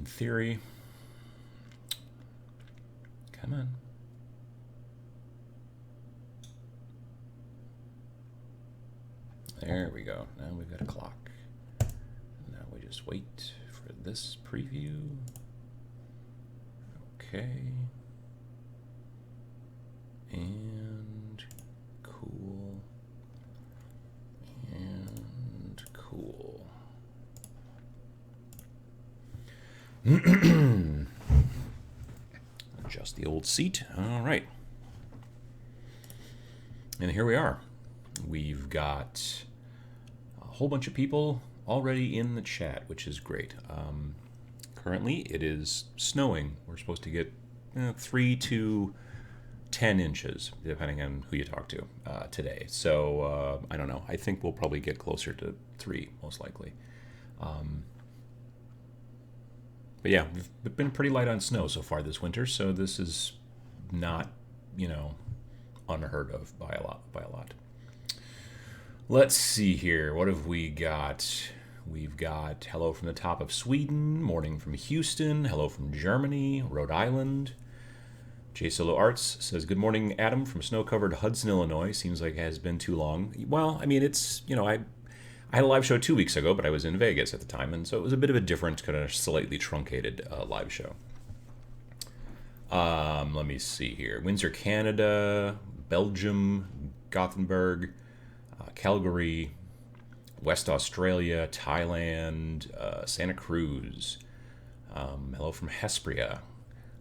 theory. Come on. There we go. Now we've got a clock. Now we just wait for this preview. Okay. And cool. And cool. Adjust the old seat. All right. And here we are. We've got a whole bunch of people already in the chat, which is great. Currently, it is snowing. We're supposed to get 3 to 10 inches, depending on who you talk to today. So, I don't know. I think we'll probably get closer to 3, most likely. But yeah, we've been pretty light on snow so far this winter, so this is not, unheard of by a lot. Let's see here. What have we got? We've got hello from the top of Sweden, morning from Houston, hello from Germany, Rhode Island. J Solo Arts says, good morning, Adam, from snow-covered Hudson, Illinois. Seems like it has been too long. Well, I mean, it's, I had a live show 2 weeks ago, but I was in Vegas at the time, and so it was a bit of a different, kind of slightly truncated live show. Let me see here. Windsor, Canada, Belgium, Gothenburg, Calgary, West Australia, Thailand, Santa Cruz. Hello from Hesperia.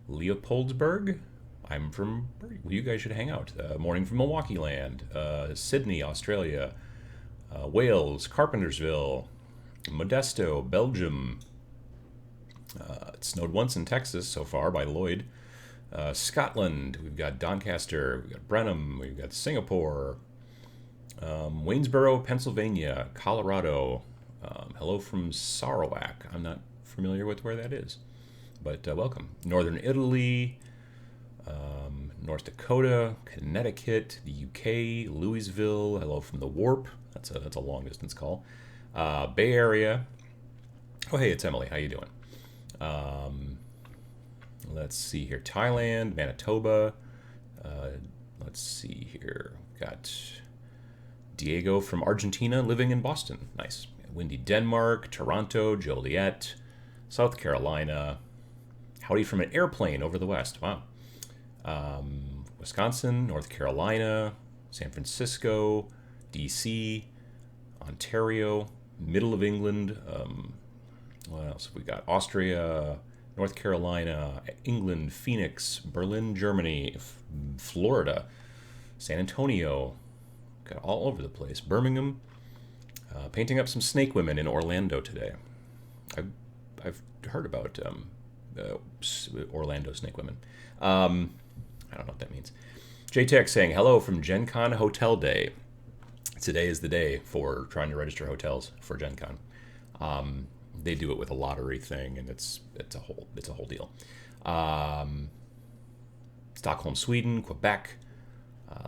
Leopoldsburg. I'm from... Well, you guys should hang out. Morning from Milwaukee Land. Sydney, Australia. Wales, Carpentersville. Modesto, Belgium. It snowed once in Texas so far by Lloyd. Scotland. We've got Doncaster. We've got Brenham. We've got Singapore. Waynesboro, Pennsylvania, Colorado. Hello from Sarawak. I'm not familiar with where that is, but welcome. Northern Italy, North Dakota, Connecticut, the UK, Louisville. Hello from the Warp. That's a long distance call. Bay Area. Oh hey, it's Emily. How you doing? Let's see here. Thailand, Manitoba. Let's see here. Got Diego from Argentina living in Boston. Nice. Windy, Denmark, Toronto, Joliet, South Carolina. Howdy from an airplane over the west. Wow. Wisconsin, North Carolina, San Francisco, D.C., Ontario, middle of England. What else have we got? Austria, North Carolina, England, Phoenix, Berlin, Germany, Florida, San Antonio. Got all over the place. Birmingham. Painting up some snake women in Orlando today. I've heard about Orlando snake women. I don't know what that means. JTech saying, hello from Gen Con Hotel Day. Today is the day for trying to register hotels for Gen Con. They do it with a lottery thing, and it's a whole deal. Stockholm, Sweden, Quebec,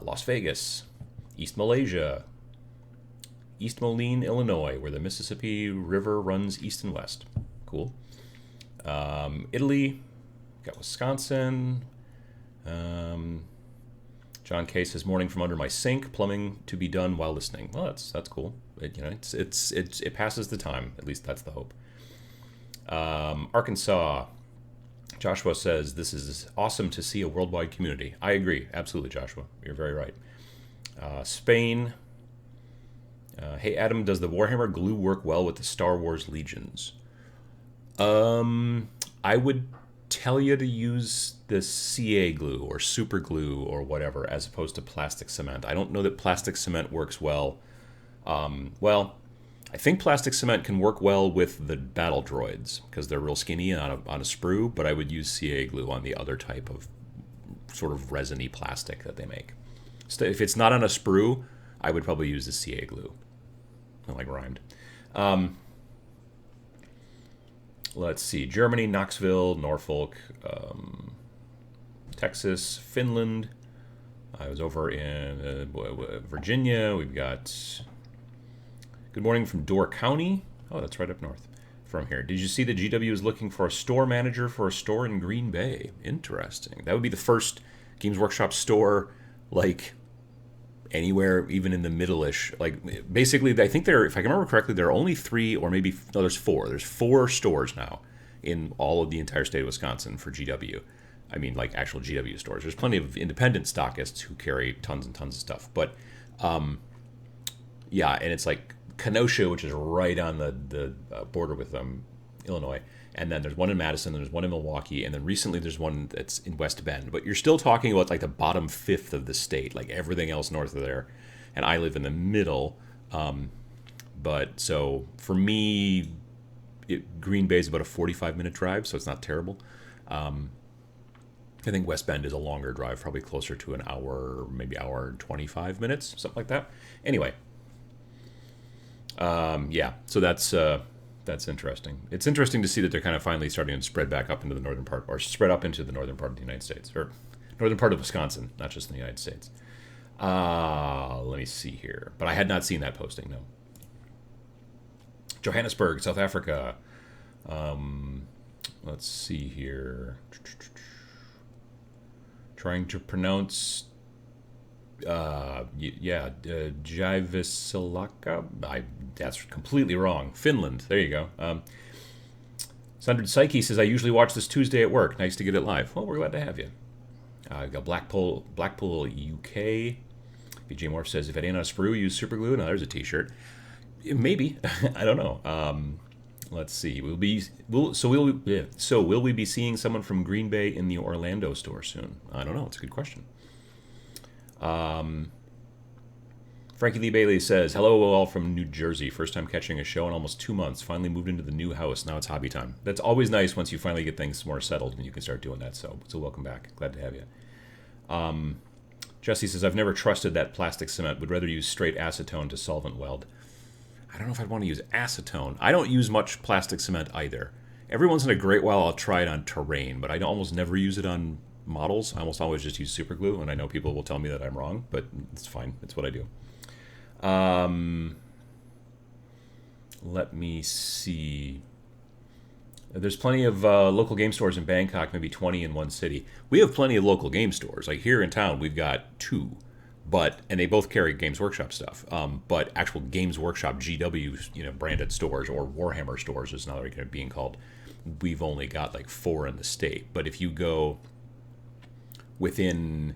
Las Vegas, East Malaysia, East Moline, Illinois, where the Mississippi River runs east and west. Cool. Italy, got Wisconsin. John K says, morning from under my sink, plumbing to be done while listening. Well, that's cool. It passes the time. At least that's the hope. Arkansas. Joshua says, this is awesome to see a worldwide community. I agree. Absolutely, Joshua. You're very right. Spain. Hey, Adam, does the Warhammer glue work well with the Star Wars Legions? I would tell you to use the CA glue or super glue or whatever as opposed to plastic cement. I don't know that plastic cement works well. I think plastic cement can work well with the battle droids because they're real skinny on a sprue, but I would use CA glue on the other type of sort of resiny plastic that they make. So if it's not on a sprue, I would probably use the CA glue. I like rhymed. Let's see. Germany, Knoxville, Norfolk, Texas, Finland. I was over in Virginia. We've got good morning from Door County. Oh, that's right up north. from here. Did you see that GW is looking for a store manager for a store in Green Bay? Interesting. That would be the first Games Workshop store, like, anywhere even in the middle-ish. Like, basically, I think there, if I can remember correctly, there are only 3 or maybe, no, there's 4. There's 4 stores now in all of the entire state of Wisconsin for GW. I mean, like, actual GW stores. There's plenty of independent stockists who carry tons and tons of stuff. But, yeah, and it's like Kenosha, which is right on the border with Illinois. And then there's one in Madison, and there's one in Milwaukee, and then recently there's one that's in West Bend. But you're still talking about like the bottom fifth of the state, like everything else north of there. And I live in the middle. But so for me, Green Bay is about a 45-minute drive, so it's not terrible. I think West Bend is a longer drive, probably closer to an hour, maybe hour and 25 minutes, something like that. Anyway, yeah, so that's interesting. It's interesting to see that they're kind of finally starting to spread back up into the northern part, or spread up into the northern part of the United States, or northern part of Wisconsin, not just in the United States. Let me see here. But I had not seen that posting, no. Johannesburg, South Africa. Let's see here. Trying to pronounce... Jaivisilaka. That's completely wrong. Finland. There you go. Sundered Psyche says, I usually watch this Tuesday at work. Nice to get it live. Well, we're glad to have you. Got Blackpool, UK. BJ Morph says, if it ain't on a sprue, use super glue. Now there's a t-shirt. Maybe. I don't know. Let's see. Will we be seeing someone from Green Bay in the Orlando store soon? I don't know. It's a good question. Frankie Lee Bailey says, hello all from New Jersey. First time catching a show in almost 2 months. Finally moved into the new house. Now it's hobby time. That's always nice once you finally get things more settled and you can start doing that. So welcome back. Glad to have you. Jesse says, I've never trusted that plastic cement. Would rather use straight acetone to solvent weld. I don't know if I'd want to use acetone. I don't use much plastic cement either. Every once in a great while I'll try it on terrain, but I almost never use it on models. I almost always just use super glue, and I know people will tell me that I'm wrong, but it's fine. It's what I do. Let me see. There's plenty of local game stores in Bangkok, maybe 20 in one city. We have plenty of local game stores. Like here in town, we've got 2, and they both carry Games Workshop stuff. But actual Games Workshop GW, branded stores, or Warhammer stores is now they're being called. We've only got like 4 in the state. But if you go within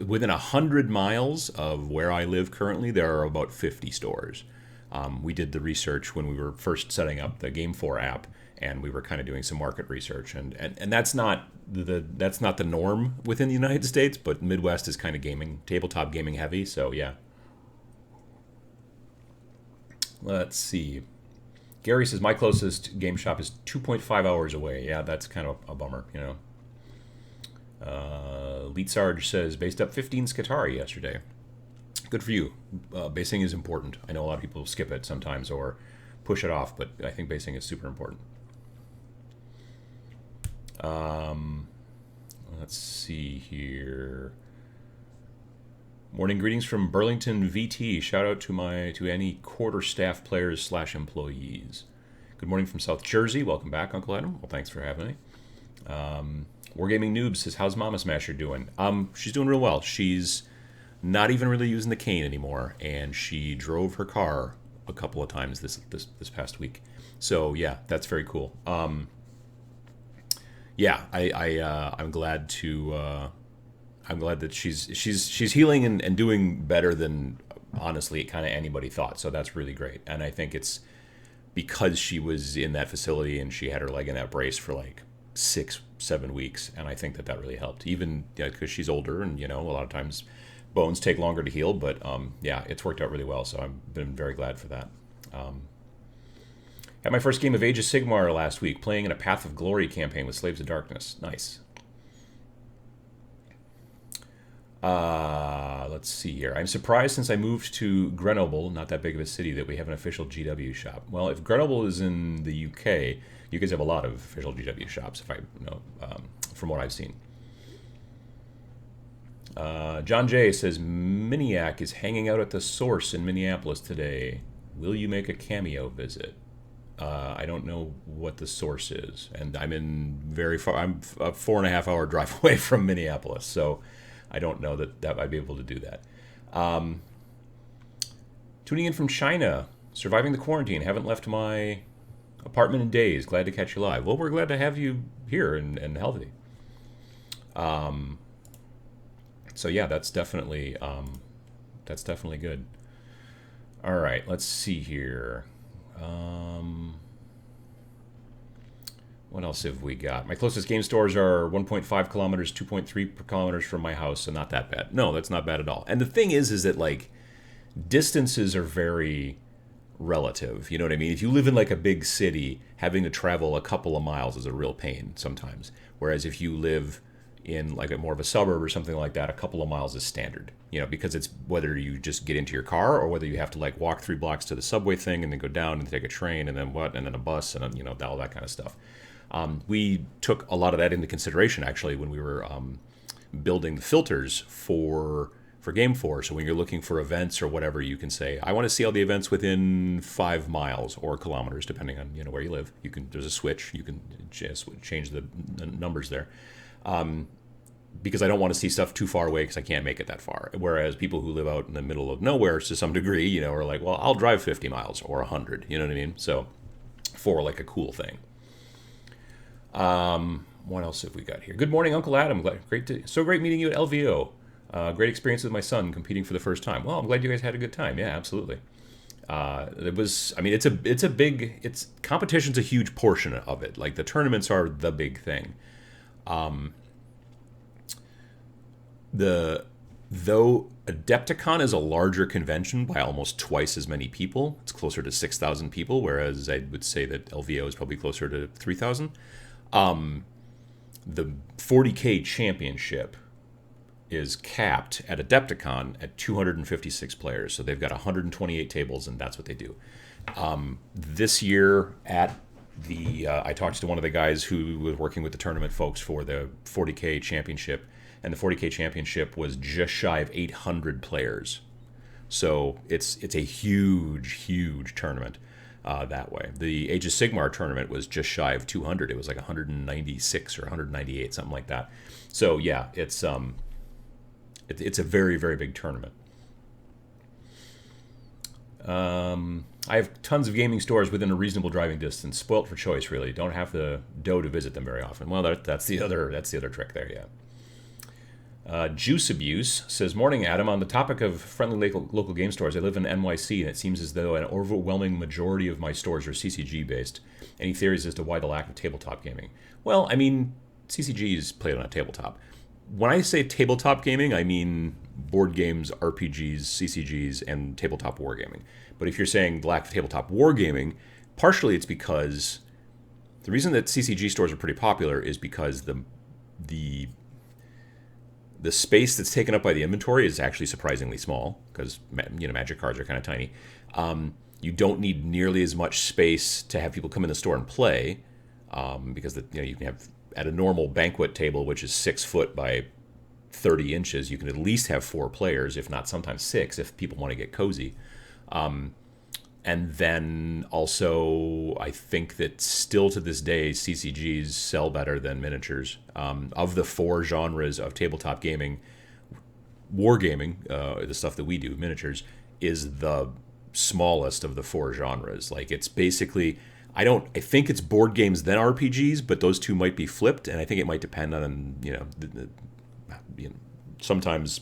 within 100 miles of where I live currently, there are about 50 stores. We did the research when we were first setting up the Game 4 app, and we were kind of doing some market research, and that's not the norm within the United States, but Midwest is kind of tabletop gaming heavy, so yeah. Let's see. Gary says, my closest game shop is 2.5 hours away. Yeah, that's kind of a bummer, Leet Sarge says, based up 15 Skitarii yesterday. Good for you. Basing is important. I know a lot of people skip it sometimes or push it off, but I think basing is super important. Let's see here. Morning greetings from Burlington, VT. Shout out to any quarterstaff players / employees. Good morning from South Jersey. Welcome back, Uncle Adam. Well, thanks for having me. Wargaming Noob says, how's Mama Smasher doing? She's doing real well. She's not even really using the cane anymore, and she drove her car a couple of times this past week. So yeah, that's very cool. Yeah, I'm glad that she's healing and doing better than honestly kind of anybody thought. So that's really great, and I think it's because she was in that facility and she had her leg in that brace for like 6-7 weeks, and I think that really helped. Even because she's older, and a lot of times bones take longer to heal, but yeah, it's worked out really well. So I've been very glad for that. Had my first game of Age of Sigmar last week, playing in a Path of Glory campaign with Slaves of Darkness. Nice. Let's see here. I'm surprised since I moved to Grenoble, not that big of a city, that we have an official GW shop. Well, if Grenoble is in the UK, you guys have a lot of official GW shops, if I know, from what I've seen. John J says, Miniac is hanging out at the Source in Minneapolis today. Will you make a cameo visit? I don't know what the source is, and I'm in very far. I'm a 4.5 hour drive away from Minneapolis, so I don't know that I'd be able to do that. Um, Tuning in from China, surviving the quarantine. Haven't left my apartment in days. Glad to catch you live. Well, we're glad to have you here and healthy. Um, so yeah, that's definitely good. All right, let's see here. Um, what else have we got? My closest game stores are 1.5 kilometers, 2.3 kilometers from my house, so not that bad. No, that's not bad at all. And the thing is that like distances are very relative. You know what I mean? If you live in like a big city, having to travel a couple of miles is a real pain sometimes. Whereas if you live in like a more of a suburb or something like that, a couple of miles is standard. You know, because it's whether you just get into your car or whether you have to like walk 3 blocks to the subway thing and then go down and take a train and then what and then a bus and then, you know, all that kind of stuff. We took a lot of that into consideration actually when we were building the filters for Game 4. So when you're looking for events or whatever, you can say, I want to see all the events within 5 miles or kilometers, depending on where you live. There's a switch. You can change the numbers there. Because I don't want to see stuff too far away because I can't make it that far. Whereas people who live out in the middle of nowhere to some degree, are like, well, I'll drive 50 miles or 100. You know what I mean? So for like a cool thing. What else have we got here? Good morning, Uncle Adam. Great meeting you at LVO. Great experience with my son competing for the first time. Well, I'm glad you guys had a good time. Yeah, absolutely. It was. I mean, competition's a huge portion of it. Like the tournaments are the big thing. Though Adepticon is a larger convention by almost twice as many people. It's closer to 6,000 people, whereas I would say that LVO is probably closer to 3,000. The 40K championship is capped at Adepticon at 256 players. So they've got 128 tables, and that's what they do. This year at I talked to one of the guys who was working with the tournament folks for the 40K championship, and the 40K championship was just shy of 800 players. So it's a huge tournament that way. The Age of Sigmar tournament was just shy of 200. It was like 196 or 198, something like that. So yeah, it's a very, very big tournament. I have tons of gaming stores within a reasonable driving distance. Spoilt for choice, really. Don't have the dough to visit them very often. Well, that's the other trick there, yeah. Juice Abuse says, morning, Adam. On the topic of friendly local game stores, I live in NYC, and it seems as though an overwhelming majority of my stores are CCG-based. Any theories as to why the lack of tabletop gaming? Well, I mean, CCG is played on a tabletop. When I say tabletop gaming, I mean board games, RPGs, CCGs, and tabletop wargaming. But if you're saying the lack of tabletop wargaming, partially it's because the reason that CCG stores are pretty popular is because the space that's taken up by the inventory is actually surprisingly small because Magic cards are kind of tiny. You don't need nearly as much space to have people come in the store and play because you can have at a normal banquet table, which is 6 foot by 30 inches, you can at least have 4 players, if not sometimes 6, if people want to get cozy. And then also, I think that still to this day, CCGs sell better than miniatures. Of the 4 genres of tabletop gaming, wargaming, the stuff that we do, miniatures, is the smallest of the 4 genres. Like it's basically, I think it's board games then RPGs, but those two might be flipped, and I think it might depend on sometimes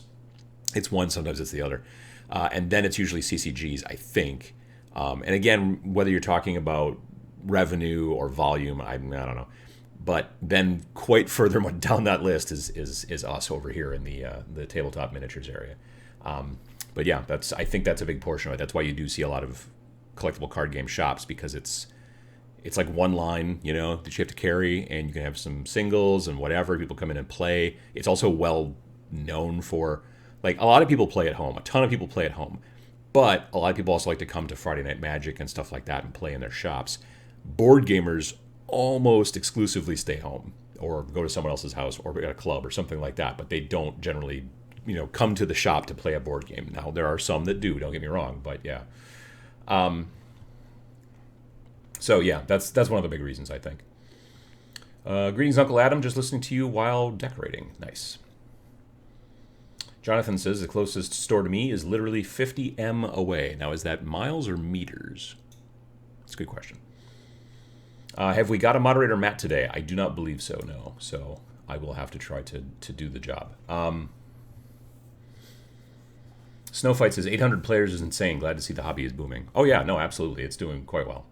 it's one, sometimes it's the other, and then it's usually CCGs, I think. And again, whether you're talking about revenue or volume, I don't know. But then quite further down that list is us over here in the tabletop miniatures area. But yeah, I think that's a big portion of it. That's why you do see a lot of collectible card game shops, because it's like one line, that you have to carry, and you can have some singles and whatever. People come in and play. It's also well known for, like, a lot of people play at home. A ton of people play at home. But a lot of people also like to come to Friday Night Magic and stuff like that and play in their shops. Board gamers almost exclusively stay home or go to someone else's house or at a club or something like that. But they don't generally, come to the shop to play a board game. Now, there are some that do, don't get me wrong. But yeah. So yeah, that's one of the big reasons, I think. Greetings, Uncle Adam. Just listening to you while decorating. Nice. Jonathan says the closest store to me is literally 50 m away. Now, is that miles or meters? That's a good question. Have we got a moderator, Matt, today? I do not believe so, no. So I will have to try to do the job. Snowfight says 800 players is insane. Glad to see the hobby is booming. Oh, yeah, no, absolutely. It's doing quite well.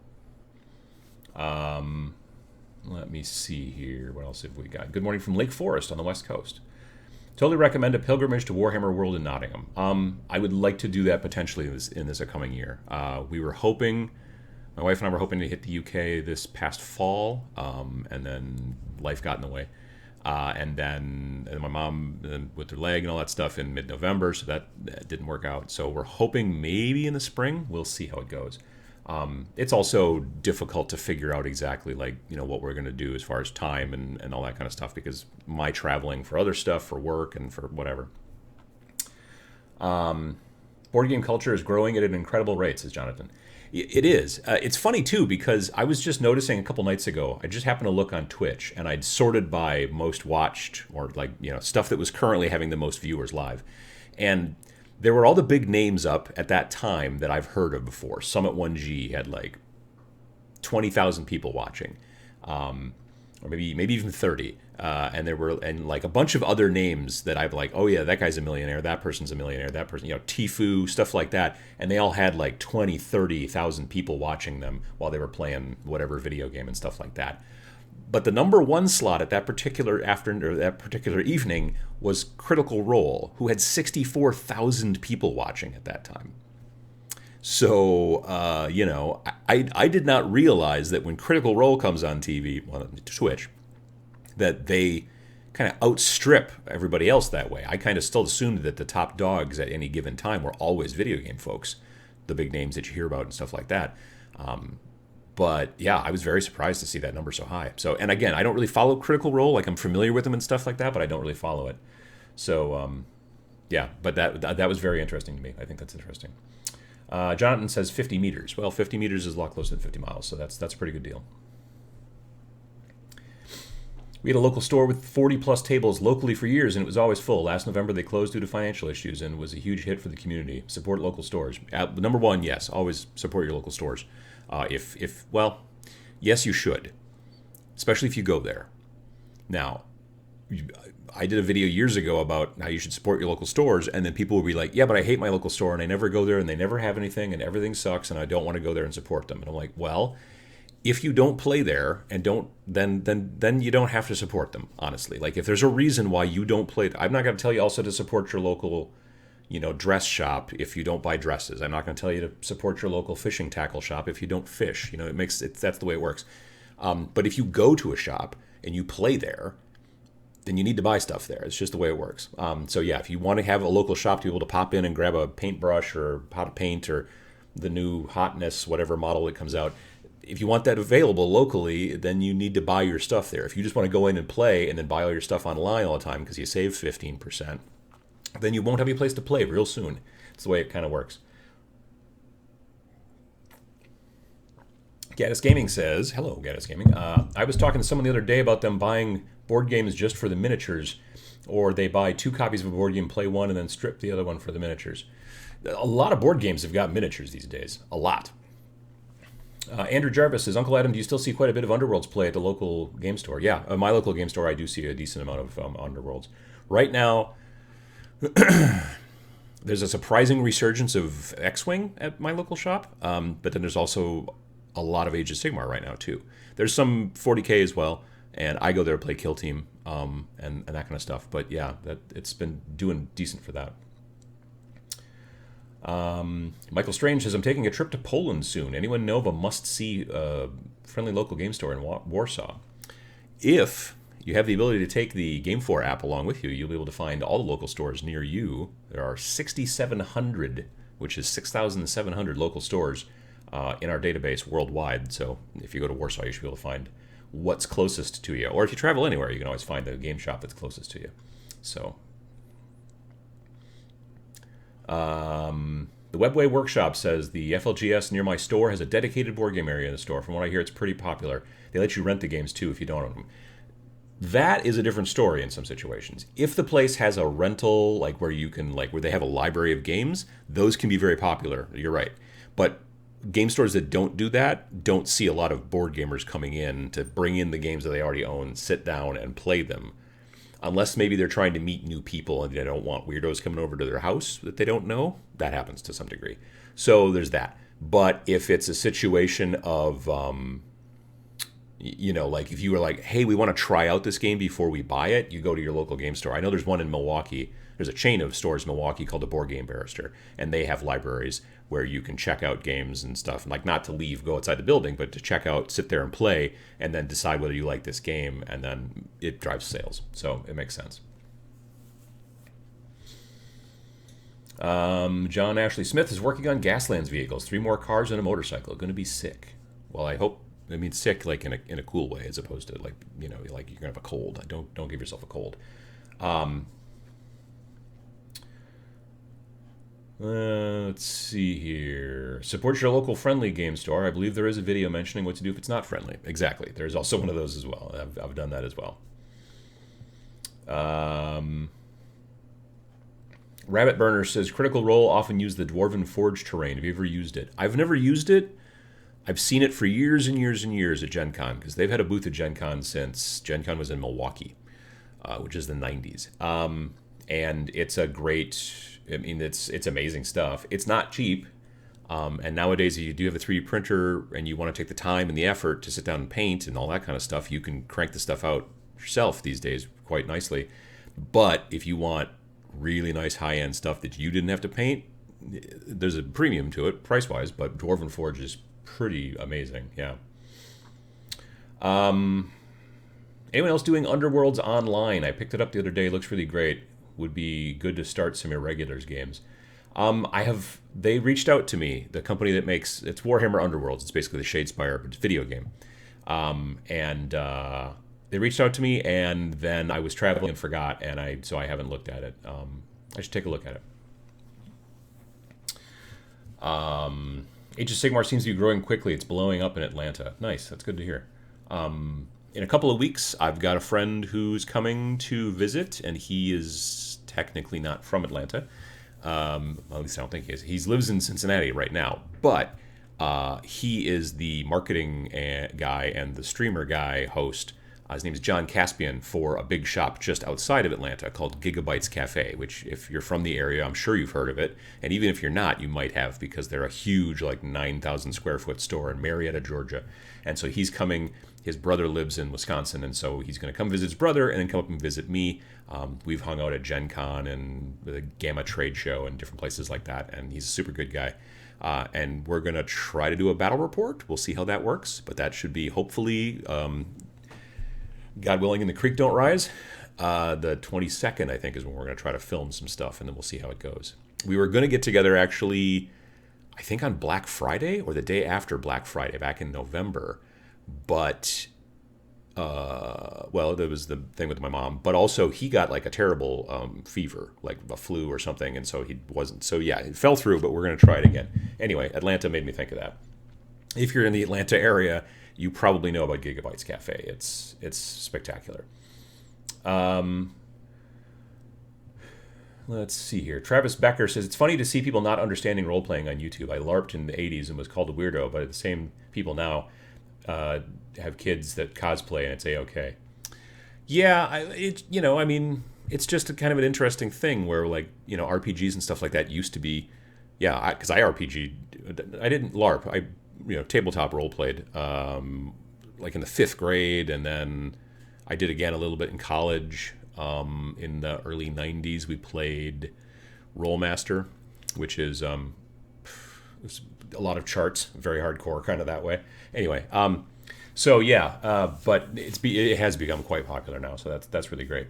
Let me see here. What else have we got? Good morning from Lake Forest on the West Coast. Totally recommend a pilgrimage to Warhammer World in Nottingham. I would like to do that potentially in this upcoming year. We were hoping, my wife and I were hoping to hit the UK this past fall, and then life got in the way. And then my mom with her leg and all that stuff in mid-November, so that didn't work out. So we're hoping maybe in the spring. We'll see how it goes. It's also difficult to figure out exactly what we're going to do as far as time and all that kind of stuff, because my traveling for other stuff, for work and for whatever. Board game culture is growing at an incredible rate, says Jonathan. It is. It's funny too, because I was just noticing a couple nights ago, I just happened to look on Twitch and I'd sorted by most watched, or stuff that was currently having the most viewers live. And there were all the big names up at that time that I've heard of before. Summit 1G had 20,000 people watching, or maybe even 30. And there were a bunch of other names that I've oh yeah, that guy's a millionaire, that person's a millionaire, that person, Tfue, stuff like that. And they all had 20, 30,000 people watching them while they were playing whatever video game and stuff like that. But the number one slot at that particular afternoon, or that particular evening, was Critical Role, who had 64,000 people watching at that time. So, I did not realize that when Critical Role comes on TV, Twitch, that they kind of outstrip everybody else that way. I kind of still assumed that the top dogs at any given time were always video game folks, the big names that you hear about and stuff like that. But yeah, I was very surprised to see that number so high. So, and again, I don't really follow Critical Role. I'm familiar with them and stuff like that, but I don't really follow it. So, yeah, but that was very interesting to me. I think that's interesting. Jonathan says 50 meters. Well, 50 meters is a lot closer than 50 miles, so that's a pretty good deal. We had a local store with 40 plus tables locally for years, and it was always full. Last November, they closed due to financial issues, and was a huge hit for the community. Support local stores. Number one, yes, always support your local stores. Well, yes, you should, especially if you go there. Now, I did a video years ago about how you should support your local stores, and then people would be like, yeah, but I hate my local store, and I never go there, and they never have anything, and everything sucks, and I don't want to go there and support them. And I'm like, well, if you don't play there and then you don't have to support them, honestly. If there's a reason why you don't play, I'm not going to tell you also to support your local dress shop if you don't buy dresses. I'm not going to tell you to support your local fishing tackle shop if you don't fish. That's the way it works. But if you go to a shop and you play there, then you need to buy stuff there. It's just the way it works. So yeah, if you want to have a local shop to be able to pop in and grab a paintbrush or pot of paint or the new hotness, whatever model that comes out, if you want that available locally, then you need to buy your stuff there. If you just want to go in and play and then buy all your stuff online all the time because you save 15%, then you won't have a place to play real soon. It's the way it kind of works. Gaddis Gaming says, hello, Gaddis Gaming. I was talking to someone the other day about them buying board games just for the miniatures, or they buy 2 copies of a board game, play one, and then strip the other one for the miniatures. A lot of board games have got miniatures these days. A lot. Andrew Jarvis says, Uncle Adam, do you still see quite a bit of Underworlds play at the local game store? Yeah, my local game store, I do see a decent amount of Underworlds. Right now, there's a surprising resurgence of X-Wing at my local shop, but then there's also a lot of Age of Sigmar right now, too. There's some 40K as well, and I go there to play Kill Team and that kind of stuff. But yeah, it's been doing decent for that. Michael Strange says, I'm taking a trip to Poland soon. Anyone know of a must-see friendly local game store in Warsaw? If you have the ability to take the Game4 app along with you, you'll be able to find all the local stores near you. There are 6,700, which is 6,700 local stores in our database worldwide. So if you go to Warsaw, you should be able to find what's closest to you. Or if you travel anywhere, you can always find the game shop that's closest to you. So... The Webway Workshop says the FLGS near my store has a dedicated board game area in the store. From what I hear, it's pretty popular. They let you rent the games too if you don't own them. That is a different story in some situations. If the place has a rental, like where you can, like where they have a library of games, those can be very popular. You're right. But game stores that don't do that don't see a lot of board gamers coming in to bring in the games that they already own, sit down and play them. Unless maybe they're trying to meet new people and they don't want weirdos coming over to their house that they don't know. That happens to some degree. So there's that. But if it's a situation of, like if you were like, hey, we want to try out this game before we buy it, you go to your local game store. I know there's one in Milwaukee. There's a chain of stores in Milwaukee called the Board Game Barrister, and they have libraries where you can check out games and stuff. Like not to leave, go outside the building, but to check out, sit there and play, and then decide whether you like this game, and then it drives sales. So it makes sense. John Ashley Smith is working on Gaslands vehicles. 3 more cars and a motorcycle. Going to be sick. Well, I hope. I mean, sick like in a cool way, as opposed to like like you're gonna have a cold. Don't give yourself a cold. Let's see here. Support your local friendly game store. I believe there is a video mentioning what to do if it's not friendly. Exactly. There's also one of those as well. I've done that as well. Rabbit Burner says Critical Role often use the Dwarven Forge terrain. Have you ever used it? I've never used it. I've seen it for years and years and years at Gen Con, because they've had a booth at Gen Con since Gen Con was in Milwaukee, which is the 90s. And it's a great, I mean, it's amazing stuff. It's not cheap. And nowadays, if you do have a 3D printer and you want to take the time and the effort to sit down and paint and all that kind of stuff, you can crank the stuff out yourself these days quite nicely. But if you want really nice high-end stuff that you didn't have to paint, there's a premium to it price-wise, but Dwarven Forge is pretty amazing. Yeah. Anyone else doing Underworlds online? I picked it up the other day. Looks really great. Would be good to start some Irregulars games. They reached out to me, the company that makes, it's Warhammer Underworlds. It's basically the Shadespire, but it's a video game. They reached out to me, and then I was traveling and forgot, so I haven't looked at it. I should take a look at it. Age of Sigmar seems to be growing quickly. It's blowing up in Atlanta. Nice. That's good to hear. In a couple of weeks, I've got a friend who's coming to visit, and he is technically not from Atlanta. Well, at least I don't think he is. He lives in Cincinnati right now, but he is the marketing guy and the streamer guy host. His name is John Caspian, for a big shop just outside of Atlanta called Gigabytes Cafe, which if you're from the area, I'm sure you've heard of it. And even if you're not, you might have, because they're a huge, like 9,000 square foot store in Marietta, Georgia. And so he's coming, his brother lives in Wisconsin, and so he's going to come visit his brother and then come up and visit me. We've hung out at Gen Con and the Gamma Trade Show and different places like that, and he's a super good guy. And we're going to try to do a battle report. We'll see how that works, but that should be hopefully... God willing, and the creek don't rise. The 22nd, I think, is when we're going to try to film some stuff, and then we'll see how it goes. We were going to get together, actually, I think on Black Friday or the day after Black Friday, back in November. But, there was the thing with my mom. But also, he got like a terrible fever, like a flu or something, and so he wasn't. So, yeah, it fell through, but we're going to try it again. Anyway, Atlanta made me think of that. If you're in the Atlanta area, you probably know about Gigabytes Cafe. It's spectacular. Let's see here. Travis Becker says, it's funny to see people not understanding role-playing on YouTube. I LARPed in the 80s and was called a weirdo, but the same people now have kids that cosplay, and it's A-okay. Yeah, it's just a kind of an interesting thing where, like, RPGs and stuff like that used to be, because I RPG'd. I didn't LARP. Tabletop role played, like in the 5th grade, and then I did again a little bit in college. In the early 90s, we played Rollmaster, which is it's a lot of charts, very hardcore, kind of that way. Anyway, but it has become quite popular now, so that's really great.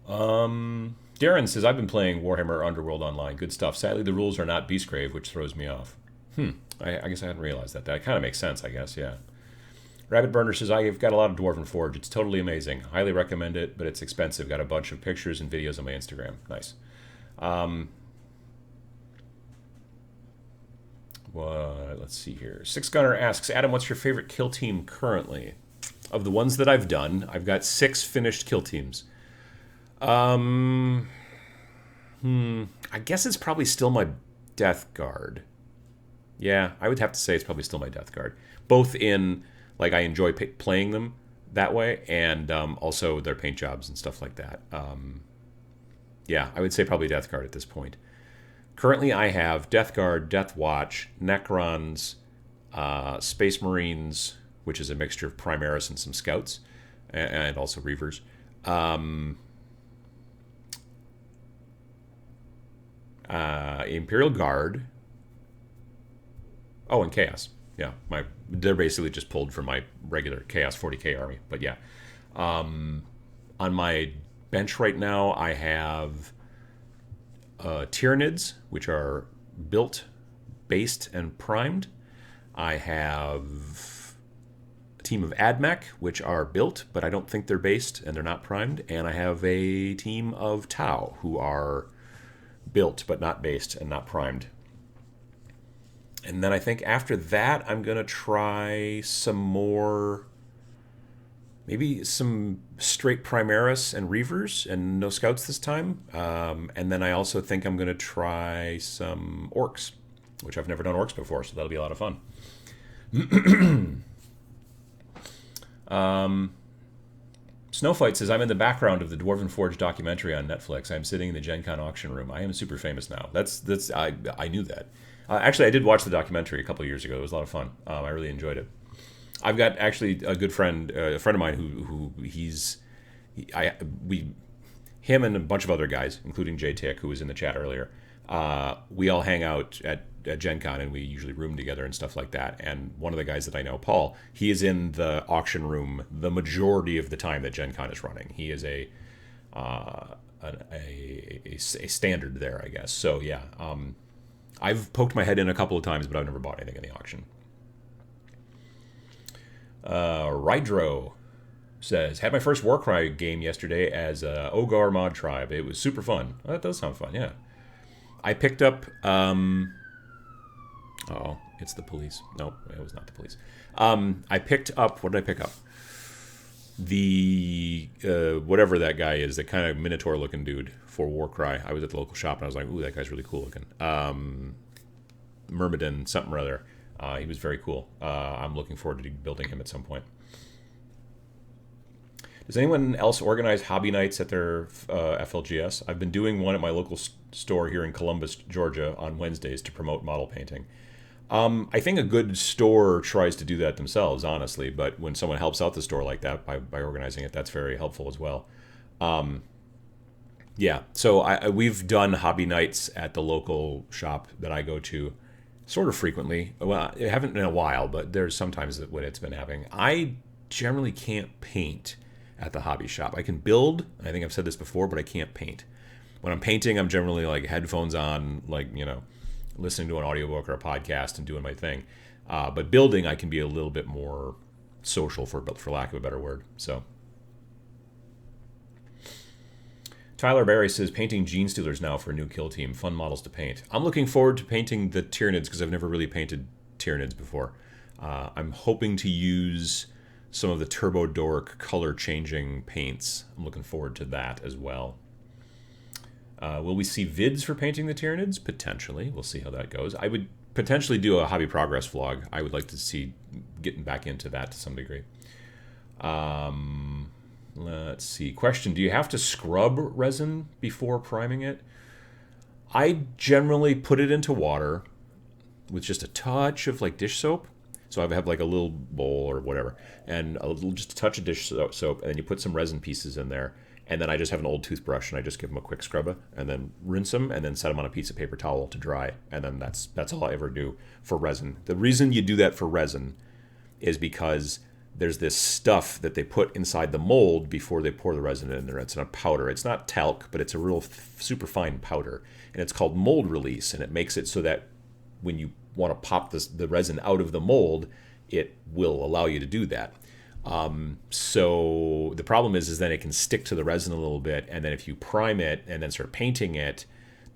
Darren says, I've been playing Warhammer Underworld online. Good stuff. Sadly, the rules are not Beastgrave, which throws me off. I guess I hadn't realized that. That kind of makes sense, I guess, yeah. Rabbit Burner says, I've got a lot of Dwarven Forge. It's totally amazing. Highly recommend it, but it's expensive. Got a bunch of pictures and videos on my Instagram. Nice. Let's see here. Six Gunner asks, Adam, what's your favorite kill team currently? Of the ones that I've done, I've got 6 finished kill teams. I guess it's probably still my Death Guard. Yeah, I would have to say it's probably still my Death Guard. Both in, like, I enjoy playing them that way, and also their paint jobs and stuff like that. Yeah, I would say probably Death Guard at this point. Currently, I have Death Guard, Death Watch, Necrons, Space Marines, which is a mixture of Primaris and some Scouts, and also Reavers. Imperial Guard. Oh, and Chaos. Yeah, they're basically just pulled from my regular Chaos 40k army. But yeah, on my bench right now, I have Tyranids, which are built, based, and primed. I have a team of Admech, which are built, but I don't think they're based and they're not primed. And I have a team of Tau, who are built but not based and not primed. And then I think after that, I'm going to try some more, maybe some straight Primaris and Reavers and no Scouts this time. And then I also think I'm going to try some Orcs, which I've never done Orcs before, so that'll be a lot of fun. Snowfight says, I'm in the background of the Dwarven Forge documentary on Netflix. I'm sitting in the Gen Con auction room. I am super famous now. I knew that. Actually, I did watch the documentary a couple of years ago. It was a lot of fun. I really enjoyed it. I've got actually a good friend, a friend of mine him and a bunch of other guys, including Jay Tick, who was in the chat earlier. We all hang out at Gen Con, and we usually room together and stuff like that. And one of the guys that I know, Paul, he is in the auction room the majority of the time that Gen Con is running. He is a standard there, I guess. So yeah, I've poked my head in a couple of times, but I've never bought anything in the auction. Rydro says, had my first Warcry game yesterday as a Ogar mod tribe. It was super fun. Oh, that does sound fun, yeah. I picked up, it's the police. Nope, it was not the police. I picked up, what did I pick up? The, whatever that guy is, that kind of Minotaur-looking dude for Warcry. I was at the local shop, and I was like, ooh, that guy's really cool looking. Myrmidon, something or other. He was very cool. I'm looking forward to building him at some point. Does anyone else organize hobby nights at their FLGS? I've been doing one at my local store here in Columbus, Georgia, on Wednesdays to promote model painting. I think a good store tries to do that themselves, honestly, but when someone helps out the store like that by organizing it, that's very helpful as well. Yeah, so we've done hobby nights at the local shop that I go to sort of frequently. Well, I haven't in a while, but there's sometimes when it's been happening. I generally can't paint at the hobby shop. I can build, I think I've said this before, but I can't paint. When I'm painting, I'm generally like headphones on, like, listening to an audiobook or a podcast and doing my thing. But building, I can be a little bit more social, for lack of a better word. So Tyler Barry says, painting Gene Stealers now for a new kill team. Fun models to paint. I'm looking forward to painting the Tyranids because I've never really painted Tyranids before. I'm hoping to use some of the Turbo Dork color-changing paints. I'm looking forward to that as well. Will we see vids for painting the Tyranids? Potentially. We'll see how that goes. I would potentially do a hobby progress vlog. I would like to see getting back into that to some degree. Let's see. Question, do you have to scrub resin before priming it? I generally put it into water with just a touch of like dish soap. So I have like a little bowl or whatever, and just a touch of dish soap, and then you put some resin pieces in there, and then I just have an old toothbrush, and I just give them a quick scrub, and then rinse them, and then set them on a piece of paper towel to dry, and then that's all I ever do for resin. The reason you do that for resin is because there's this stuff that they put inside the mold before they pour the resin in there. It's a powder. It's not talc, but it's a real super fine powder, and it's called mold release, and it makes it so that when you want to pop the resin out of the mold, it will allow you to do that. So the problem is then it can stick to the resin a little bit, and then if you prime it and then start painting it,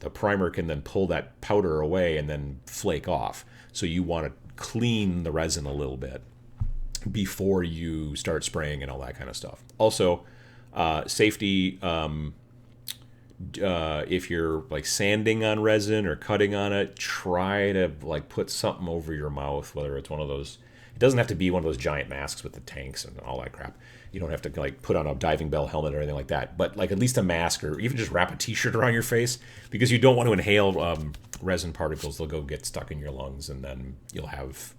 the primer can then pull that powder away and then flake off. So you want to clean the resin a little bit before you start spraying and all that kind of stuff. Also, safety, if you're like sanding on resin or cutting on it, try to like put something over your mouth, whether it's one of those, it doesn't have to be one of those giant masks with the tanks and all that crap. You don't have to like put on a diving bell helmet or anything like that, but like at least a mask, or even just wrap a t-shirt around your face, because you don't want to inhale resin particles. They'll go get stuck in your lungs, and then you'll have,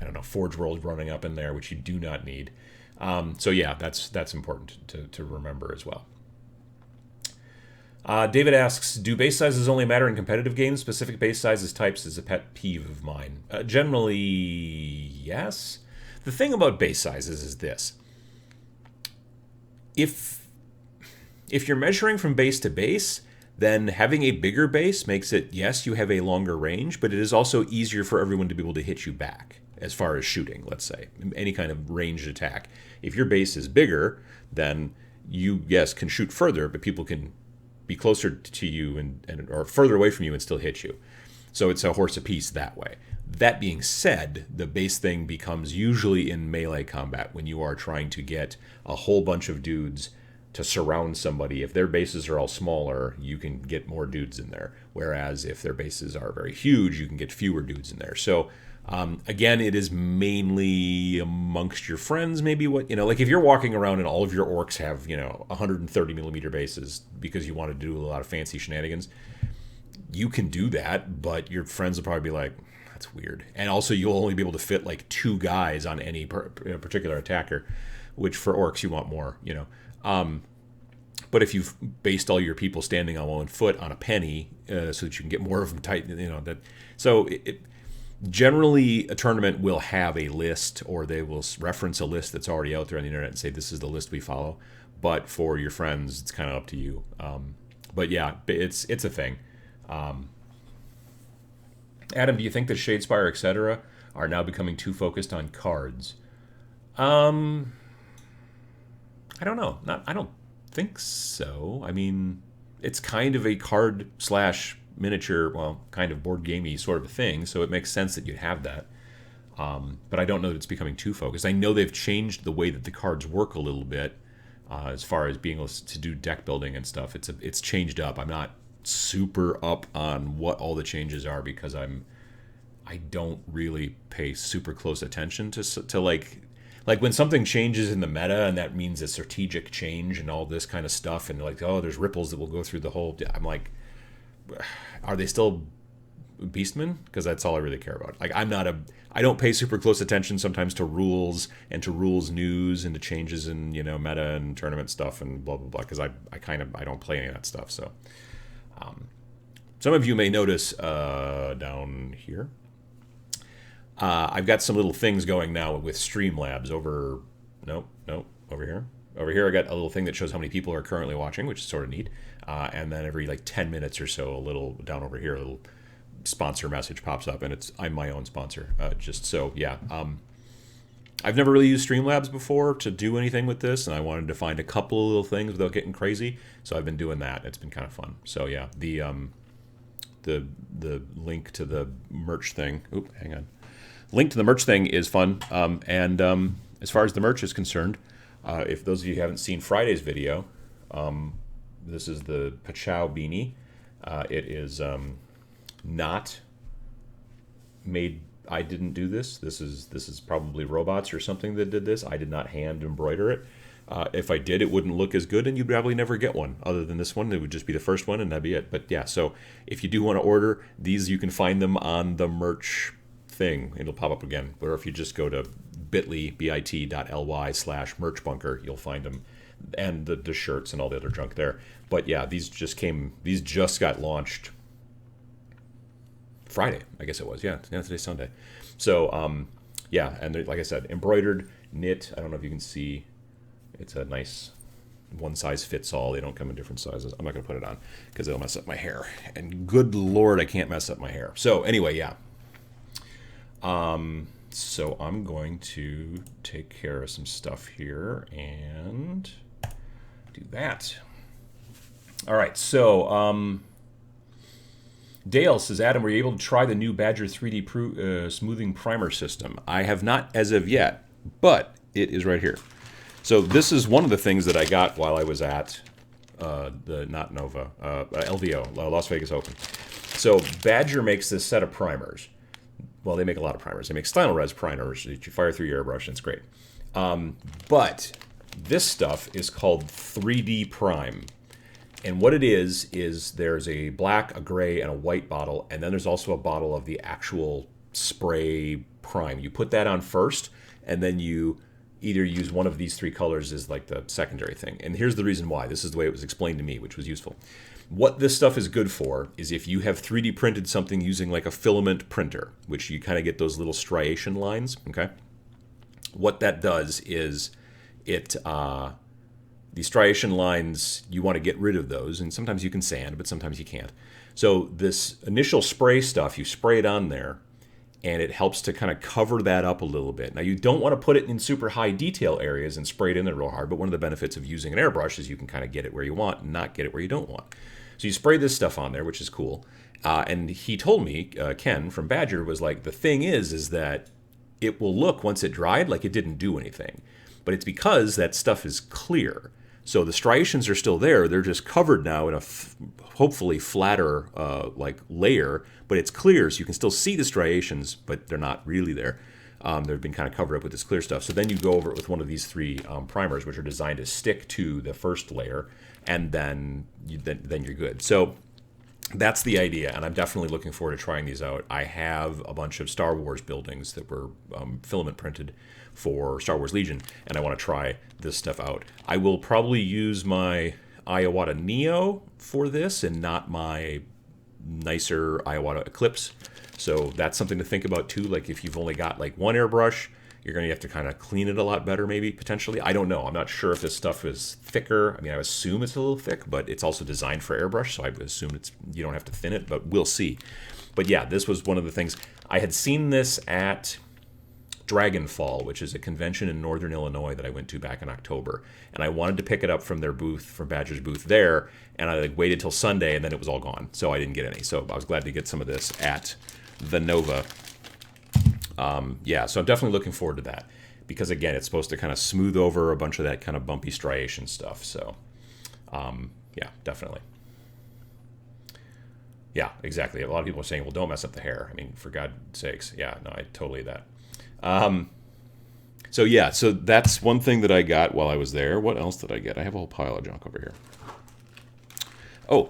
I don't know, Forge World running up in there, which you do not need. So yeah, that's important to remember as well. David asks, do base sizes only matter in competitive games? Specific base sizes types is a pet peeve of mine. Generally, yes. The thing about base sizes is this. If you're measuring from base to base, then having a bigger base makes it, yes, you have a longer range, but it is also easier for everyone to be able to hit you back as far as shooting, let's say, any kind of ranged attack. If your base is bigger, then you, yes, can shoot further, but people can be closer to you and or further away from you and still hit you. So it's a horse apiece that way. That being said, the base thing becomes usually in melee combat when you are trying to get a whole bunch of dudes to surround somebody. If their bases are all smaller, you can get more dudes in there. Whereas if their bases are very huge, you can get fewer dudes in there. So again, it is mainly amongst your friends, maybe what, like if you're walking around and all of your orcs have, 130 millimeter bases because you want to do a lot of fancy shenanigans, you can do that, but your friends will probably be like, that's weird. And also you'll only be able to fit like 2 guys on any particular attacker, which for orcs you want more, but if you've based all your people standing on 1 foot on a penny so that you can get more of them tight, generally a tournament will have a list, or they will reference a list that's already out there on the internet and say, this is the list we follow. But for your friends, it's kind of up to you. But yeah, it's a thing. Adam, do you think that Shadespire, etc., are now becoming too focused on cards? I don't know. I don't think so. I mean, it's kind of a card / miniature, well, kind of board gamey sort of a thing, so it makes sense that you'd have that. But I don't know that it's becoming too focused. I know they've changed the way that the cards work a little bit as far as being able to do deck building and stuff. It's changed up. I'm not super up on what all the changes are because I don't really pay super close attention to like when something changes in the meta, and that means a strategic change and all this kind of stuff, and like, oh, there's ripples that will go through the whole. I'm like, are they still beastmen? Because that's all I really care about. Like, I don't pay super close attention sometimes to rules and to rules news and to changes in meta and tournament stuff and blah blah blah. Because I don't play any of that stuff. So, some of you may notice down here, I've got some little things going now with Streamlabs over. Nope, over here. Over here, I got a little thing that shows how many people are currently watching, which is sort of neat. And then every like 10 minutes or so, a little down over here, a little sponsor message pops up, and I'm my own sponsor. Just so, yeah. I've never really used Streamlabs before to do anything with this, and I wanted to find a couple of little things without getting crazy. So I've been doing that. It's been kind of fun. So yeah, the link to the merch thing. Oop, hang on. Link to the merch thing is fun. And as far as the merch is concerned, if those of you who haven't seen Friday's video, this is the Pachow beanie. It is not made. I didn't do this. This is probably robots or something that did this. I did not hand embroider it. If I did, it wouldn't look as good, and you'd probably never get one other than this one. It would just be the first one, and that'd be it. But yeah, so if you do want to order these, you can find them on the merch thing. It'll pop up again. Or if you just go to bit.ly/merchbunker, you'll find them, and the shirts and all the other junk there. But yeah, these just got launched Friday, I guess it was. Yeah, today's Sunday. So yeah, and like I said, embroidered, knit. I don't know if you can see. It's a nice one size fits all. They don't come in different sizes. I'm not going to put it on because it'll mess up my hair. And good Lord, I can't mess up my hair. So anyway, yeah. So I'm going to take care of some stuff here and do that. All right, so Dale says, Adam, were you able to try the new Badger 3D smoothing primer system? I have not as of yet, but it is right here. So this is one of the things that I got while I was at not Nova, LVO, Las Vegas Open. So Badger makes this set of primers. Well, they make a lot of primers. They make Stynylrez primers that you fire through your airbrush, and it's great. But this stuff is called 3D Prime. And what it is there's a black, a gray, and a white bottle, and then there's also a bottle of the actual spray prime. You put that on first, and then you either use one of these three colors as like the secondary thing. And here's the reason why. This is the way it was explained to me, which was useful. What this stuff is good for is if you have 3D printed something using like a filament printer, which you kind of get those little striation lines, okay? What that does is it... the striation lines, you want to get rid of those, and sometimes you can sand, but sometimes you can't. So this initial spray stuff, you spray it on there, and it helps to kind of cover that up a little bit. Now, you don't want to put it in super high detail areas and spray it in there real hard, but one of the benefits of using an airbrush is you can kind of get it where you want and not get it where you don't want. So you spray this stuff on there, which is cool. And he told me, Ken from Badger, was like, the thing is that it will look, once it dried, like it didn't do anything. But it's because that stuff is clear. So the striations are still there. They're just covered now in a hopefully flatter like layer, but it's clear, so you can still see the striations, but they're not really there. They've been kind of covered up with this clear stuff. So then you go over it with one of these three primers, which are designed to stick to the first layer, and then you're good. So that's the idea, and I'm definitely looking forward to trying these out. I have a bunch of Star Wars buildings that were filament printed for Star Wars Legion, and I want to try this stuff out. I will probably use my Iwata Neo for this and not my nicer Iwata Eclipse. So that's something to think about too. Like if you've only got like one airbrush, you're going to have to kind of clean it a lot better maybe, potentially. I don't know. I'm not sure if this stuff is thicker. I mean, I assume it's a little thick, but it's also designed for airbrush, so I assume you don't have to thin it, but we'll see. But yeah, this was one of the things. I had seen this at Dragonfall, which is a convention in Northern Illinois that I went to back in October, and I wanted to pick it up from their booth, from Badger's booth there, and I like waited till Sunday, and then it was all gone, so I didn't get any. So I was glad to get some of this at the Nova. Yeah, so I'm definitely looking forward to that, because again, it's supposed to kind of smooth over a bunch of that kind of bumpy striation stuff. So yeah, definitely. Yeah, exactly. A lot of people are saying, well, don't mess up the hair. I mean, for God's sakes. Yeah, no, I totally that. So yeah, so that's one thing that I got while I was there. What else did I get? I have a whole pile of junk over here. Oh,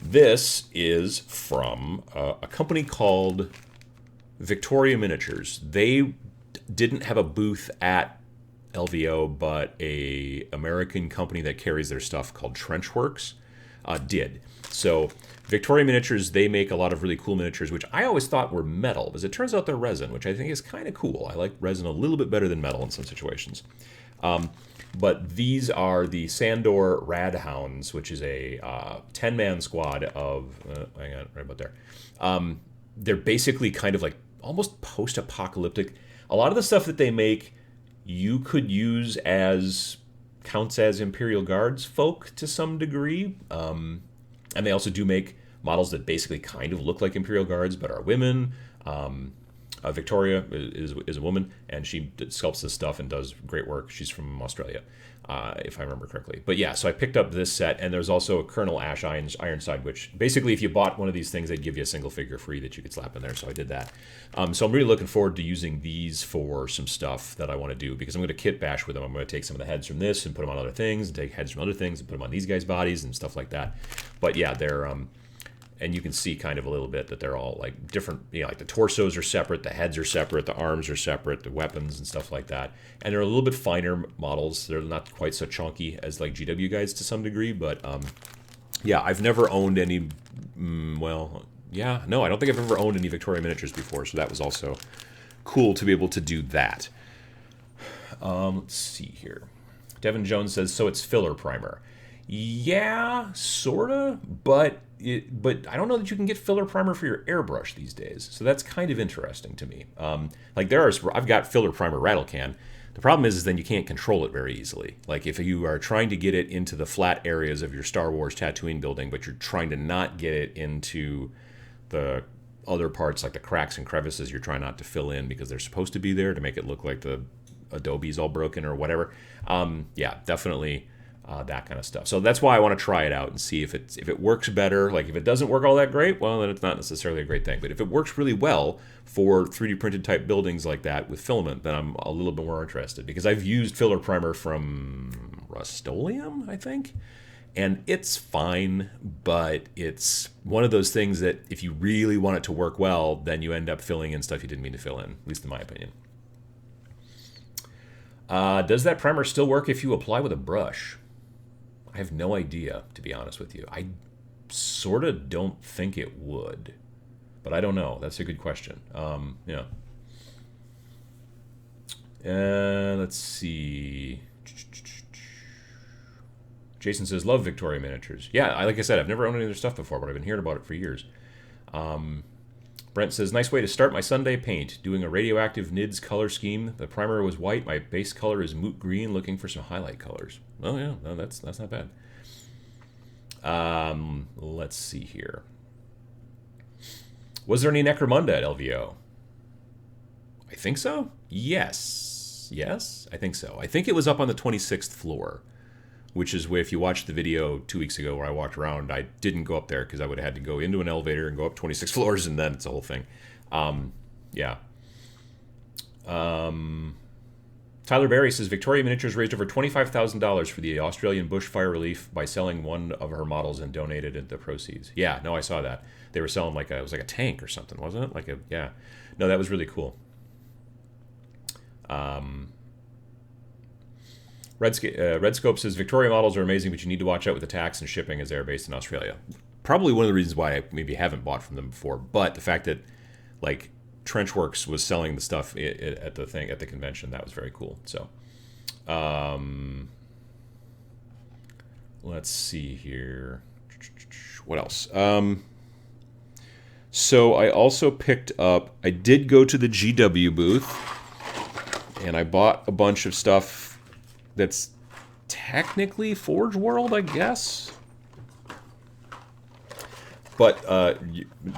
this is from a company called Victoria Miniatures. They didn't have a booth at LVO, but a American company that carries their stuff called Trenchworks did. So Victoria Miniatures, they make a lot of really cool miniatures, which I always thought were metal, as it turns out they're resin, which I think is kind of cool. I like resin a little bit better than metal in some situations. But these are the Sandor Radhounds, which is a 10-man squad of... hang on, right about there. They're basically kind of like almost post-apocalyptic. A lot of the stuff that they make, you could use as... counts as Imperial Guards folk to some degree. And they also do make models that basically kind of look like Imperial Guards, but are women. Victoria is a woman, and she sculpts this stuff and does great work. She's from Australia, if I remember correctly. But yeah, so I picked up this set, and there's also a Colonel Ash Ironside, which basically if you bought one of these things, they'd give you a single figure free that you could slap in there, so I did that. So I'm really looking forward to using these for some stuff that I want to do, because I'm going to kit bash with them. I'm going to take some of the heads from this and put them on other things, and take heads from other things and put them on these guys' bodies and stuff like that. But yeah, they're... and you can see kind of a little bit that they're all like different, you know, like the torsos are separate, the heads are separate, the arms are separate, the weapons and stuff like that. And they're a little bit finer models. They're not quite so chunky as like GW guys to some degree, but yeah, I've never owned any, well, yeah, no, I don't think I've ever owned any Victoria Miniatures before, so that was also cool to be able to do that. Let's see here. Devin Jones says, so it's filler primer. Yeah, sorta, but I don't know that you can get filler primer for your airbrush these days. So that's kind of interesting to me. Like I've got filler primer rattle can. The problem is then you can't control it very easily. Like if you are trying to get it into the flat areas of your Star Wars Tatooine building, but you're trying to not get it into the other parts, like the cracks and crevices, you're trying not to fill in because they're supposed to be there to make it look like the Adobe's all broken or whatever. Yeah, definitely that kind of stuff. So that's why I want to try it out and see if it works better. Like if it doesn't work all that great, well, then it's not necessarily a great thing. But if it works really well for 3D printed type buildings like that with filament, then I'm a little bit more interested, because I've used filler primer from Rust-Oleum, I think, and it's fine, but it's one of those things that if you really want it to work well, then you end up filling in stuff you didn't mean to fill in, at least in my opinion. Does that primer still work if you apply with a brush? I have no idea, to be honest with you. I sort of don't think it would, but I don't know. That's a good question. Yeah. Let's see. Jason says, love Victoria miniatures. Yeah, like I said, I've never owned any of their stuff before, but I've been hearing about it for years. Brent says, nice way to start my Sunday paint. Doing a radioactive NIDS color scheme. The primer was white. My base color is moot green. Looking for some highlight colors. Oh, yeah. No, that's not bad. Let's see here. Was there any Necromunda at LVO? I think so. Yes. Yes, I think so. I think it was up on the 26th floor, which is where, if you watched the video 2 weeks ago where I walked around, I didn't go up there because I would have had to go into an elevator and go up 26 floors, and then it's a whole thing. Yeah. Tyler Barry says, Victoria Miniatures raised over $25,000 for the Australian bushfire relief by selling one of her models and donated it the proceeds. Yeah, no, I saw that. They were selling it was like a tank or something, wasn't it? Yeah. No, that was really cool. Redscope says, Victoria models are amazing, but you need to watch out with the tax and shipping as they are based in Australia. Probably one of the reasons why I maybe haven't bought from them before, but the fact that like Trenchworks was selling the stuff at the convention, that was very cool. So, let's see here. What else? So I also picked up, I did go to the GW booth, and I bought a bunch of stuff that's technically Forge World, I guess. But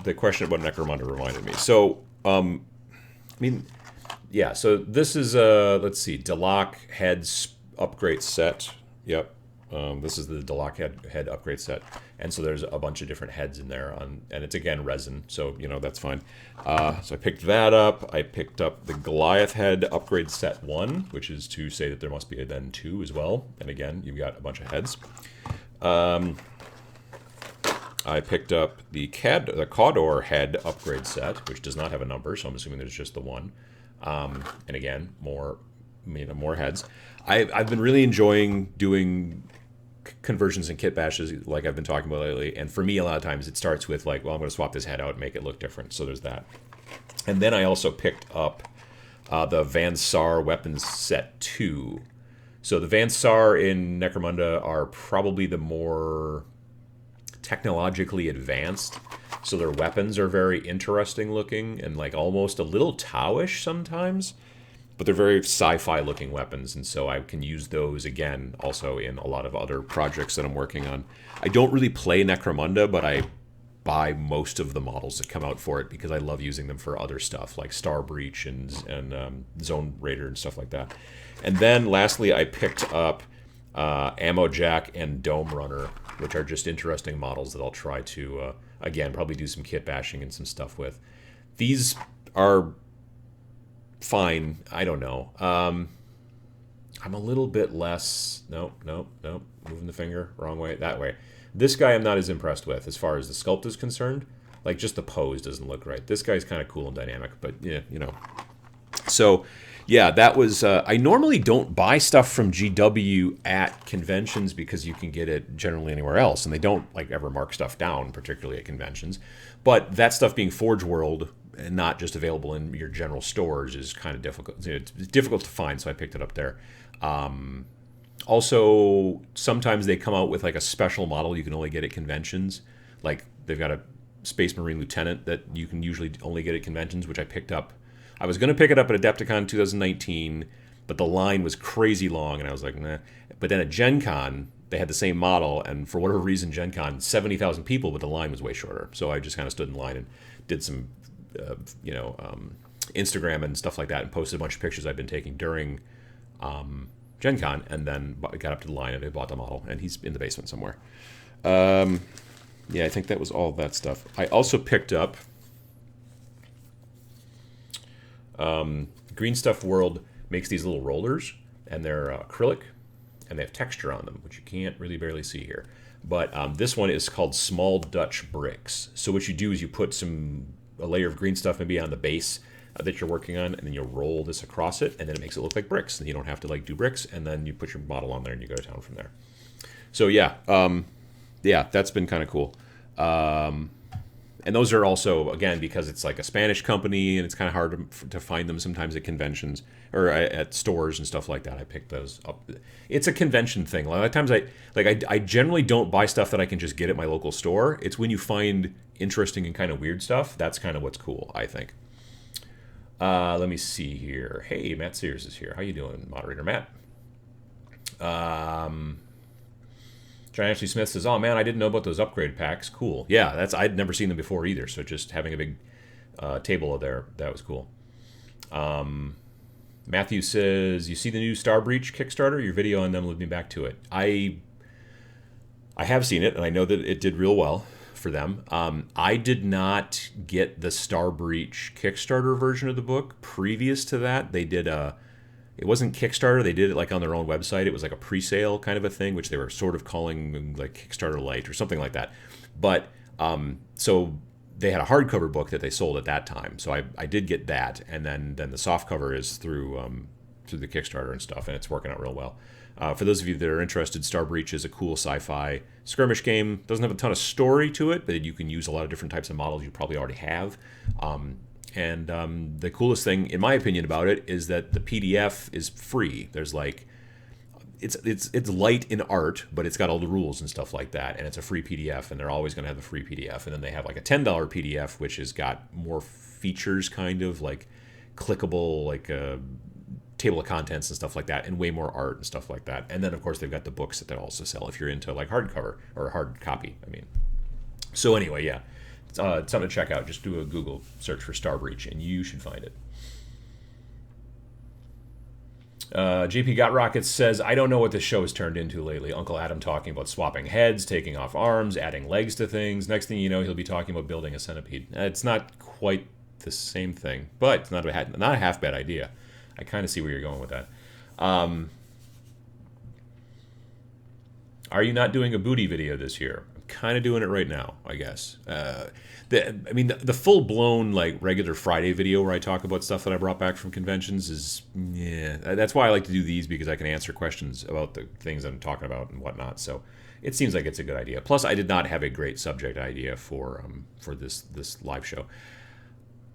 the question about Necromunda reminded me. So, I mean, yeah, so this is, let's see, Delac head upgrade set. Yep. This is the Delac head upgrade set. And so there's a bunch of different heads in there, and it's, again, resin, so, that's fine. So I picked that up. I picked up the Goliath head upgrade set 1, which is to say that there must be a then 2 as well. And again, you've got a bunch of heads. I picked up the Cawdor head upgrade set, which does not have a number, so I'm assuming there's just the 1. And again, more heads. I've been really enjoying doing conversions and kit bashes like I've been talking about lately, and for me, a lot of times it starts with like, well, I'm going to swap this head out and make it look different, so there's that. And then I also picked up the Van Saar weapons set 2. So the Van Saar in Necromunda are probably the more technologically advanced, so their weapons are very interesting looking and like almost a little Tau-ish sometimes, but they're very sci-fi looking weapons, and so I can use those again also in a lot of other projects that I'm working on. I don't really play Necromunda, but I buy most of the models that come out for it because I love using them for other stuff like Star Breach and Zone Raider and stuff like that. And then lastly, I picked up Ammo Jack and Dome Runner, which are just interesting models that I'll try to, again, probably do some kit bashing and some stuff with. These are fine. I don't know. I'm a little bit less... Nope. Moving the finger. Wrong way. That way. This guy I'm not as impressed with as far as the sculpt is concerned. Like, just the pose doesn't look right. This guy's kind of cool and dynamic, but, yeah, So... yeah, that was... I normally don't buy stuff from GW at conventions because you can get it generally anywhere else, and they don't like ever mark stuff down, particularly at conventions. But that stuff being Forge World and not just available in your general stores is kind of difficult. It's difficult to find, so I picked it up there. Also, sometimes they come out with like a special model you can only get at conventions. Like they've got a Space Marine Lieutenant that you can usually only get at conventions, which I picked up. I was going to pick it up at Adepticon 2019, but the line was crazy long, and I was like, nah. But then at Gen Con, they had the same model, and for whatever reason, Gen Con, 70,000 people, but the line was way shorter. So I just kind of stood in line and did some, Instagram and stuff like that, and posted a bunch of pictures I've been taking during Gen Con, and then got up to the line and I bought the model, and he's in the basement somewhere. Yeah, I think that was all of that stuff. I also picked up Green Stuff World makes these little rollers, and they're acrylic, and they have texture on them, which you can't really barely see here. But this one is called Small Dutch Bricks. So what you do is you put a layer of green stuff maybe on the base that you're working on, and then you roll this across it, and then it makes it look like bricks, and you don't have to like do bricks, and then you put your model on there and you go to town from there. So yeah, that's been kind of cool. And those are also, again, because it's like a Spanish company and it's kind of hard to find them sometimes at conventions or at stores and stuff like that. I picked those up. It's a convention thing. A lot of times I generally don't buy stuff that I can just get at my local store. It's when you find interesting and kind of weird stuff. That's kind of what's cool, I think. Let me see here. Hey, Matt Sears is here. How you doing, moderator Matt? John Ashley Smith says, "Oh man, I didn't know about those upgrade packs. Cool. Yeah, I'd never seen them before either. So just having a big table there, that was cool." Matthew says, "You see the new Star Breach Kickstarter? Your video on them led me back to it." I have seen it, and I know that it did real well for them. I did not get the Star Breach Kickstarter version of the book. Previous to that, they did it wasn't Kickstarter. They did it like on their own website. It was like a pre-sale kind of a thing, which they were sort of calling like Kickstarter Lite or something like that. But so they had a hardcover book that they sold at that time. So I did get that, and then the softcover is through the Kickstarter and stuff, and it's working out real well. For those of you that are interested, Star Breach is a cool sci-fi skirmish game. Doesn't have a ton of story to it, but you can use a lot of different types of models you probably already have. And the coolest thing, in my opinion, about it is that the PDF is free. There's like, it's light in art, but it's got all the rules and stuff like that, and it's a free PDF, and they're always going to have a free PDF. And then they have like a $10 PDF, which has got more features, kind of like clickable, like a table of contents and stuff like that, and way more art and stuff like that. And then of course they've got the books that they also sell if you're into like hardcover or hard copy. I mean, so anyway, yeah. It's something to check out. Just do a Google search for Star Breach, and you should find it. JP Got Rockets says, "I don't know what this show has turned into lately. Uncle Adam talking about swapping heads, taking off arms, adding legs to things. Next thing you know, he'll be talking about building a centipede." It's not quite the same thing, but it's not a half bad idea. I kind of see where you're going with that. Are you not doing a booty video this year? Kind of doing it right now, I guess. The full-blown like regular Friday video where I talk about stuff that I brought back from conventions is, yeah, that's why I like to do these, because I can answer questions about the things I'm talking about and whatnot. So it seems like it's a good idea. Plus, I did not have a great subject idea for this live show.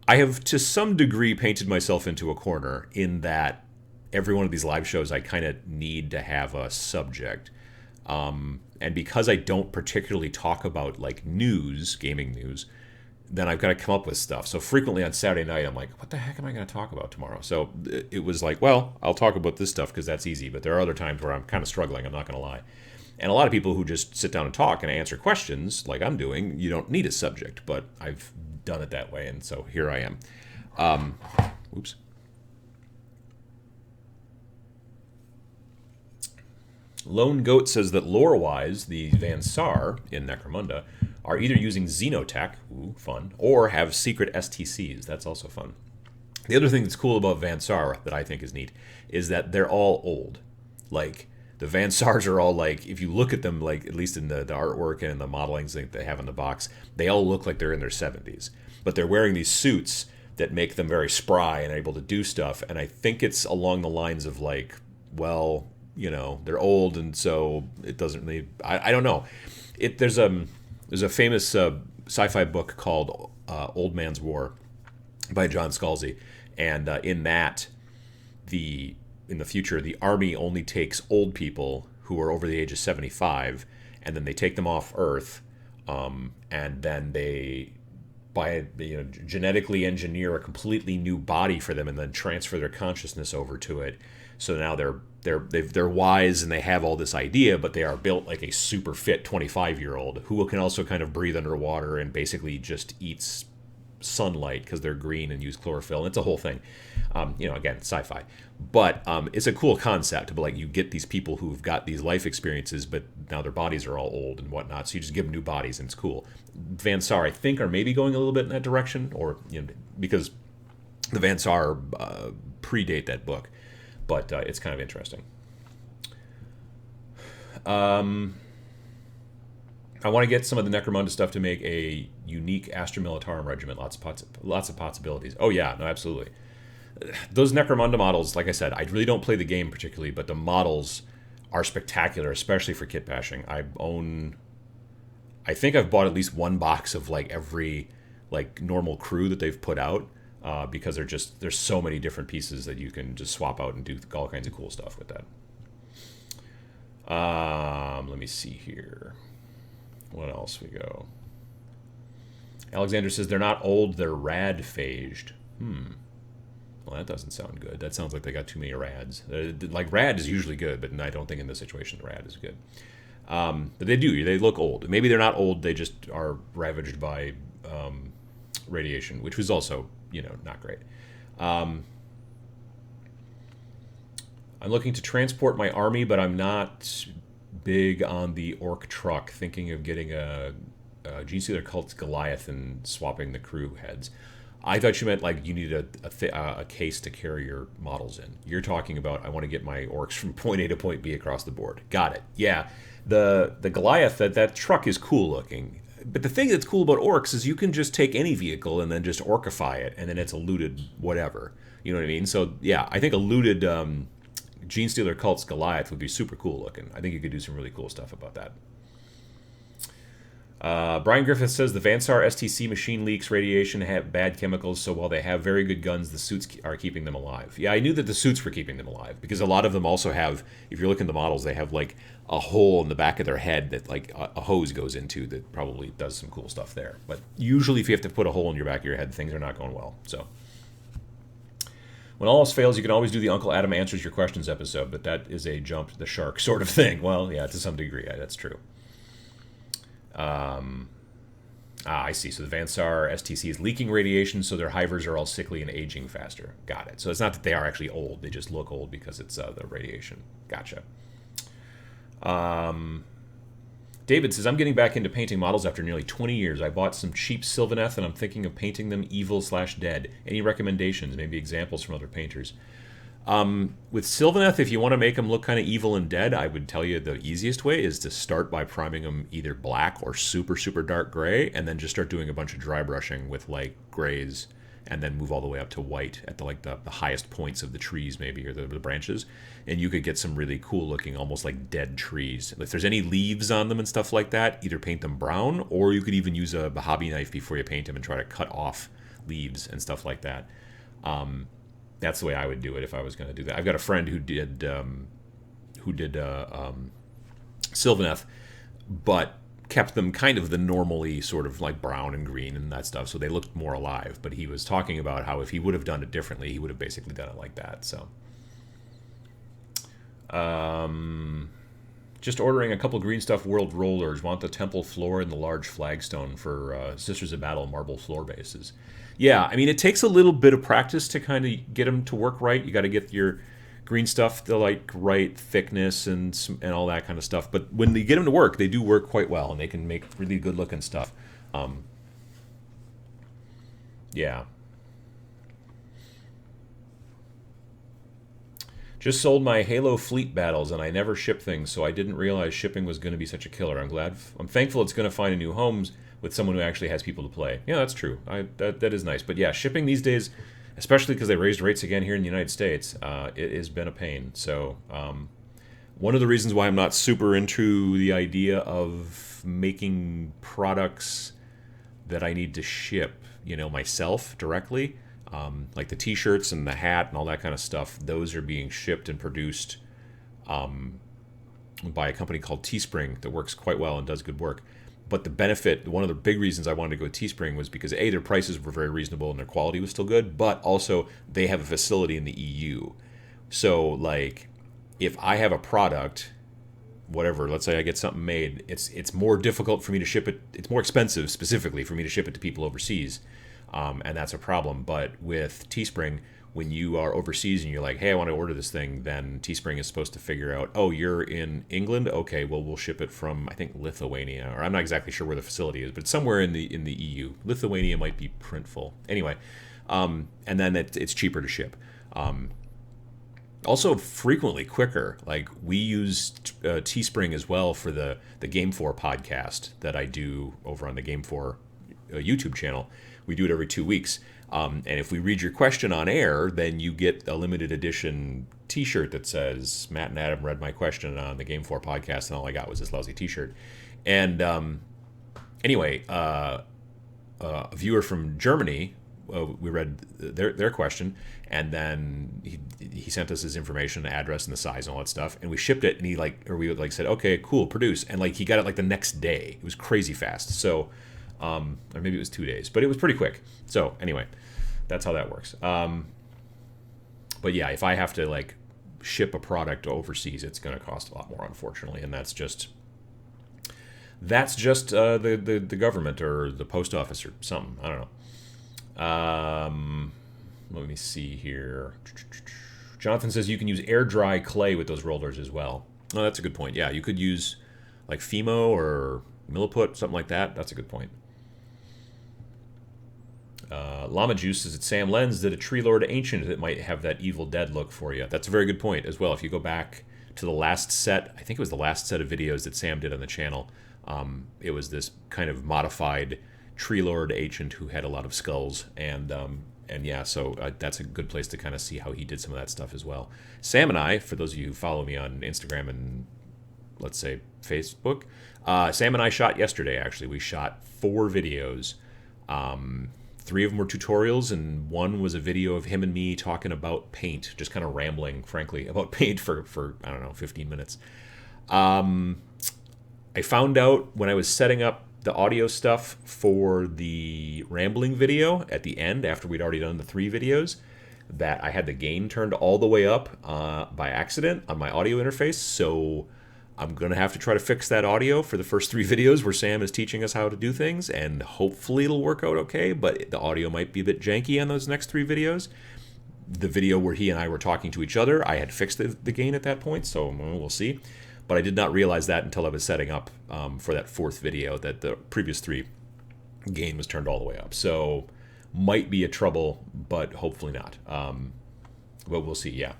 I have to some degree painted myself into a corner in that every one of these live shows I kind of need to have a subject. And because I don't particularly talk about like news, gaming news, then I've got to come up with stuff. So frequently on Saturday night, I'm like, what the heck am I going to talk about tomorrow? So it was like, well, I'll talk about this stuff because that's easy. But there are other times where I'm kind of struggling, I'm not going to lie. And a lot of people who just sit down and talk and answer questions like I'm doing, you don't need a subject. But I've done it that way, and so here I am. Oops. Lone Goat says that lore-wise, the Van Saar in Necromunda are either using Xenotech, ooh, fun, or have secret STCs. That's also fun. The other thing that's cool about Van Saar that I think is neat is that they're all old. Like, the Van Saars are all like, if you look at them, like at least in the artwork and the modelings that they have in the box, they all look like they're in their 70s. But they're wearing these suits that make them very spry and able to do stuff. And I think it's along the lines of like, well, you know, they're old, and so it doesn't really. I don't know. There's a famous sci-fi book called Old Man's War by John Scalzi, and in that, in the future, the army only takes old people who are over the age of 75, and then they take them off Earth, and then they genetically engineer a completely new body for them and then transfer their consciousness over to it. So now they're wise and they have all this idea, but they are built like a super fit 25-year-old who can also kind of breathe underwater and basically just eats sunlight because they're green and use chlorophyll. It's a whole thing. Again, sci-fi, but it's a cool concept. But like, you get these people who've got these life experiences, but now their bodies are all old and whatnot. So you just give them new bodies, and it's cool. Van Saar, I think, are maybe going a little bit in that direction, or because the Van Saar predate that book, but it's kind of interesting. I want to get some of the Necromunda stuff to make a unique Astra Militarum regiment. Lots of possibilities. Oh yeah, no, absolutely. Those Necromunda models, like I said, I really don't play the game particularly, but the models are spectacular, especially for kit bashing. I think I've bought at least one box of like every like normal crew that they've put out, because there's so many different pieces that you can just swap out and do all kinds of cool stuff with that. Let me see here. What else we go? Alexander says they're not old, they're rad-phaged. Well, that doesn't sound good. That sounds like they got too many rads. Like, rad is usually good, but I don't think in this situation rad is good. But they do. They look old. Maybe they're not old. They just are ravaged by radiation, which was also, not great. I'm looking to transport my army, but I'm not big on the orc truck. Thinking of getting a Genestealer Cult's Goliath and swapping the crew heads. I thought you meant like you needed a case to carry your models in. You're talking about, I want to get my orcs from point A to point B across the board. Got it. Yeah, the Goliath, that truck is cool looking. But the thing that's cool about orcs is you can just take any vehicle and then just orcify it, and then it's a looted whatever. You know what I mean? So yeah, I think a looted Genestealer Cult's Goliath would be super cool looking. I think you could do some really cool stuff about that. Brian Griffith says the Van Saar STC machine leaks radiation, have bad chemicals, so while they have very good guns, the suits are keeping them alive. Yeah, I knew that the suits were keeping them alive, because a lot of them also have, if you're looking at the models, they have like a hole in the back of their head that like a hose goes into that probably does some cool stuff there. But usually if you have to put a hole in your back of your head, things are not going well. So when all else fails, you can always do the Uncle Adam Answers Your Questions episode, but that is a jump the shark sort of thing. Well, yeah, to some degree, that's true. I see. So the Van Saar STC is leaking radiation, so their hivers are all sickly and aging faster. Got it. So it's not that they are actually old; they just look old because it's the radiation. Gotcha. David says, I'm getting back into painting models after nearly 20 years. I bought some cheap Sylvaneth, and I'm thinking of painting them evil/dead. Any recommendations? Maybe examples from other painters? With Sylvaneth, if you want to make them look kind of evil and dead, I would tell you the easiest way is to start by priming them either black or super, super dark gray, and then just start doing a bunch of dry brushing with light grays, and then move all the way up to white at the highest points of the trees, maybe, or the branches, and you could get some really cool looking, almost like dead trees. If there's any leaves on them and stuff like that, either paint them brown, or you could even use a hobby knife before you paint them and try to cut off leaves and stuff like that. That's the way I would do it if I was going to do that. I've got a friend who did Sylvaneth, but kept them kind of the normally sort of like brown and green and that stuff, so they looked more alive. But he was talking about how if he would have done it differently, he would have basically done it like that. So, just ordering a couple Green Stuff World rollers. Want the temple floor and the large flagstone for Sisters of Battle marble floor bases. Yeah, I mean, it takes a little bit of practice to kind of get them to work right. You got to get your green stuff the like right thickness and all that kind of stuff. But when you get them to work, they do work quite well, and they can make really good looking stuff. Yeah. Just sold my Halo Fleet battles, and I never ship things, so I didn't realize shipping was going to be such a killer. I'm thankful it's going to find a new home with someone who actually has people to play. Yeah, that's true. That is nice. But yeah, shipping these days, especially because they raised rates again here in the United States, it has been a pain. So one of the reasons why I'm not super into the idea of making products that I need to ship, myself directly, like the t-shirts and the hat and all that kind of stuff, those are being shipped and produced by a company called Teespring that works quite well and does good work. But the benefit, one of the big reasons I wanted to go with Teespring was because A, their prices were very reasonable and their quality was still good, but also they have a facility in the EU. So like, if I have a product, whatever, let's say I get something made, it's more difficult for me to ship it. It's more expensive specifically for me to ship it to people overseas, and that's a problem. But with Teespring, when you are overseas and you're like, hey, I want to order this thing, then Teespring is supposed to figure out, oh, you're in England? Okay, well, we'll ship it from, I think, Lithuania, or I'm not exactly sure where the facility is, but somewhere in the EU. Lithuania might be Printful. Anyway, and then it's cheaper to ship. Also, frequently quicker. Like, we use Teespring as well for the Game 4 podcast that I do over on the Game 4 YouTube channel. We do it every 2 weeks. And if we read your question on air, then you get a limited edition T-shirt that says, Matt and Adam read my question on the Game 4 podcast, and all I got was this lousy T-shirt. And anyway, a viewer from Germany, we read their question, and then he sent us his information, the address, and the size, and all that stuff, and we shipped it, and we said, okay, cool, produce, and like he got it like the next day. It was crazy fast. So, or maybe it was 2 days, but it was pretty quick. So anyway, that's how that works. But yeah, if I have to like ship a product overseas, it's going to cost a lot more, unfortunately, and that's just the government or the post office or something. I don't know. Let me see here. Jonathan says you can use air dry clay with those rollers as well. Oh, that's a good point. Yeah, you could use like Fimo or Milliput, something like that. That's a good point. Llama Juice says it's Sam Lenz did a Tree Lord Ancient that might have that Evil Dead look for you. That's a very good point as well. If you go back to the last set, I think it was the last set of videos that Sam did on the channel, it was this kind of modified Tree Lord Ancient who had a lot of skulls, and yeah, so that's a good place to kind of see how he did some of that stuff as well. Sam and I, for those of you who follow me on Instagram and let's say Facebook, Sam and I shot yesterday. Actually, we shot 4 videos. 3 of them were tutorials, and 1 was a video of him and me talking about paint, just kind of rambling, frankly, about paint for I don't know, 15 minutes. I found out when I was setting up the audio stuff for the rambling video at the end, after we'd already done the 3 videos, that I had the gain turned all the way up by accident on my audio interface, so I'm going to have to try to fix that audio for the first 3 videos where Sam is teaching us how to do things, and hopefully it'll work out okay, but the audio might be a bit janky on those next 3 videos. The video where he and I were talking to each other, I had fixed the gain at that point, so we'll see. But I did not realize that until I was setting up for that 4th video that the previous 3 gain was turned all the way up. So might be a trouble, but hopefully not. But we'll see, yeah.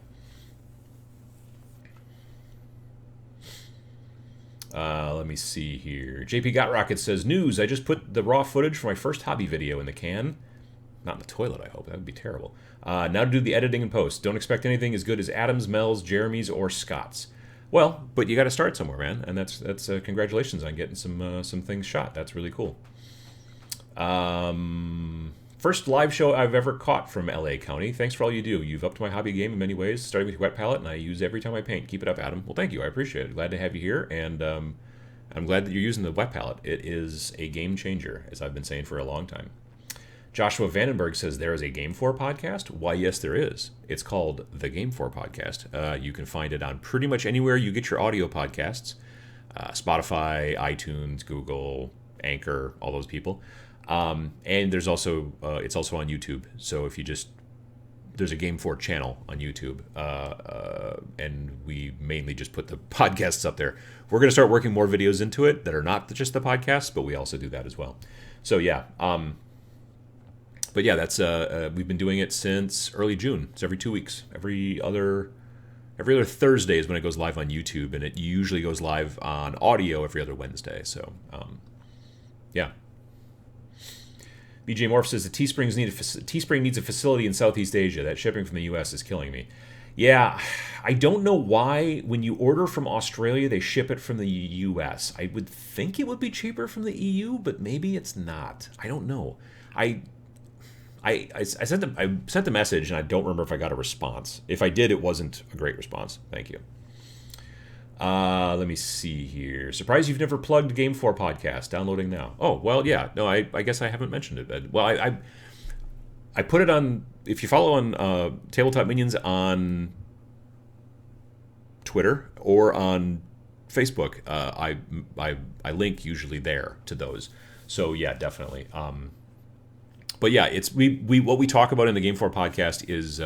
Let me see here. JP Got Rocket says, news, I just put the raw footage for my first hobby video in the can. Not in the toilet, I hope. That would be terrible. Now to do the editing and post. Don't expect anything as good as Adam's, Mel's, Jeremy's, or Scott's. Well, but you got to start somewhere, man. And that's congratulations on getting some things shot. That's really cool. First live show I've ever caught from LA County. Thanks for all you do. You've upped my hobby game in many ways, starting with your wet palette, and I use every time I paint. Keep it up, Adam. Well, thank you. I appreciate it. Glad to have you here, and I'm glad that you're using the wet palette. It is a game changer, as I've been saying for a long time. Joshua Vandenberg says there is a Game 4 podcast. Why, yes, there is. It's called the Game 4 Podcast. You can find it on pretty much anywhere you get your audio podcasts. Spotify, iTunes, Google, Anchor, all those people. And there's also it's also on YouTube. So if you there's a Game 4 channel on YouTube, and we mainly just put the podcasts up there. We're going to start working more videos into it that are not just the podcasts, but we also do that as well. So yeah, but yeah, that's we've been doing it since early June. It's every 2 weeks. Every other Thursday is when it goes live on YouTube, and it usually goes live on audio every other Wednesday. So yeah. BJ Morph says the Teespring needs a facility in Southeast Asia. That shipping from the U.S. is killing me. Yeah, I don't know why when you order from Australia, they ship it from the U.S. I would think it would be cheaper from the EU, but maybe it's not. I don't know. I sent the message, and I don't remember if I got a response. If I did, it wasn't a great response. Thank you. Let me see here. Surprised you've never plugged Game 4 podcast. Downloading now. Oh, well, yeah. No, I guess I haven't mentioned it. Well, I put it on. If you follow on Tabletop Minions on Twitter or on Facebook, I link usually there to those. So yeah, definitely. But yeah, it's we what we talk about in the Game 4 podcast is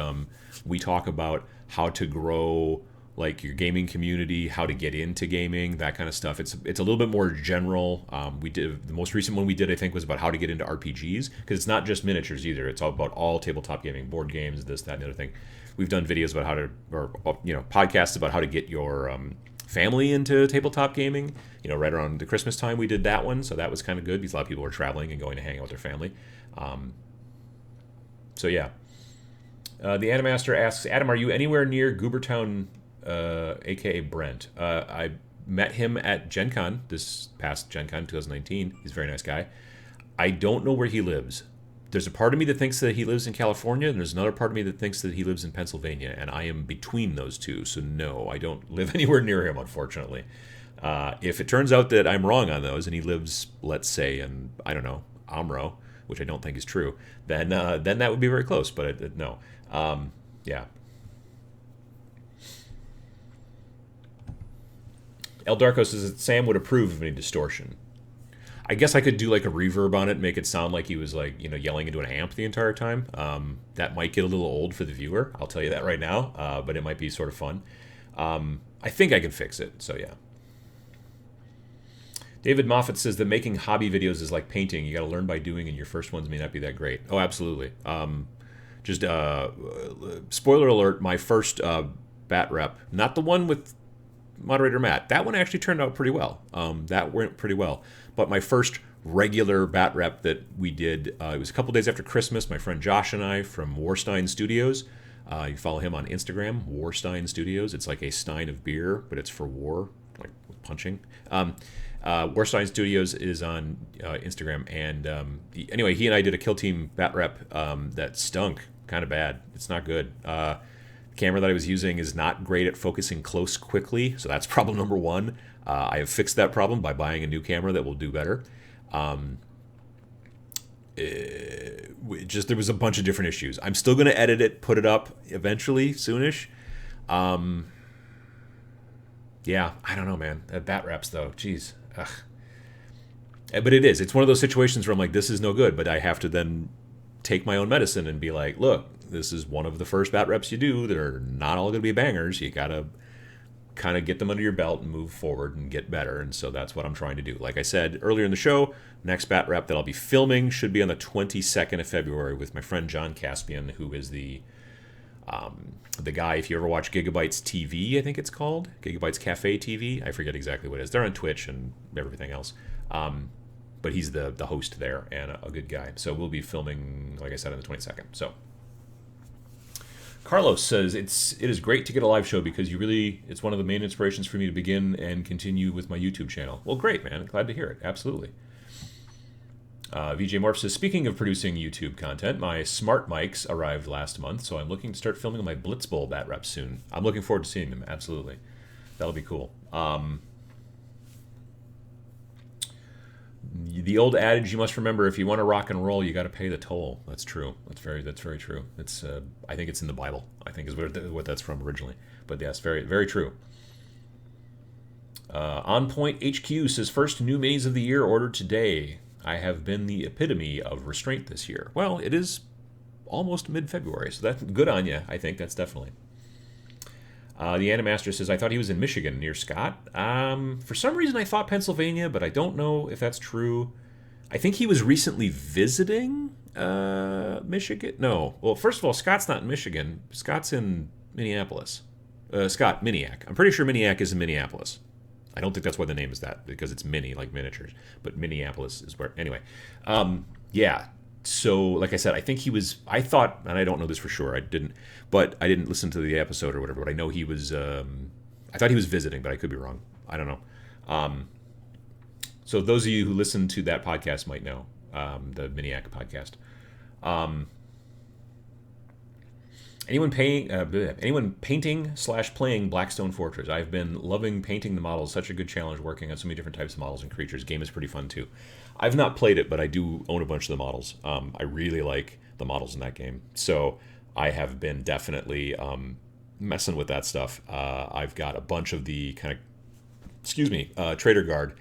we talk about how to grow like your gaming community, how to get into gaming, that kind of stuff. It's a little bit more general. We did the most recent one we did, I think, was about how to get into RPGs, because it's not just miniatures either. It's all about all tabletop gaming, board games, this, that, and the other thing. We've done videos about how to, or podcasts about how to get your family into tabletop gaming. Right around the Christmas time, we did that one, so that was kind of good because a lot of people were traveling and going to hang out with their family. So yeah. The Animaster asks, Adam, are you anywhere near Goobertown, aka Brent? I met him at Gen Con, this past Gen Con 2019. He's a very nice guy. I don't know where he lives. There's a part of me that thinks that he lives in California, and there's another part of me that thinks that he lives in Pennsylvania, and I am between those two, so no, I don't live anywhere near him, unfortunately. If it turns out that I'm wrong on those, and he lives, let's say, in, I don't know, Amro, which I don't think is true, then that would be very close, but no. Yeah. El Darko says that Sam would approve of any distortion. I guess I could do like a reverb on it and make it sound like he was like, yelling into an amp the entire time. That might get a little old for the viewer. I'll tell you that right now. But it might be sort of fun. I think I can fix it. So yeah. David Moffat says that making hobby videos is like painting. You got to learn by doing, and your first ones may not be that great. Oh, absolutely. Just spoiler alert, my first bat rep, not the one with moderator Matt, that one actually turned out pretty well. That went pretty well. But my first regular bat rep that we did, it was a couple days after Christmas. My friend Josh and I from Warstein Studios. You follow him on Instagram, Warstein Studios. It's like a stein of beer, but it's for war, like punching. Warstein Studios is on Instagram, and anyway, he and I did a Kill Team bat rep that stunk kind of bad. It's not good. The camera that I was using is not great at focusing close quickly, so that's problem number one. I have fixed that problem by buying a new camera that will do better. There was a bunch of different issues. I'm still going to edit it, put it up eventually, soonish. Yeah, I don't know, man. Bat reps, though. Jeez. Ugh. But it is. It's one of those situations where I'm like, this is no good, but I have to then take my own medicine and be like, look, this is one of the first bat reps you do. They're not all going to be bangers. You got to kind of get them under your belt and move forward and get better. And so that's what I'm trying to do. Like I said earlier in the show, next bat rep that I'll be filming should be on the 22nd of February with my friend John Caspian, who is the guy, if you ever watch Gigabytes TV, I think it's called, Gigabytes Cafe TV. I forget exactly what it is. They're on Twitch and everything else. But he's the host there and a good guy. So we'll be filming, like I said, on the 22nd. So Carlos says, it is great to get a live show because it's one of the main inspirations for me to begin and continue with my YouTube channel. Well, great, man. Glad to hear it. Absolutely. VJ Morph says, speaking of producing YouTube content, my smart mics arrived last month, so I'm looking to start filming my Blitz Bowl bat reps soon. I'm looking forward to seeing them. Absolutely. That'll be cool. The old adage you must remember: if you want to rock and roll, you got to pay the toll. That's true. That's very true. It's I think it's in the Bible. I think is what that's from originally. But yes, very very true. On Point HQ says, first new minis of the year ordered today. I have been the epitome of restraint this year. Well, it is almost mid-February, so that's good on you. I think that's definitely. The Animaster says, I thought he was in Michigan near Scott. For some reason, I thought Pennsylvania, but I don't know if that's true. I think he was recently visiting Michigan. No. Well, first of all, Scott's not in Michigan. Scott's in Minneapolis. Scott, Miniac. I'm pretty sure Miniac is in Minneapolis. I don't think that's why the name is that, because it's mini, like miniatures. But Minneapolis is where... Anyway. Yeah. So, like I said, I think he was... I thought, and I don't know this for sure, I didn't listen to the episode or whatever, but I know he was... I thought he was visiting, but I could be wrong. I don't know. So those of you who listen to that podcast might know, the Miniac podcast. anyone painting slash playing Blackstone Fortress? I've been loving painting the models. Such a good challenge working on so many different types of models and creatures. Game is pretty fun too. I've not played it, but I do own a bunch of the models. I really like the models in that game, so I have been definitely messing with that stuff. I've got a bunch of the kind of Trader Guard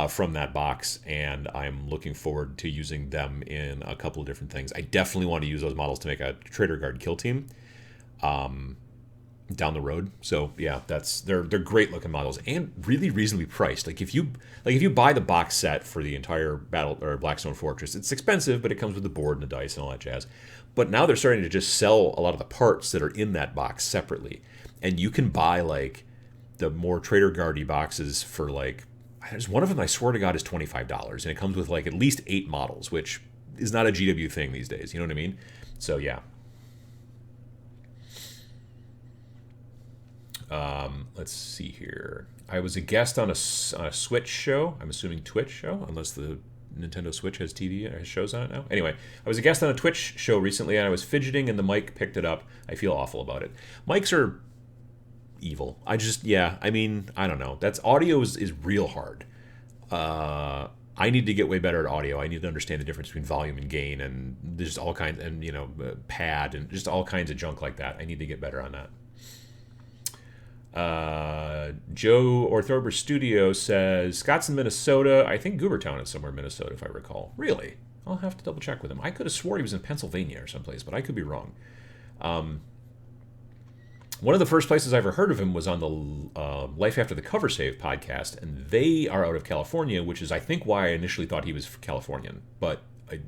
from that box, and I'm looking forward to using them in a couple of different things. I definitely want to use those models to make a Trader Guard kill team down the road. So yeah, they're great looking models and really reasonably priced. Like if you buy the box set for the entire Battle or Blackstone Fortress, it's expensive, but it comes with the board and the dice and all that jazz. But now they're starting to just sell a lot of the parts that are in that box separately, and you can buy like the more Trader Guard-y boxes for like, there's one of them I swear to God is $25, and it comes with like at least 8 models, which is not a GW thing these days. You know what I mean? So yeah. Let's see here. I was a guest on a Switch show. I'm assuming Twitch show, unless the Nintendo Switch has TV or shows on it now. Anyway, I was a guest on a Twitch show recently, and I was fidgeting, and the mic picked it up. I feel awful about it. Mics are evil. I don't know. Audio is real hard. I need to get way better at audio. I need to understand the difference between volume and gain, and there's all kinds, and pad, and just all kinds of junk like that. I need to get better on that. Joe Orthorber Studio says Scott's in Minnesota. I think Goobertown is somewhere in Minnesota, if I recall. Really? I'll have to double check with him. I could have swore he was in Pennsylvania or someplace, but I could be wrong. One of the first places I ever heard of him was on the Life After the Cover Save podcast, and they are out of California, which is, I think, why I initially thought he was Californian, but I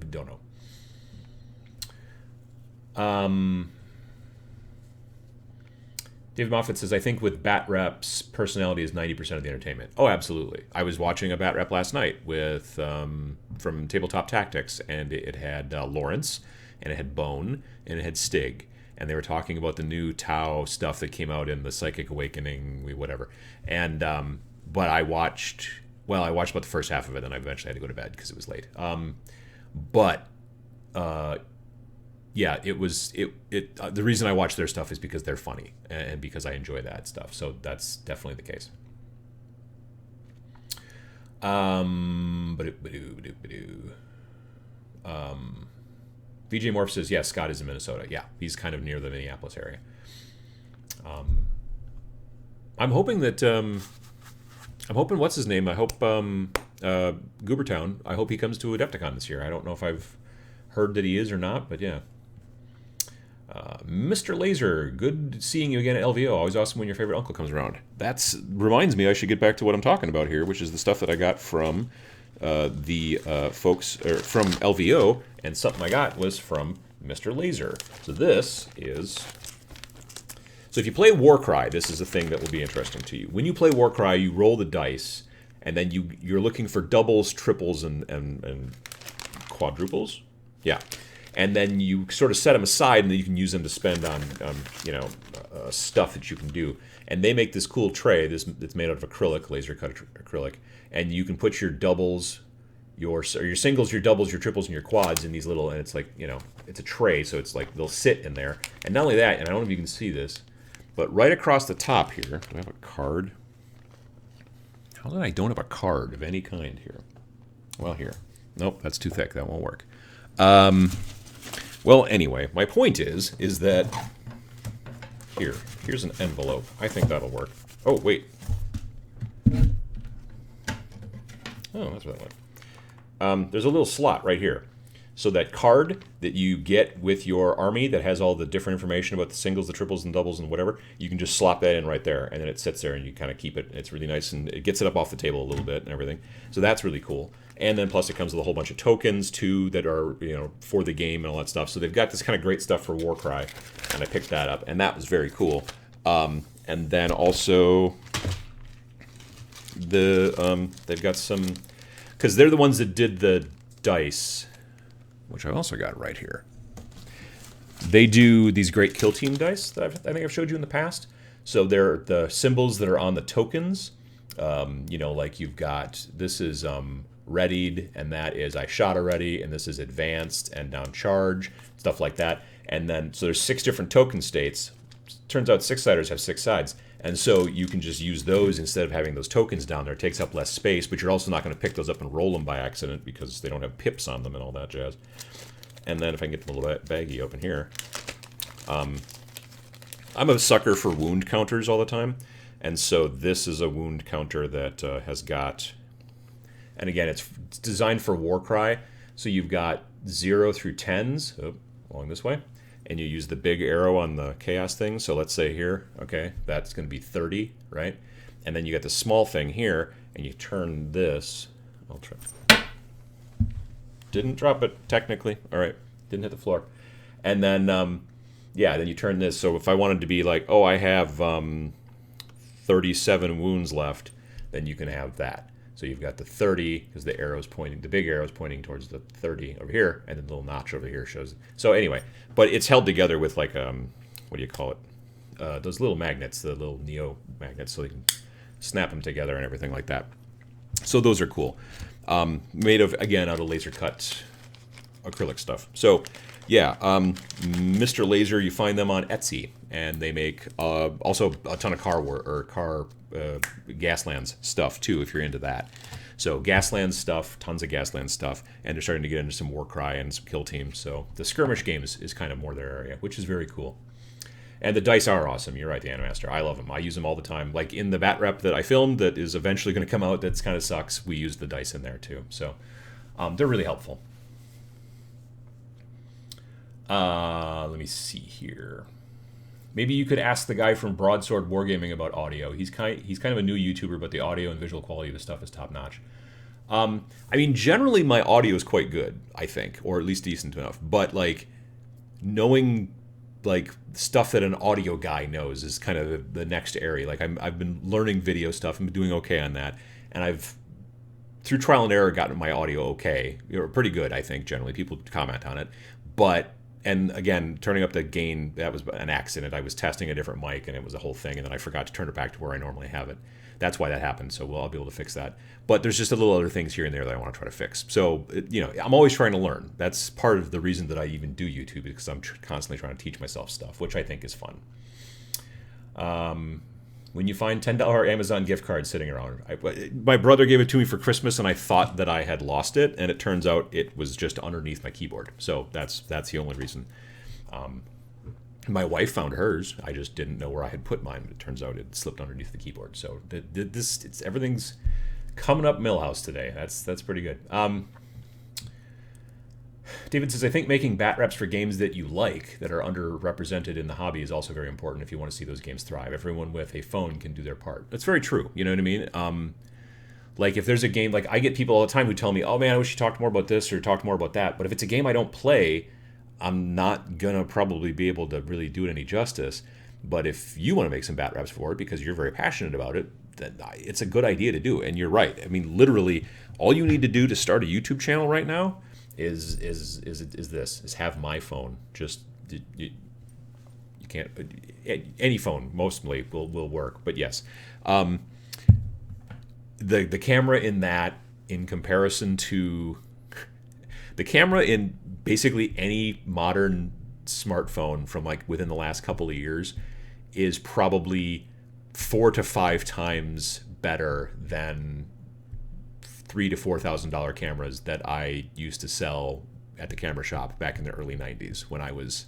don't know. David Moffat says, I think with Bat Rep's personality is 90% of the entertainment. Oh, absolutely. I was watching a Bat Rep last night with from Tabletop Tactics, and it had Lawrence, and it had Bone, and it had Stig. And they were talking about the new Tau stuff that came out in the Psychic Awakening, whatever. And but I watched about the first half of it, and I eventually had to go to bed because it was late. Yeah, it was the reason I watch their stuff is because they're funny and because I enjoy that stuff. So that's definitely the case. VJ Morph says, yes, Scott is in Minnesota. Yeah, he's kind of near the Minneapolis area. I'm hoping what's his name? I hope Goobertown. I hope he comes to Adepticon this year. I don't know if I've heard that he is or not, but yeah. Mr. Laser, good seeing you again at LVO. Always awesome when your favorite uncle comes around. That reminds me I should get back to what I'm talking about here, which is the stuff that I got from the folks from LVO, and something I got was from Mr. Laser. So if you play Warcry, this is a thing that will be interesting to you. When you play Warcry, you roll the dice, and then you're looking for doubles, triples, and quadruples. Yeah. And then you sort of set them aside, and then you can use them to spend on stuff that you can do. And they make this cool tray that's made out of acrylic, laser cut acrylic, and you can put your doubles, your singles, your doubles, your triples, and your quads in these little, and it's like, it's a tray, so it's like they'll sit in there. And not only that, and I don't know if you can see this, but right across the top here, do I have a card? How did I don't have a card of any kind here? Well, here. Nope, that's too thick. That won't work. Well, anyway, my point is that here's an envelope. I think that'll work. Oh, wait. Oh, that's what I want. There's a little slot right here. So that card that you get with your army that has all the different information about the singles, the triples, and doubles, and whatever, you can just slop that in right there, and then it sits there, and you kind of keep it. It's really nice, and it gets it up off the table a little bit and everything. So that's really cool. And then plus it comes with a whole bunch of tokens too that are for the game and all that stuff. So they've got this kind of great stuff for Warcry, and I picked that up, and that was very cool. And then also they've got some, because they're the ones that did the dice, which I also got right here. They do these great kill team dice that I think I've showed you in the past. So they're the symbols that are on the tokens. Like you've got, this is readied, and that is I shot already, and this is advanced and down charge, stuff like that. And then, so there's 6 different token states. Turns out 6-siders have 6 sides. And so you can just use those instead of having those tokens down there. It takes up less space, but you're also not going to pick those up and roll them by accident because they don't have pips on them and all that jazz. And then if I can get the little baggie open here. I'm a sucker for wound counters all the time. And so this is a wound counter that has got... And again, it's designed for Warcry. So you've got 0 through 10s, along this way. And you use the big arrow on the chaos thing. So let's say here, okay, that's going to be 30, right? And then you got the small thing here, and you turn this. I'll try. Didn't drop it, technically. All right, didn't hit the floor. And then, yeah, then you turn this. So if I wanted to be like, oh, I have 37 wounds left, then you can have that. So you've got the 30 because the arrow's pointing, the big arrow's pointing towards the 30 over here, and then the little notch over here shows. So anyway, but it's held together with like what do you call it? Those little magnets, the little neo magnets, so you can snap them together and everything like that. So those are cool. Made of, again, out of laser cut acrylic stuff. So yeah, Mr. Laser, you find them on Etsy, and they make also a ton of car Gaslands stuff too, if you're into that. So Gaslands stuff, tons of Gaslands stuff, and they're starting to get into some Warcry and some Kill Teams. So the skirmish games is kind of more their area, which is very cool. And the dice are awesome. You're right, the Animaster. I love them. I use them all the time. Like in the Bat Rep that I filmed that is eventually going to come out that's kind of sucks, we use the dice in there too. So they're really helpful. Let me see here. Maybe you could ask the guy from Broadsword Wargaming about audio. He's kind of a new YouTuber, but the audio and visual quality of the stuff is top notch. I mean, generally my audio is quite good, I think, or at least decent enough. But like knowing like stuff that an audio guy knows is kind of the next area. Like I've been learning video stuff and been doing okay on that, and I've through trial and error gotten my audio okay, or pretty good, I think. Generally, people comment on it, but. And again, turning up the gain, that was an accident. I was testing a different mic, and it was a whole thing, and then I forgot to turn it back to where I normally have it. That's why that happened, so I'll be able to fix that. But there's just a little other things here and there that I want to try to fix. So, you know, I'm always trying to learn. That's part of the reason that I even do YouTube, because I'm constantly trying to teach myself stuff, which I think is fun. When you find $10 Amazon gift cards sitting around. My brother gave it to me for Christmas, and I thought that I had lost it, and it turns out it was just underneath my keyboard. So that's the only reason. My wife found hers. I just didn't know where I had put mine. But it turns out it slipped underneath the keyboard. So everything's coming up Millhouse today. That's pretty good. David says, I think making bat reps for games that you like, that are underrepresented in the hobby, is also very important if you want to see those games thrive. Everyone with a phone can do their part. That's very true. You know what I mean? Like if there's a game, like I get people all the time who tell me, oh man, I wish you talked more about this or talked more about that. But if it's a game I don't play, I'm not going to probably be able to really do it any justice. But if you want to make some bat reps for it because you're very passionate about it, then it's a good idea to do. And you're right. I mean, literally, all you need to do to start a YouTube channel right now is have my phone. Just you can't, any phone mostly will work, but yes, the camera in that, in comparison to the camera in basically any modern smartphone from like within the last couple of years, is probably 4 to 5 times better than $3,000 to $4,000 cameras that I used to sell at the camera shop back in the early 90s when I was,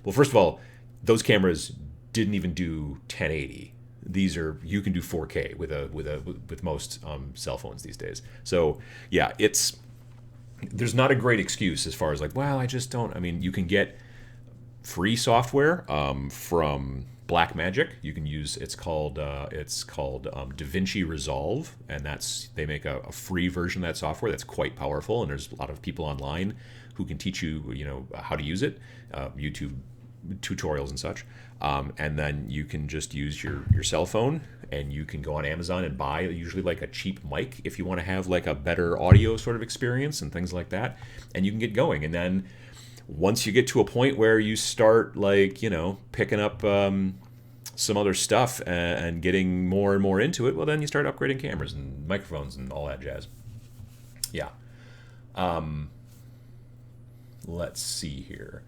well, first of all, those cameras didn't even do 1080. These are, you can do 4K with most cell phones these days. So yeah, there's not a great excuse as far as like, well, I just don't. I mean, you can get free software from Blackmagic. You can use, it's called DaVinci Resolve, and they make a free version of that software that's quite powerful, and there's a lot of people online who can teach you how to use it, YouTube tutorials and such. And then you can just use your cell phone, and you can go on Amazon and buy usually like a cheap mic if you want to have like a better audio sort of experience and things like that, and you can get going. And then once you get to a point where you start like, picking up some other stuff and getting more and more into it, well, then you start upgrading cameras and microphones and all that jazz. Yeah. Let's see here.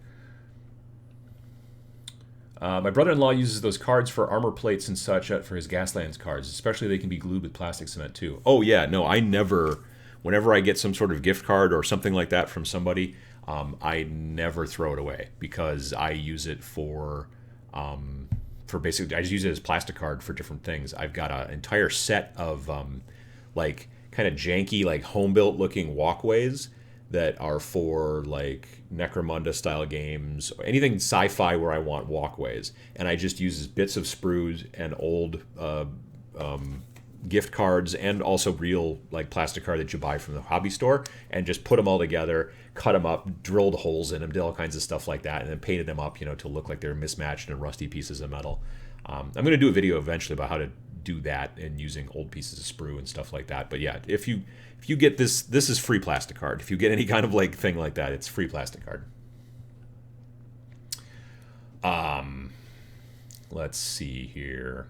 My brother-in-law uses those cards for armor plates and such for his Gaslands cards. Especially they can be glued with plastic cement too. Oh yeah, no, I never. Whenever I get some sort of gift card or something like that from somebody, I never throw it away because I use it for basically I just use it as plastic card for different things. I've got an entire set of like kind of janky like home built looking walkways that are for like Necromunda style games, anything sci-fi where I want walkways, and I just use bits of sprues and old gift cards and also real like plastic card that you buy from the hobby store, and just put them all together, cut them up, drilled holes in them, did all kinds of stuff like that, and then painted them up, to look like they're mismatched and rusty pieces of metal. I'm going to do a video eventually about how to do that and using old pieces of sprue and stuff like that. But yeah, if you get this is free plastic card. If you get any kind of like thing like that, it's free plastic card. Let's see here.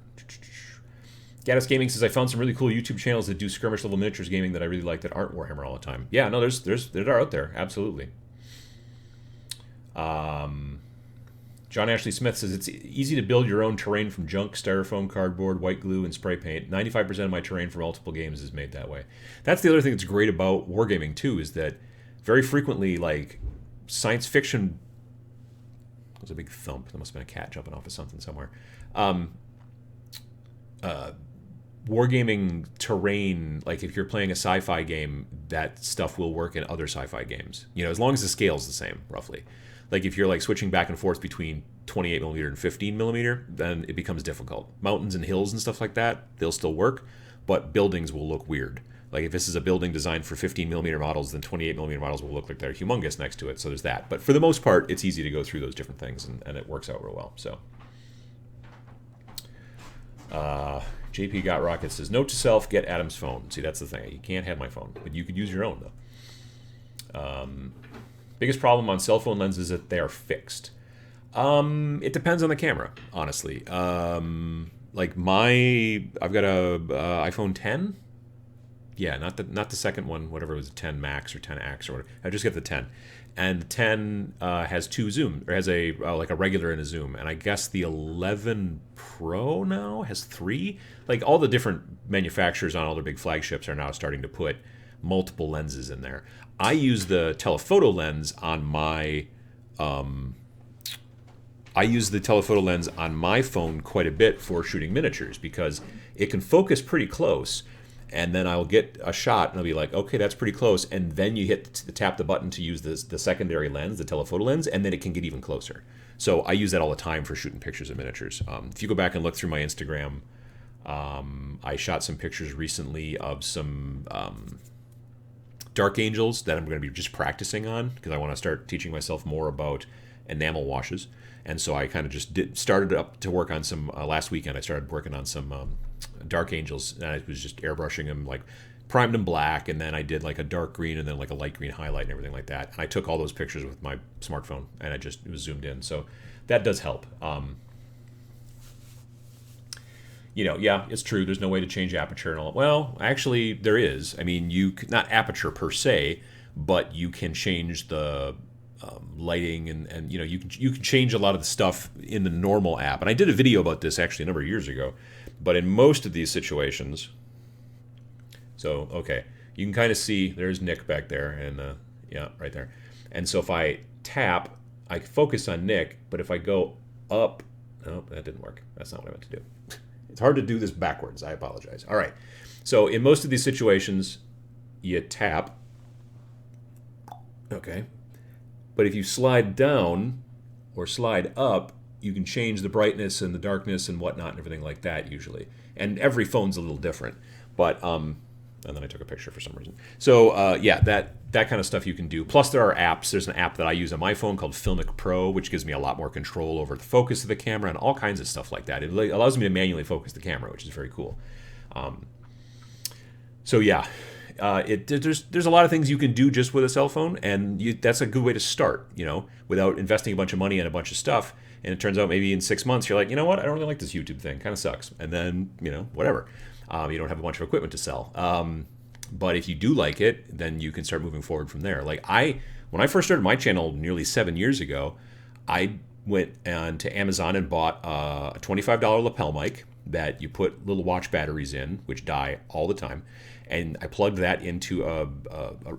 Gaddis Gaming says, I found some really cool YouTube channels that do skirmish level miniatures gaming that I really like that aren't Warhammer all the time. Yeah, no, they're out there, absolutely. John Ashley Smith says, it's easy to build your own terrain from junk, styrofoam, cardboard, white glue, and spray paint. 95% of my terrain for multiple games is made that way. That's the other thing that's great about wargaming, too, is that very frequently, like, science fiction... There's a big thump. There must have been a cat jumping off of something somewhere. Wargaming terrain, like if you're playing a sci-fi game, that stuff will work in other sci-fi games. As long as the scale's the same, roughly. Like if you're like switching back and forth between 28 millimeter and 15 millimeter, then it becomes difficult. Mountains and hills and stuff like that, they'll still work, but buildings will look weird. Like if this is a building designed for 15 millimeter models, then 28 millimeter models will look like they're humongous next to it. So there's that. But for the most part, it's easy to go through those different things, and it works out real well. So. JP Got Rocket says, note to self, get Adam's phone. See, that's the thing. You can't have my phone, but you could use your own, though. Biggest problem on cell phone lenses is that they are fixed. It depends on the camera, honestly. Like I've got a iPhone 10. Yeah, not the second one, whatever it was, 10 Max or 10X or whatever. I just get the 10. And the 10 has two zoom, or has a like a regular and a zoom. And I guess the 11 Pro now has 3. Like all the different manufacturers on all their big flagships are now starting to put multiple lenses in there. I use the telephoto lens on my phone quite a bit for shooting miniatures because it can focus pretty close. And then I'll get a shot, and I'll be like, okay, that's pretty close. And then you tap the button to use the secondary lens, the telephoto lens, and then it can get even closer. So I use that all the time for shooting pictures of miniatures. If you go back and look through my Instagram, I shot some pictures recently of some Dark Angels that I'm going to be just practicing on because I want to start teaching myself more about enamel washes. And so I kind of just started up to work on some, last weekend I started working on some Dark Angels, and I was just airbrushing them, like primed them black, and then I did like a dark green and then like a light green highlight and everything like that. And I took all those pictures with my smartphone, and it was zoomed in. So that does help. Yeah, it's true. There's no way to change aperture and all. Well, actually, there is. I mean, not aperture per se, but you can change the lighting and you can change a lot of the stuff in the normal app. And I did a video about this actually a number of years ago. But in most of these situations, so okay, you can kind of see there's Nick back there, and yeah, right there. And so if I tap, I focus on Nick. But if I go up, no, that didn't work. That's not what I meant to do. It's hard to do this backwards. I apologize. All right. So in most of these situations, you tap. Okay. But if you slide down or slide up, you can change the brightness and the darkness and whatnot and everything like that usually. And every phone's a little different. But, and then I took a picture for some reason. So, yeah, that kind of stuff you can do. Plus, there are apps. There's an app that I use on my phone called Filmic Pro, which gives me a lot more control over the focus of the camera and all kinds of stuff like that. It allows me to manually focus the camera, which is very cool. So, yeah. There's a lot of things you can do just with a cell phone, and that's a good way to start, without investing a bunch of money on a bunch of stuff. And it turns out maybe in 6 months you're like, you know what, I don't really like this YouTube thing, kind of sucks. And then, whatever. You don't have a bunch of equipment to sell. But if you do like it, then you can start moving forward from there. Like when I first started my channel nearly 7 years ago, I went on to Amazon and bought a $25 lapel mic that you put little watch batteries in, which die all the time. And I plugged that into a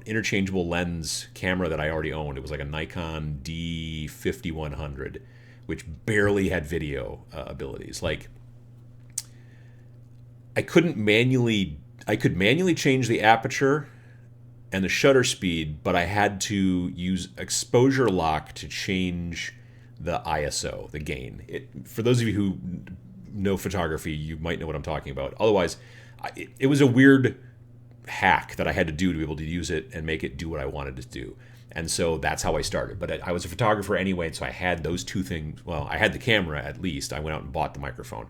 interchangeable lens camera that I already owned. It was like a Nikon D5100, which barely had video abilities. Like, I could manually change the aperture and the shutter speed, but I had to use exposure lock to change the ISO, the gain. For those of you who know photography, you might know what I'm talking about. Otherwise, it was a weird hack that I had to do to be able to use it and make it do what I wanted it to do. And so that's how I started. But I was a photographer anyway, and so I had those two things. Well, I had the camera at least. I went out and bought the microphone.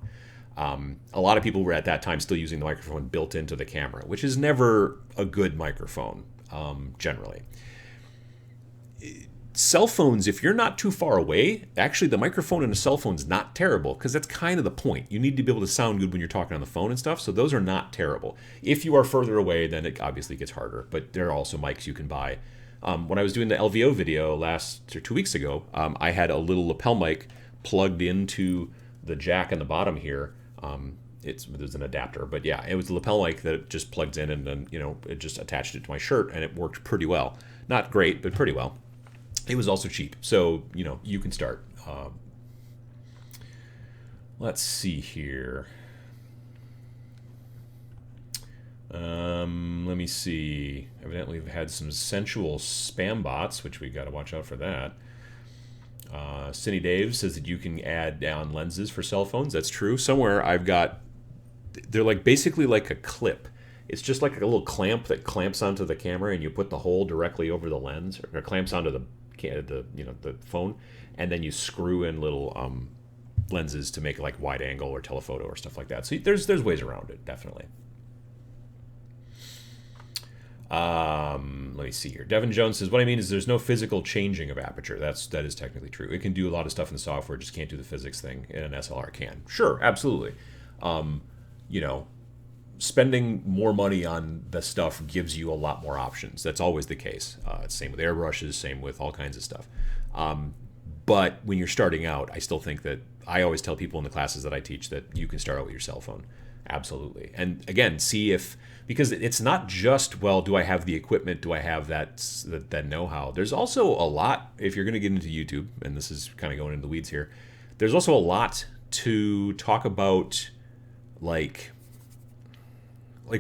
A lot of people were at that time still using the microphone built into the camera, which is never a good microphone, generally. Cell phones, if you're not too far away, actually the microphone in a cell phone is not terrible, because that's kind of the point. You need to be able to sound good when you're talking on the phone and stuff, so those are not terrible. If you are further away, then it obviously gets harder, but there are also mics you can buy. When I was doing the LVO video 2 weeks ago, I had a little lapel mic plugged into the jack in the bottom here. There's an adapter, but yeah, it was the lapel mic that just plugged in, and then it just attached it to my shirt, and it worked pretty well. Not great, but pretty well. It was also cheap, so you can start. Let's see here. Let me see. Evidently, we've had some sensual spam bots, which we got to watch out for that. Cindy Dave says that you can add down lenses for cell phones. That's true. Somewhere they're like basically like a clip. It's just like a little clamp that clamps onto the camera, and you put the hole directly over the lens, or clamps onto the phone, and then you screw in little lenses to make it like wide angle or telephoto or stuff like that. So there's ways around it, definitely. Let me see here. Devin Jones says, what I mean is there's no physical changing of aperture. That is technically true. It can do a lot of stuff in the software, just can't do the physics thing, and an SLR can. Sure, absolutely. Spending more money on the stuff gives you a lot more options. That's always the case. Same with airbrushes, same with all kinds of stuff. But when you're starting out, I still think that I always tell people in the classes that I teach that you can start out with your cell phone. Absolutely. And again, because it's not just, well, do I have the equipment? Do I have that know-how? There's also a lot, if you're going to get into YouTube, and this is kind of going into the weeds here, there's also a lot to talk about, like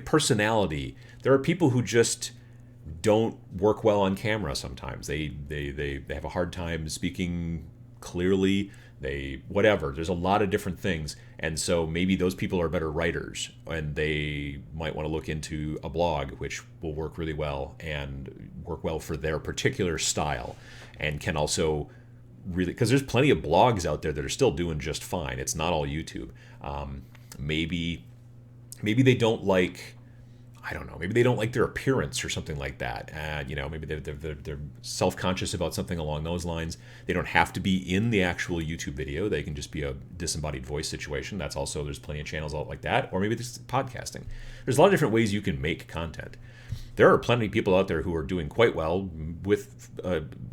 personality. There are people who just don't work well on camera sometimes. They have a hard time speaking clearly. Whatever. There's a lot of different things. And so maybe those people are better writers, and they might want to look into a blog, which will work really well and work well for their particular style, and can also really, because there's plenty of blogs out there that are still doing just fine. It's not all YouTube. Maybe they don't like, I don't know, maybe they don't like their appearance or something like that. Maybe they're self-conscious about something along those lines. They don't have to be in the actual YouTube video. They can just be a disembodied voice situation. There's plenty of channels out like that. Or maybe it's podcasting. There's a lot of different ways you can make content. There are plenty of people out there who are doing quite well with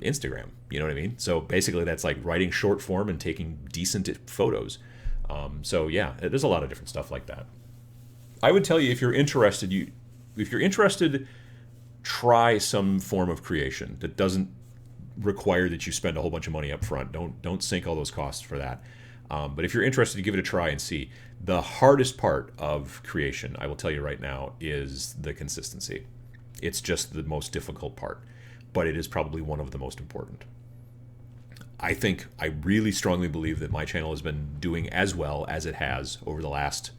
Instagram. You know what I mean? So basically that's like writing short form and taking decent photos. So yeah, there's a lot of different stuff like that. I would tell you, if you're interested, try some form of creation that doesn't require that you spend a whole bunch of money up front. Don't sink all those costs for that. But if you're interested, give it a try and see. The hardest part of creation, I will tell you right now, is the consistency. It's just the most difficult part, but it is probably one of the most important. I really strongly believe that my channel has been doing as well as it has over the last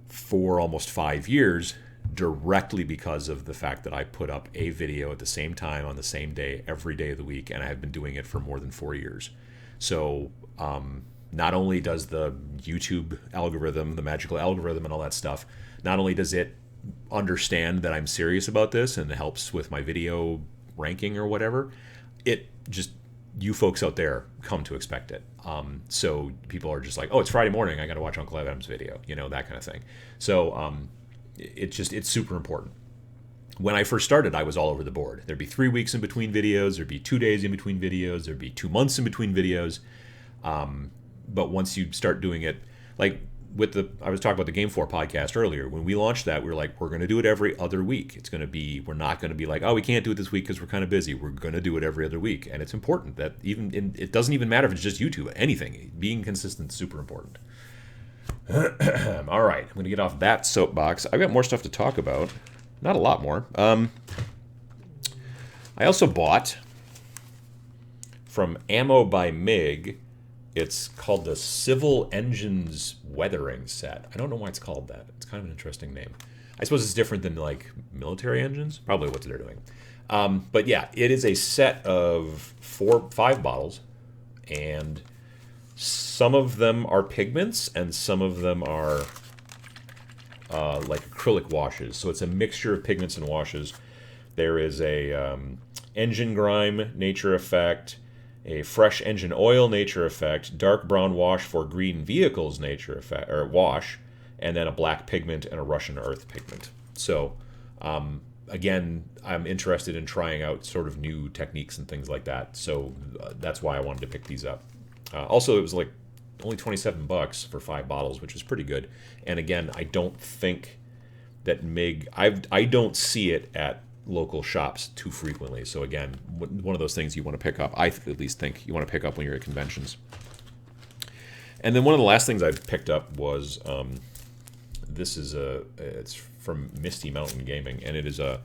4, almost 5 years, directly because of the fact that I put up a video at the same time on the same day every day of the week, and I have been doing it for more than 4 years. So not only does the YouTube algorithm, the magical algorithm and all that stuff, not only does it understand that I'm serious about this and it helps with my video ranking or whatever, it just, you folks out there come to expect it. So people are just like, oh, it's Friday morning, I got to watch Uncle Adam's video, that kind of thing. So it's super important. when I first started, I was all over the board. There'd be 3 weeks in between videos. There'd be 2 days in between videos. There'd be 2 months in between videos. But once you start doing it, like I was talking about the Game 4 podcast earlier. When we launched that, we were like, we're going to do it every other week. We're not going to be like, oh, we can't do it this week because we're kind of busy. We're going to do it every other week. And it's important that it doesn't even matter if it's just YouTube, anything. Being consistent is super important. All right, I'm going to get off that soapbox. I've got more stuff to talk about. Not a lot more. I also bought from Ammo by MiG. It's called the Civil Engines Weathering Set. I don't know why it's called that. It's kind of an interesting name. I suppose it's different than like military engines. Probably what they're doing. But yeah, it is a set of 5 bottles, and some of them are pigments and some of them are like acrylic washes. So it's a mixture of pigments and washes. There is a engine grime nature effect, a fresh engine oil nature effect, dark brown wash for green vehicles nature effect or wash, and then a black pigment and a Russian earth pigment. So again, I'm interested in trying out sort of new techniques and things like that. So that's why I wanted to pick these up. Also, it was like only $27 for 5 bottles, which is pretty good. And again, I don't think that MiG, I don't see it at local shops too frequently. So again, one of those things you want to pick up. I at least think you want to pick up when you're at conventions. And then one of the last things I picked up was it's from Misty Mountain Gaming, and it's one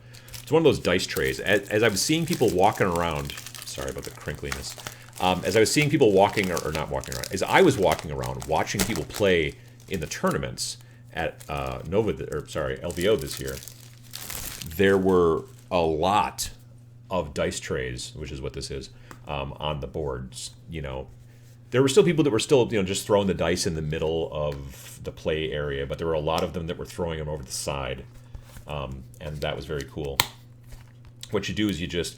of those dice trays. As I was seeing people walking around, sorry about the crinkliness. As I was seeing people walking, or not walking around, as I was walking around watching people play in the tournaments at LVO this year, there were a lot of dice trays, which is what this is, on the boards. You know, there were still people that were still, just throwing the dice in the middle of the play area, but there were a lot of them that were throwing them over the side, and that was very cool. What you do is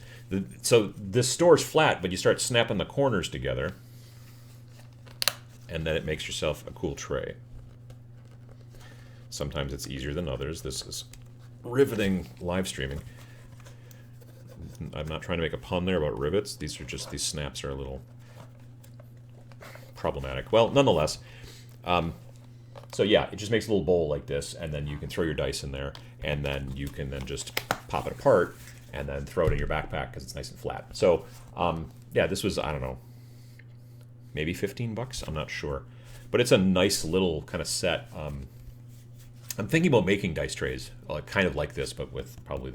so this store's flat, but you start snapping the corners together, and then it makes yourself a cool tray. Sometimes it's easier than others. This is riveting live streaming. I'm not trying to make a pun there about rivets. These snaps are a little problematic. Well, nonetheless, so yeah, it just makes a little bowl like this, and then you can throw your dice in there, and then you can then just pop it apart and then throw it in your backpack because it's nice and flat. So yeah, this was, I don't know, maybe $15. I'm not sure, but it's a nice little kind of set. I'm thinking about making dice trays, kind of like this, but with probably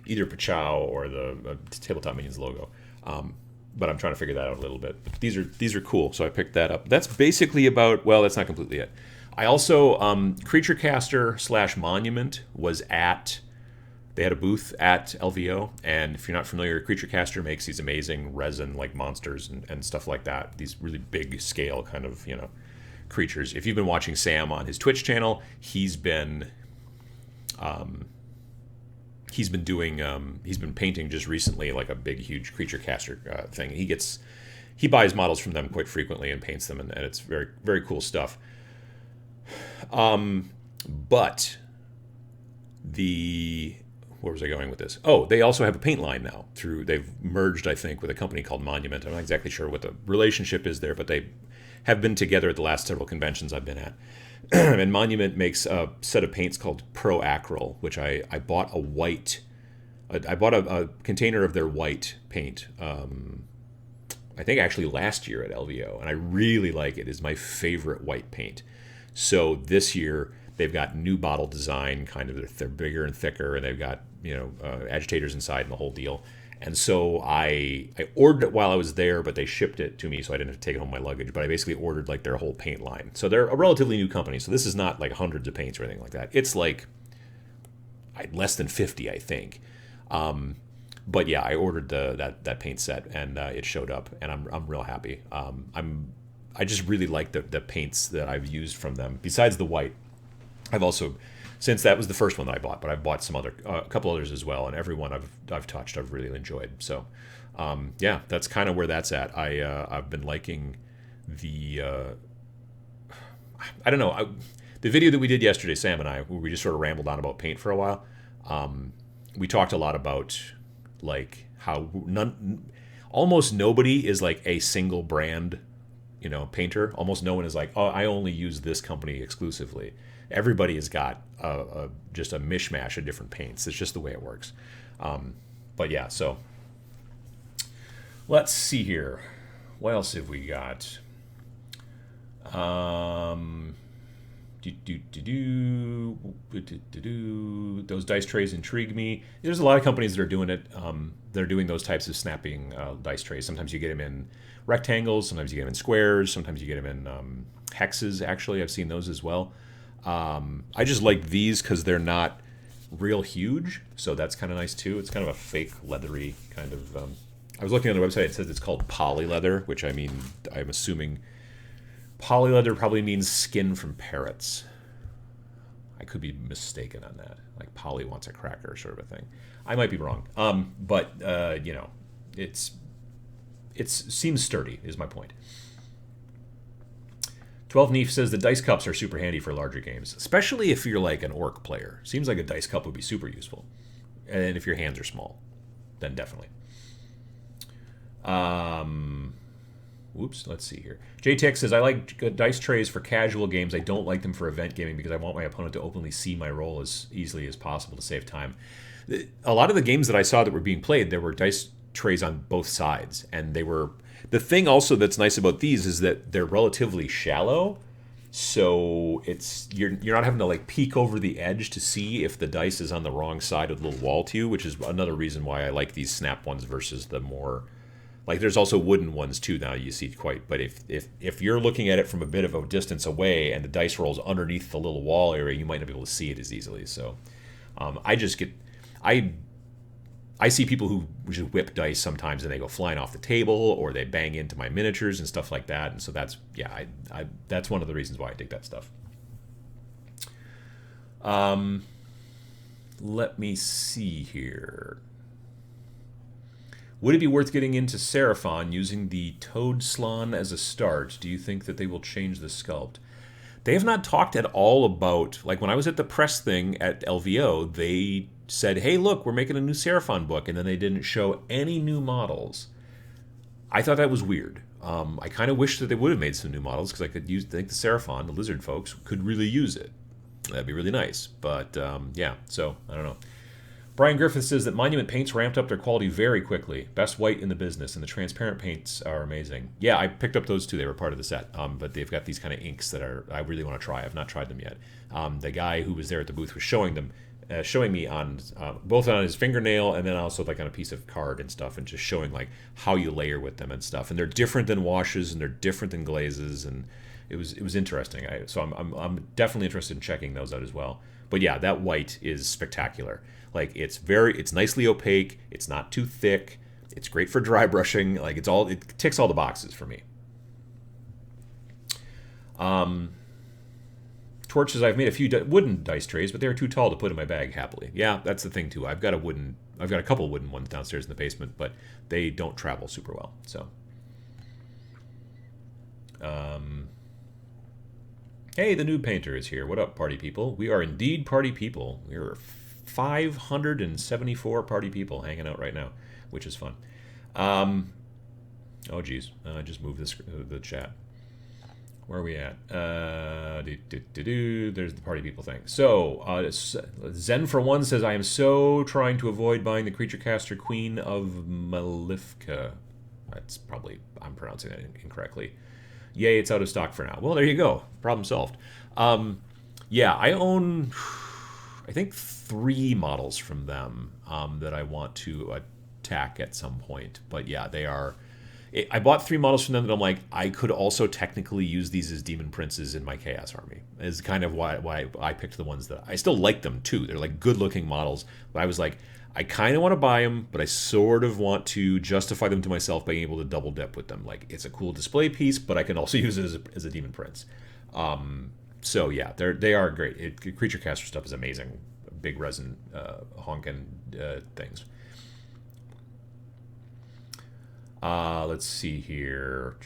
either Pachow or the Tabletop Minions logo. But I'm trying to figure that out a little bit. But these are cool, so I picked that up. That's basically about, well, that's not completely it. I also, Creature Caster / Monument was they had a booth at LVO, and if you're not familiar, Creature Caster makes these amazing resin like monsters and stuff like that. These really big scale kind of, creatures. If you've been watching Sam on his Twitch channel, he's been painting just recently like a big huge Creature Caster thing. He buys models from them quite frequently and paints them, and it's very, very cool stuff. But where was I going with this? Oh, they also have a paint line now. They've merged, I think, with a company called Monument. I'm not exactly sure what the relationship is there, but they have been together at the last several conventions I've been at. And Monument makes a set of paints called Pro Acryl, which I bought I bought a container of their white paint, I think actually last year at LVO, and I really like it. It's my favorite white paint. So this year they've got new bottle design, kind of they're bigger and thicker, and they've got agitators inside and the whole deal. And so I ordered it while I was there, but they shipped it to me, so I didn't have to take it home my luggage. But I basically ordered like their whole paint line. So they're a relatively new company. So this is not like hundreds of paints or anything like that. It's like less than 50, I think. But yeah, I ordered that paint set, and it showed up, and I'm real happy. I just really like the paints that I've used from them. Besides the white, I've also, since that was the first one that I bought, but I've bought some other, a couple others as well, and every one I've touched, I've really enjoyed. So, yeah, that's kind of where that's at. I've been liking I don't know, the video that we did yesterday, Sam and I, where we just sort of rambled on about paint for a while. we talked a lot about like how almost nobody is like a single brand, painter. Almost no one is like, oh, I only use this company exclusively. Everybody has got just a mishmash of different paints. It's just the way it works. But yeah, so let's see here. What else have we got? Those dice trays intrigue me. There's a lot of companies that are doing it. They're doing those types of snapping dice trays. Sometimes you get them in rectangles. Sometimes you get them in squares. Sometimes you get them in hexes. Actually, I've seen those as well. I just like these because they're not real huge, so that's kind of nice too. It's kind of a fake leathery kind of. I was looking on the website. It says it's called poly leather, which I mean, I'm assuming poly leather probably means skin from parrots. I could be mistaken on that. Like Polly wants a cracker, sort of a thing. I might be wrong. But it seems sturdy. Is my point. 12 Neef says the dice cups are super handy for larger games, especially if you're like an orc player. Seems like a dice cup would be super useful, and if your hands are small, then definitely. Whoops, let's see here. JTech says, I like dice trays for casual games. I don't like them for event gaming because I want my opponent to openly see my roll as easily as possible to save time. A lot of the games that I saw that were being played, there were dice trays on both sides, and they were... The thing also that's nice about these is that they're relatively shallow, so it's you're not having to like peek over the edge to see if the dice is on the wrong side of the little wall to you, which is another reason why I like these snap ones versus the more... Like there's also wooden ones too now you see quite, but if you're looking at it from a bit of a distance away and the dice rolls underneath the little wall area, you might not be able to see it as easily. So I see people who just whip dice sometimes and they go flying off the table or they bang into my miniatures and stuff like that. And so that's that's one of the reasons why I dig that stuff. Let me see here. Would it be worth getting into Seraphon using the Toad Slan as a start? Do you think that they will change the sculpt? They have not talked at all about, like when I was at the press thing at LVO, they said, hey, look, we're making a new Seraphon book, and then they didn't show any new models. I thought that was weird. I kind of wish that they would have made some new models because I could think the Seraphon, the lizard folks, could really use it. That'd be really nice. But yeah, so I don't know. Brian Griffith says that Monument paints ramped up their quality very quickly. Best white in the business, and the transparent paints are amazing. Yeah, I picked up those too. They were part of the set. But they've got these kind of inks that I really want to try. I've not tried them yet. The guy who was there at the booth was showing me on both on his fingernail and then also like on a piece of card and stuff, and just showing like how you layer with them and stuff. And they're different than washes and they're different than glazes, and it was interesting. So I'm definitely interested in checking those out as well. But yeah, that white is spectacular. Like it's nicely opaque. It's not too thick. It's great for dry brushing. Like it ticks all the boxes for me. Torch says I've made a few wooden dice trays, but they're too tall to put in my bag happily. Yeah, that's the thing too. I've got a couple wooden ones downstairs in the basement, but they don't travel super well. So, hey, the Noob Painter is here. What up, party people? We are indeed party people. We are 574 party people hanging out right now, which is fun. Oh geez, I just moved the chat. Where are we at? There's the party people thing. So Zen for One says, I am so trying to avoid buying the Creature Caster Queen of Malifka. That's probably, I'm pronouncing that incorrectly. Yay, it's out of stock for now. Well, there you go. Problem solved. Yeah, I own, I think, 3 models from them that I want to attack at some point. But yeah, they are... I bought 3 models from them that I'm like, I could also technically use these as Demon Princes in my Chaos Army. Is kind of why I picked the ones that... I still like them, too. They're like good-looking models. But I was like, I kind of want to buy them, but I sort of want to justify them to myself by being able to double-dip with them. Like, it's a cool display piece, but I can also use it as a Demon Prince. So, yeah, they are great. Creature Caster stuff is amazing. Big resin honkin' things. Let's see here.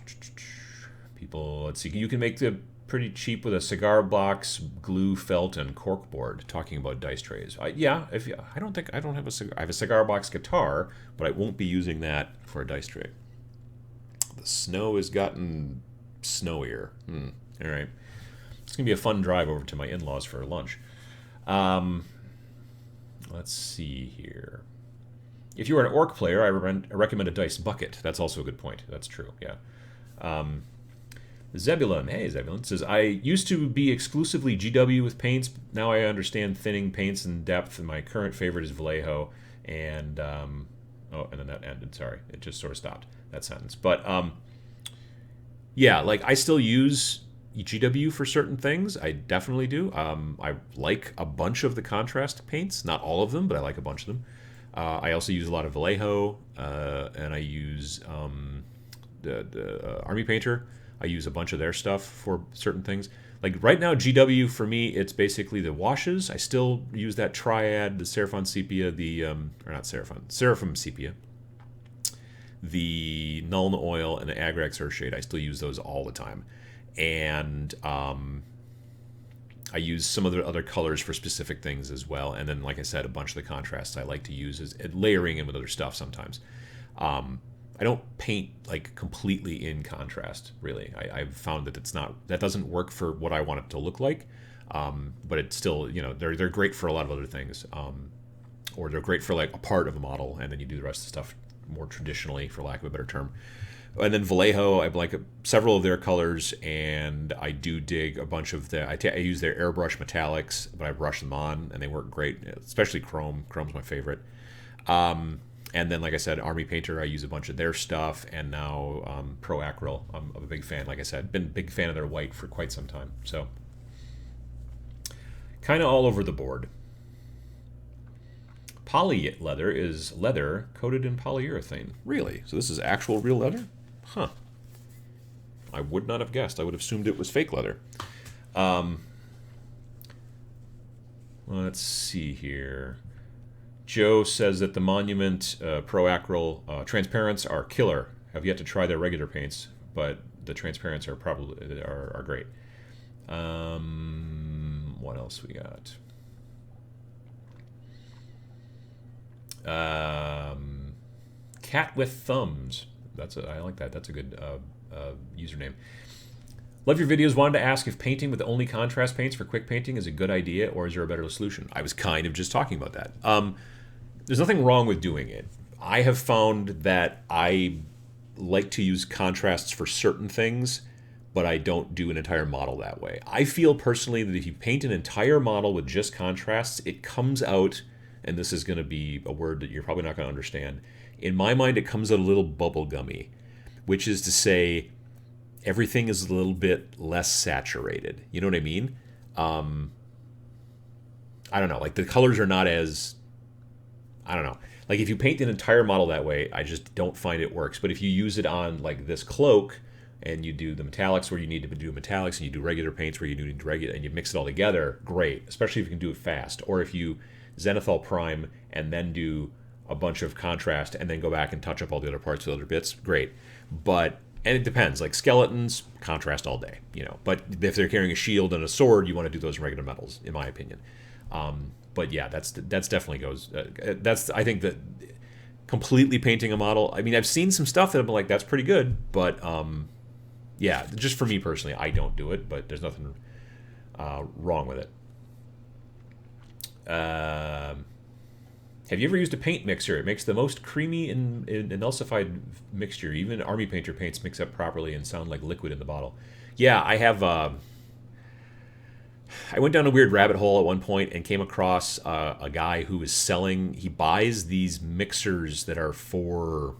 People, let's see. You can make the pretty cheap with a cigar box, glue, felt, and corkboard. Talking about dice trays. Yeah, if you, I don't think I don't have a cigar. I have a cigar box guitar, but I won't be using that for a dice tray. The snow has gotten snowier. All right, it's gonna be a fun drive over to my in-laws for lunch. Let's see here. If you are an orc player, I recommend a dice bucket. That's also a good point. That's true. Yeah. Zebulon, hey Zebulon, says, I used to be exclusively GW with paints. Now I understand thinning paints and depth, and my current favorite is Vallejo. And, oh, and then that ended. Sorry. It just sort of stopped, that sentence. But, yeah, like, I still use GW for certain things. I definitely do. I like a bunch of the contrast paints. Not all of them, but I like a bunch of them. I also use a lot of Vallejo, and I use the Army Painter. I use a bunch of their stuff for certain things. Like right now, GW for me, it's basically the washes. I still use that triad, the Seraphon Sepia, or not Seraphim Sepia, the Nuln Oil, and the Agrax Earthshade. I still use those all the time. And I use some of the other colors for specific things as well. And then, like I said, a bunch of the contrasts I like to use as layering in with other stuff sometimes. I don't paint like completely in contrast, really. I've found that that doesn't work for what I want it to look like. But it's still, they're great for a lot of other things. Or they're great for like a part of a model, and then you do the rest of the stuff more traditionally, for lack of a better term. And then Vallejo, I like several of their colors, and I do dig a bunch of I use their airbrush metallics, but I brush them on, and they work great, especially Chrome. Chrome's my favorite. And then, like I said, Army Painter, I use a bunch of their stuff, and now Pro Acryl, I'm a big fan. Like I said, been a big fan of their white for quite some time. So, kind of all over the board. Poly leather is leather coated in polyurethane. Really? So this is actual real leather? Huh. I would not have guessed. I would have assumed it was fake leather. Let's see here. Joe says that the Monument Pro Acryl transparents are killer. Have yet to try their regular paints, but the transparents are probably are great. What else we got? Cat with Thumbs. I like that. That's a good username. Love your videos. Wanted to ask if painting with only contrast paints for quick painting is a good idea, or is there a better solution? I was kind of just talking about that. There's nothing wrong with doing it. I have found that I like to use contrasts for certain things, but I don't do an entire model that way. I feel personally that if you paint an entire model with just contrasts, it comes out, and this is going to be a word that you're probably not going to understand. In my mind, it comes out a little bubblegummy, which is to say everything is a little bit less saturated. You know what I mean? I don't know. Like the colors are not as... I don't know. Like if you paint an entire model that way, I just don't find it works. But if you use it on like this cloak, and you do the metallics where you need to do metallics, and you do regular paints where you need regular, and you mix it all together, great. Especially if you can do it fast. Or if you zenithal prime and then do a bunch of contrast and then go back and touch up all the other parts with other bits, great. And it depends. Like skeletons, contrast all day, But if they're carrying a shield and a sword, you want to do those in regular metals, in my opinion. But yeah, that's definitely goes. I think that completely painting a model. I mean, I've seen some stuff that I'm like, that's pretty good, but yeah, just for me personally, I don't do it. But there's nothing wrong with it. Have you ever used a paint mixer? It makes the most creamy and emulsified mixture. Even Army Painter paints mix up properly and sound like liquid in the bottle. Yeah, I have. I went down a weird rabbit hole at one point and came across a guy who was selling. He buys these mixers that are for,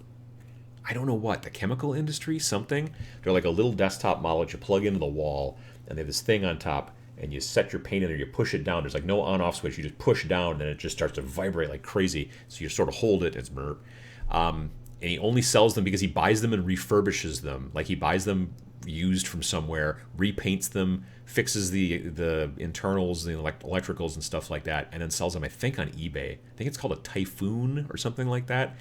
I don't know what, the chemical industry, something. They're like a little desktop model that you plug into the wall, and they have this thing on top, and you set your paint in there, you push it down. There's like no on-off switch. You just push down, and then it just starts to vibrate like crazy. So you sort of hold it. It's burp. And he only sells them because he buys them and refurbishes them. Like he buys them used from somewhere, repaints them, fixes the internals, the electricals and stuff like that, and then sells them, I think, on eBay. I think it's called a Typhoon or something like that.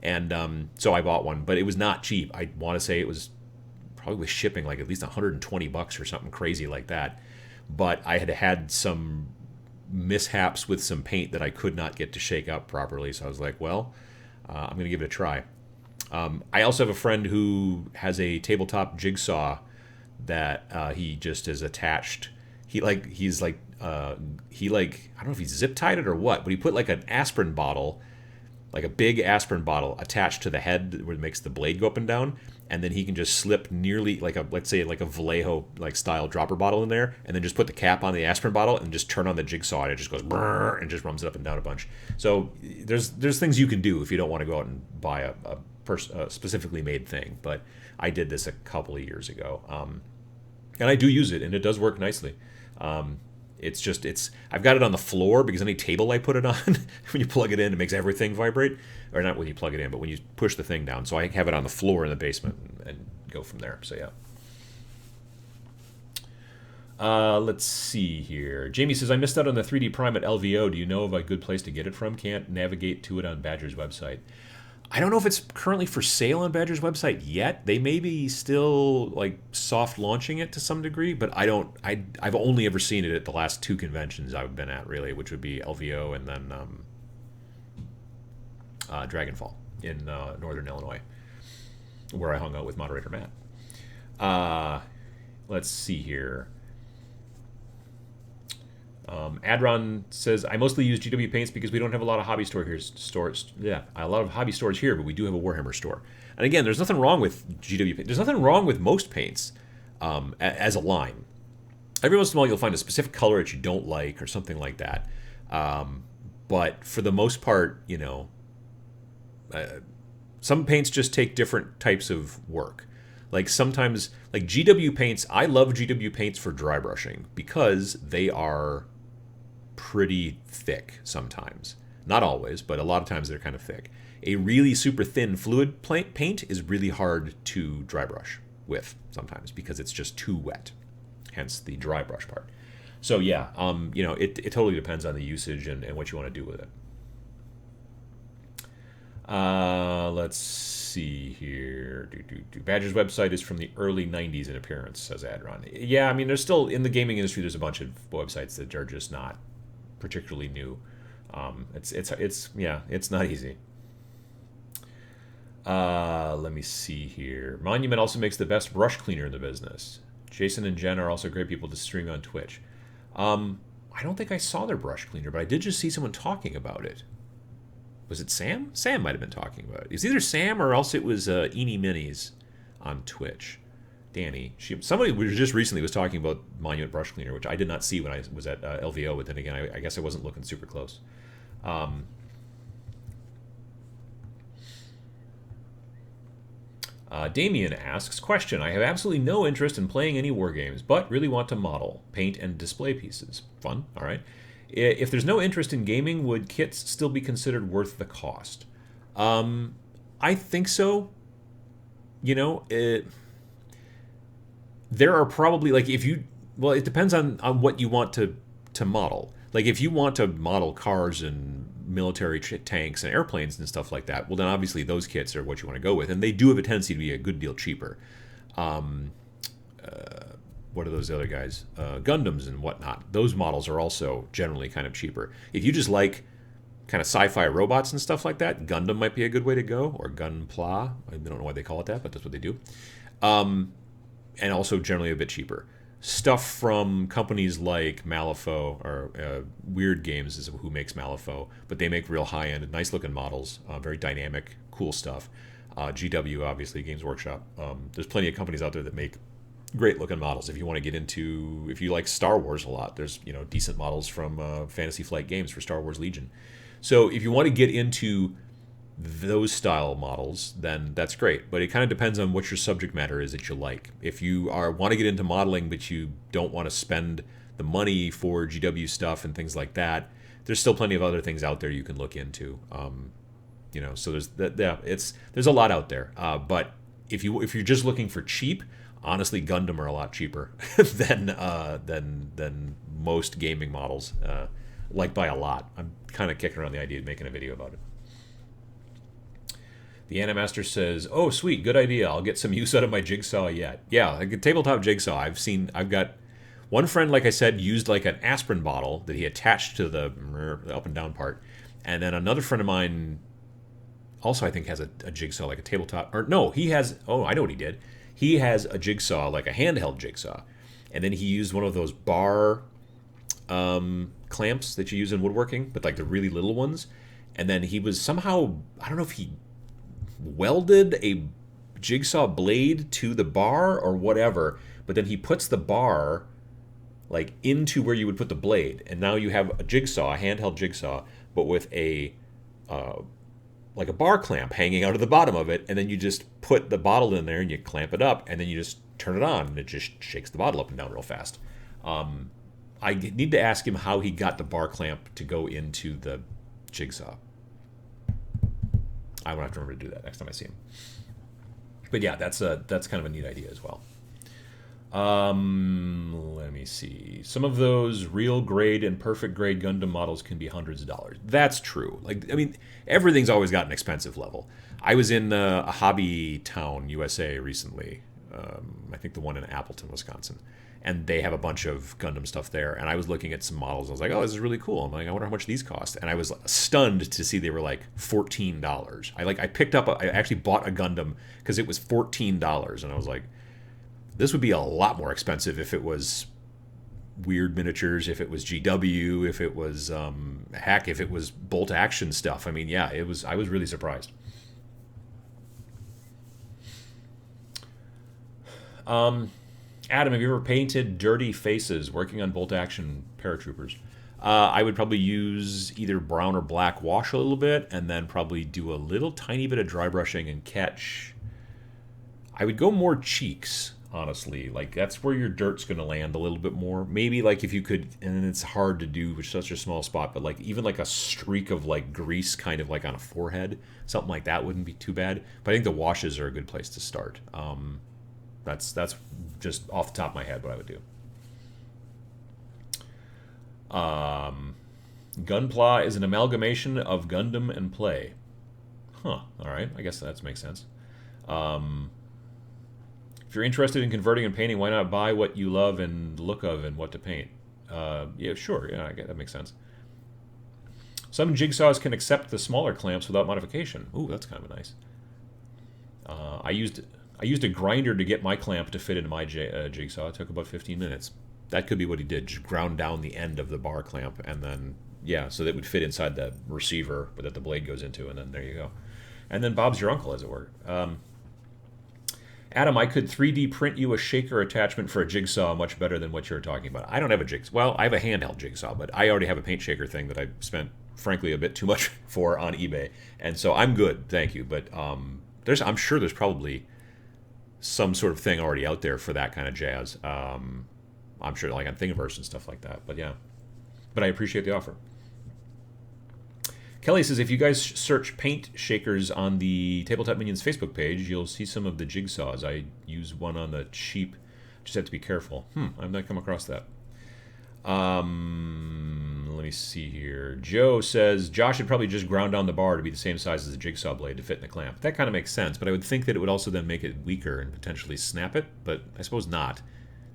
And so I bought one, but it was not cheap. I want to say it was probably with shipping like at least $120 or something crazy like that. But I had some mishaps with some paint that I could not get to shake up properly. So I was like, well, I'm going to give it a try. I also have a friend who has a tabletop jigsaw that he just is attached. I don't know if he's zip tied it or what, but he put like an aspirin bottle, like a big aspirin bottle attached to the head where it makes the blade go up and down. And then he can just slip nearly like let's say like a Vallejo like style dropper bottle in there, and then just put the cap on the aspirin bottle and just turn on the jigsaw, and it just goes brrr, and just runs it up and down a bunch. So there's things you can do if you don't want to go out and buy a specifically made thing. But I did this a couple of years ago, and I do use it, and it does work nicely. I've got it on the floor because any table I put it on, when you plug it in, it makes everything vibrate. Or not when you plug it in, but when you push the thing down. So I have it on the floor in the basement and go from there. So yeah. Let's see here. Jamie says, I missed out on the 3D Prime at LVO. Do you know of a good place to get it from? Can't navigate to it on Badger's website. I don't know if it's currently for sale on Badger's website yet. They may be still like soft launching it to some degree, but I've only ever seen it at the last two conventions I've been at, really, which would be LVO and then Dragonfall in Northern Illinois, where I hung out with moderator Matt. Let's see here. Adron says, I mostly use GW paints because we don't have a lot of hobby stores. Yeah, a lot of hobby stores here, but we do have a Warhammer store. And again, there's nothing wrong with GW paint. There's nothing wrong with most paints as a line. Every once in a while, you'll find a specific color that you don't like or something like that. But for the most part, some paints just take different types of work. Like sometimes, like GW paints, I love GW paints for dry brushing because they are pretty thick sometimes. Not always, but a lot of times they're kind of thick. A really super thin fluid paint is really hard to dry brush with sometimes because it's just too wet, hence the dry brush part. So yeah, it totally depends on the usage and what you want to do with it. Let's see here. Badger's website is from the early 90s in appearance, says Adron. Yeah, I mean, there's still, in the gaming industry, there's a bunch of websites that are just not particularly new. It's not easy. Let me see here. Monument also makes the best brush cleaner in the business. Jason and Jen are also great people to stream on Twitch. I don't think I saw their brush cleaner, but I did just see someone talking about it. Was it Sam? Sam might have been talking about it. It's either Sam or else it was Eenie Minis on Twitch. Danny. Somebody just recently was talking about Monument Brush Cleaner, which I did not see when I was at LVO, but then again, I guess I wasn't looking super close. Damien asks, question, I have absolutely no interest in playing any war games, but really want to model, paint, and display pieces. Fun, all right. If there's no interest in gaming, would kits still be considered worth the cost? I think so. There are probably, like, it depends on what you want to model. Like, if you want to model cars and military tanks and airplanes and stuff like that, well, then obviously those kits are what you want to go with. And they do have a tendency to be a good deal cheaper. What are those other guys? Gundams and whatnot. Those models are also generally kind of cheaper. If you just like kind of sci-fi robots and stuff like that, Gundam might be a good way to go, or Gunpla. I don't know why they call it that, but that's what they do. And also generally a bit cheaper. Stuff from companies like Malifaux, or Weird Games is who makes Malifaux, but they make real high-end, nice-looking models, very dynamic, cool stuff. GW, obviously, Games Workshop. There's plenty of companies out there that make great-looking models. If you want to get into, if you like Star Wars a lot, there's decent models from Fantasy Flight Games for Star Wars Legion. So if you want to get into those style models, then that's great. But it kind of depends on what your subject matter is that you like. If you want to get into modeling, but you don't want to spend the money for GW stuff and things like that, there's still plenty of other things out there you can look into. So there's that. Yeah, there's a lot out there. But if you're just looking for cheap, honestly, Gundam are a lot cheaper than most gaming models, like by a lot. I'm kind of kicking around the idea of making a video about it. The Animaster says, "Oh, sweet, good idea. I'll get some use out of my jigsaw yet." Yeah, like a tabletop jigsaw. I've got one friend, like I said, used like an aspirin bottle that he attached to the up and down part, and then another friend of mine also I think has a jigsaw, like a tabletop. Or no, he has. Oh, I know what he did. He has a jigsaw, like a handheld jigsaw, and then he used one of those bar clamps that you use in woodworking, but like the really little ones. And then he was somehow, I don't know if he welded a jigsaw blade to the bar or whatever, but then he puts the bar like into where you would put the blade, and now you have a jigsaw, a handheld jigsaw, but with a like a bar clamp hanging out of the bottom of it, and then you just put the bottle in there and you clamp it up, and then you just turn it on, and it just shakes the bottle up and down real fast. I need to ask him how he got the bar clamp to go into the jigsaw. I will have to remember to do that next time I see him. But yeah, that's kind of a neat idea as well. Let me see. Some of those real grade and perfect grade Gundam models can be hundreds of dollars. That's true. Like, I mean, everything's always got an expensive level. I was in a hobby town, USA, recently. I think the one in Appleton, Wisconsin. And they have a bunch of Gundam stuff there. And I was looking at some models. I was like, oh, this is really cool. I'm like, I wonder how much these cost. And I was stunned to see they were like $14. I actually bought a Gundam because it was $14. And I was like, this would be a lot more expensive if it was weird miniatures, if it was GW, if it was, if it was bolt action stuff. I mean, yeah, I was really surprised. Adam, have you ever painted dirty faces working on bolt-action paratroopers? I would probably use either brown or black wash a little bit, and then probably do a little tiny bit of dry brushing and catch. I would go more cheeks, honestly. Like, that's where your dirt's going to land a little bit more. Maybe, like, if you could, and it's hard to do with such a small spot, but, like, even, like, a streak of, like, grease kind of, like, on a forehead, something like that wouldn't be too bad. But I think the washes are a good place to start. That's just off the top of my head what I would do. Gunpla is an amalgamation of Gundam and Play. Huh, alright, I guess that makes sense. If you're interested in converting and painting, why not buy what you love and look of and what to paint? Yeah, sure, yeah, I get that makes sense. Some jigsaws can accept the smaller clamps without modification. Ooh, that's kind of nice. I used a grinder to get my clamp to fit into my jigsaw. It took about 15 minutes. That could be what he did. Just ground down the end of the bar clamp, and then, yeah, so that it would fit inside the receiver that the blade goes into, and then there you go. And then Bob's your uncle, as it were. Adam, I could 3D print you a shaker attachment for a jigsaw much better than what you're talking about. I don't have a jigsaw. Well, I have a handheld jigsaw, but I already have a paint shaker thing that I spent, frankly, a bit too much for on eBay. And so I'm good, thank you. But I'm sure there's probably some sort of thing already out there for that kind of jazz. I'm sure, like on Thingiverse and stuff like that. But yeah, but I appreciate the offer. Kelly says, if you guys search paint shakers on the Tabletop Minions Facebook page, you'll see some of the jigsaws. I use one on the cheap. Just have to be careful. I've not come across that. Let me see here. Joe says, Josh had probably just ground down the bar to be the same size as the jigsaw blade to fit in the clamp. That kind of makes sense, but I would think that it would also then make it weaker and potentially snap it, but I suppose not.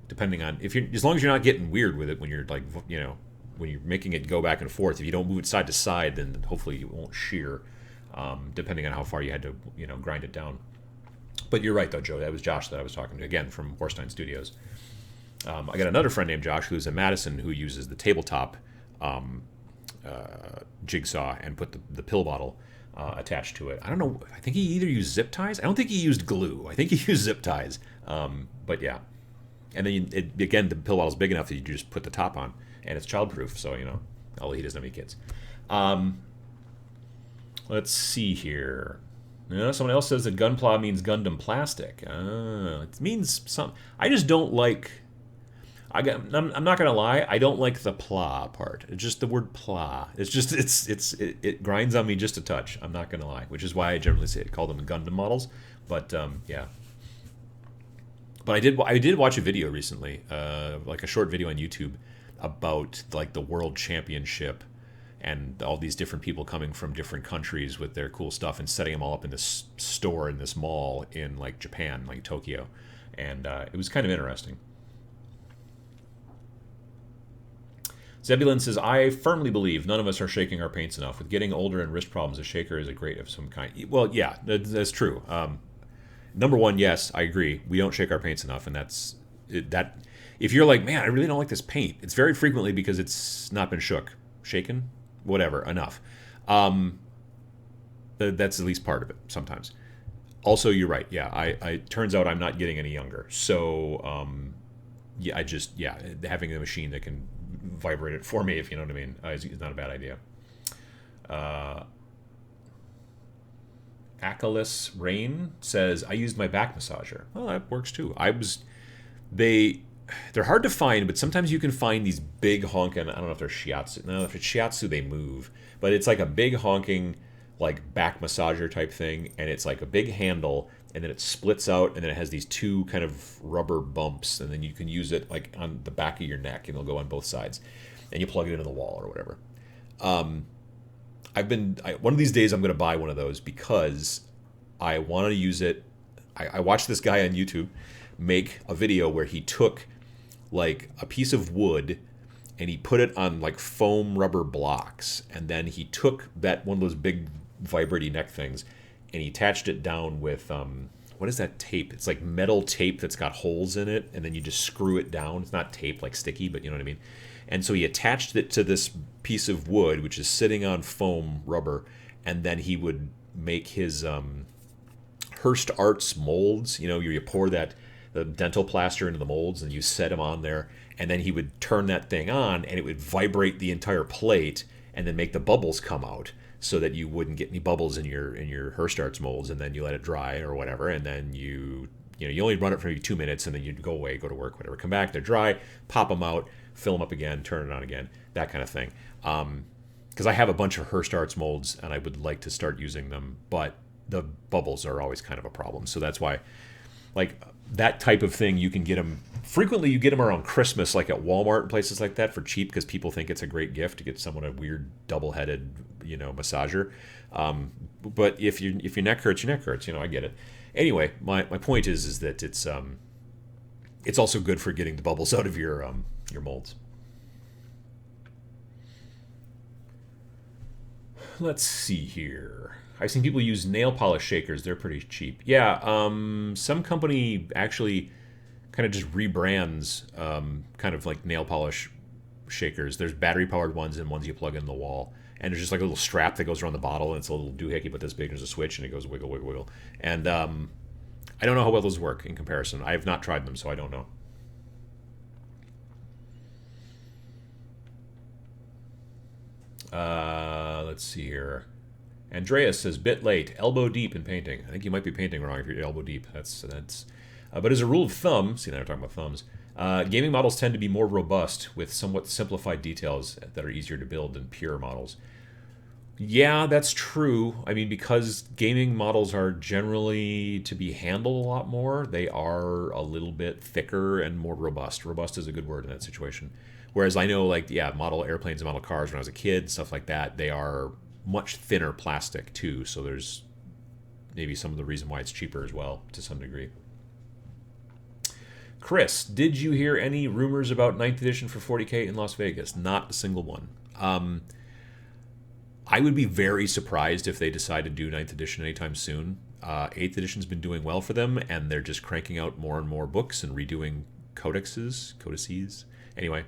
Depending on, as long as you're not getting weird with it when you're like, when you're making it go back and forth. If you don't move it side to side, then hopefully it won't shear, depending on how far you had to, grind it down. But you're right, though, Joe. That was Josh that I was talking to, again, from Horstein Studios. I got another friend named Josh who's in Madison who uses the tabletop jigsaw and put the pill bottle attached to it. I don't know. I think he either used zip ties. I don't think he used glue. I think he used zip ties. But yeah. And then, again, the pill bottle's big enough that you just put the top on. And it's childproof, so, although he doesn't have any kids. Let's see here. Someone else says that Gunpla means Gundam plastic. It means some. I just don't like. I'm not gonna lie. I don't like the pla part. It's just the word pla. It's just it grinds on me just a touch. I'm not gonna lie, which is why I generally call them Gundam models. But yeah. But I did watch a video recently, like a short video on YouTube, about like the World Championship and all these different people coming from different countries with their cool stuff and setting them all up in this store in this mall in like Japan, like Tokyo, and it was kind of interesting. Zebulon says, I firmly believe none of us are shaking our paints enough. With getting older and wrist problems, a shaker is a great of some kind. Well, yeah, that's true. Number one, yes, I agree. We don't shake our paints enough, and that. If you're like, man, I really don't like this paint, it's very frequently because it's not been shaken, whatever, enough. That's at least part of it sometimes. Also, you're right. Yeah, I turns out I'm not getting any younger. So, yeah, having a machine that can vibrate it for me, if you know what I mean, is not a bad idea. Achilles Rain says, I used my back massager. Well, that works too. They're hard to find, but sometimes you can find these big honking, I don't know if they're shiatsu. No, if it's shiatsu, they move. But it's like a big honking, like back massager type thing, and it's like a big handle, and then it splits out, and then it has these two kind of rubber bumps, and then you can use it like on the back of your neck, and it'll go on both sides. And you plug it into the wall or whatever. One of these days I'm going to buy one of those because I want to use it. I watched this guy on YouTube make a video where he took like a piece of wood and he put it on like foam rubber blocks, and then he took that one of those big vibrating neck things and he attached it down with what is that tape? It's like metal tape that's got holes in it, and then you just screw it down. It's not tape like sticky, but you know what I mean. And so he attached it to this piece of wood, which is sitting on foam rubber, and then he would make his Hearst Arts molds. You know, you pour the dental plaster into the molds, and you set them on there, and then he would turn that thing on, and it would vibrate the entire plate, and then make the bubbles come out, so that you wouldn't get any bubbles in your Hearst Arts molds, and then you let it dry or whatever, and then you only run it for maybe 2 minutes, and then you go away, go to work, whatever, come back, they're dry, pop them out, fill them up again, turn it on again, that kind of thing. Because I have a bunch of Hearst Arts molds, and I would like to start using them, but the bubbles are always kind of a problem. So that's why, like, that type of thing, you can get them, frequently you get them around Christmas, like at Walmart and places like that for cheap, because people think it's a great gift to get someone a weird double-headed, massager. But if your neck hurts, your neck hurts, I get it. Anyway, my point is that it's also good for getting the bubbles out of your molds. Let's see here. I've seen people use nail polish shakers. They're pretty cheap. Yeah, some company actually kind of just rebrands kind of like nail polish shakers. There's battery-powered ones and ones you plug in the wall. And there's just like a little strap that goes around the bottle, and it's a little doohickey, but this big. There's a switch, and it goes wiggle, wiggle, wiggle. And I don't know how well those work in comparison. I have not tried them, so I don't know. Let's see here. Andreas says, bit late, elbow deep in painting. I think you might be painting wrong if you're elbow deep. That's. But as a rule of thumb, see now we're talking about thumbs, gaming models tend to be more robust with somewhat simplified details that are easier to build than pure models. Yeah, that's true. I mean, because gaming models are generally to be handled a lot more, they are a little bit thicker and more robust. Robust is a good word in that situation. Whereas I know, model airplanes and model cars when I was a kid, stuff like that, they are much thinner plastic too. So there's maybe some of the reason why it's cheaper as well to some degree. Chris, did you hear any rumors about 9th edition for 40K in Las Vegas? Not a single one. I would be very surprised if they decide to do 9th edition anytime soon. 8th edition's been doing well for them, and they're just cranking out more and more books and redoing codices. Anyway,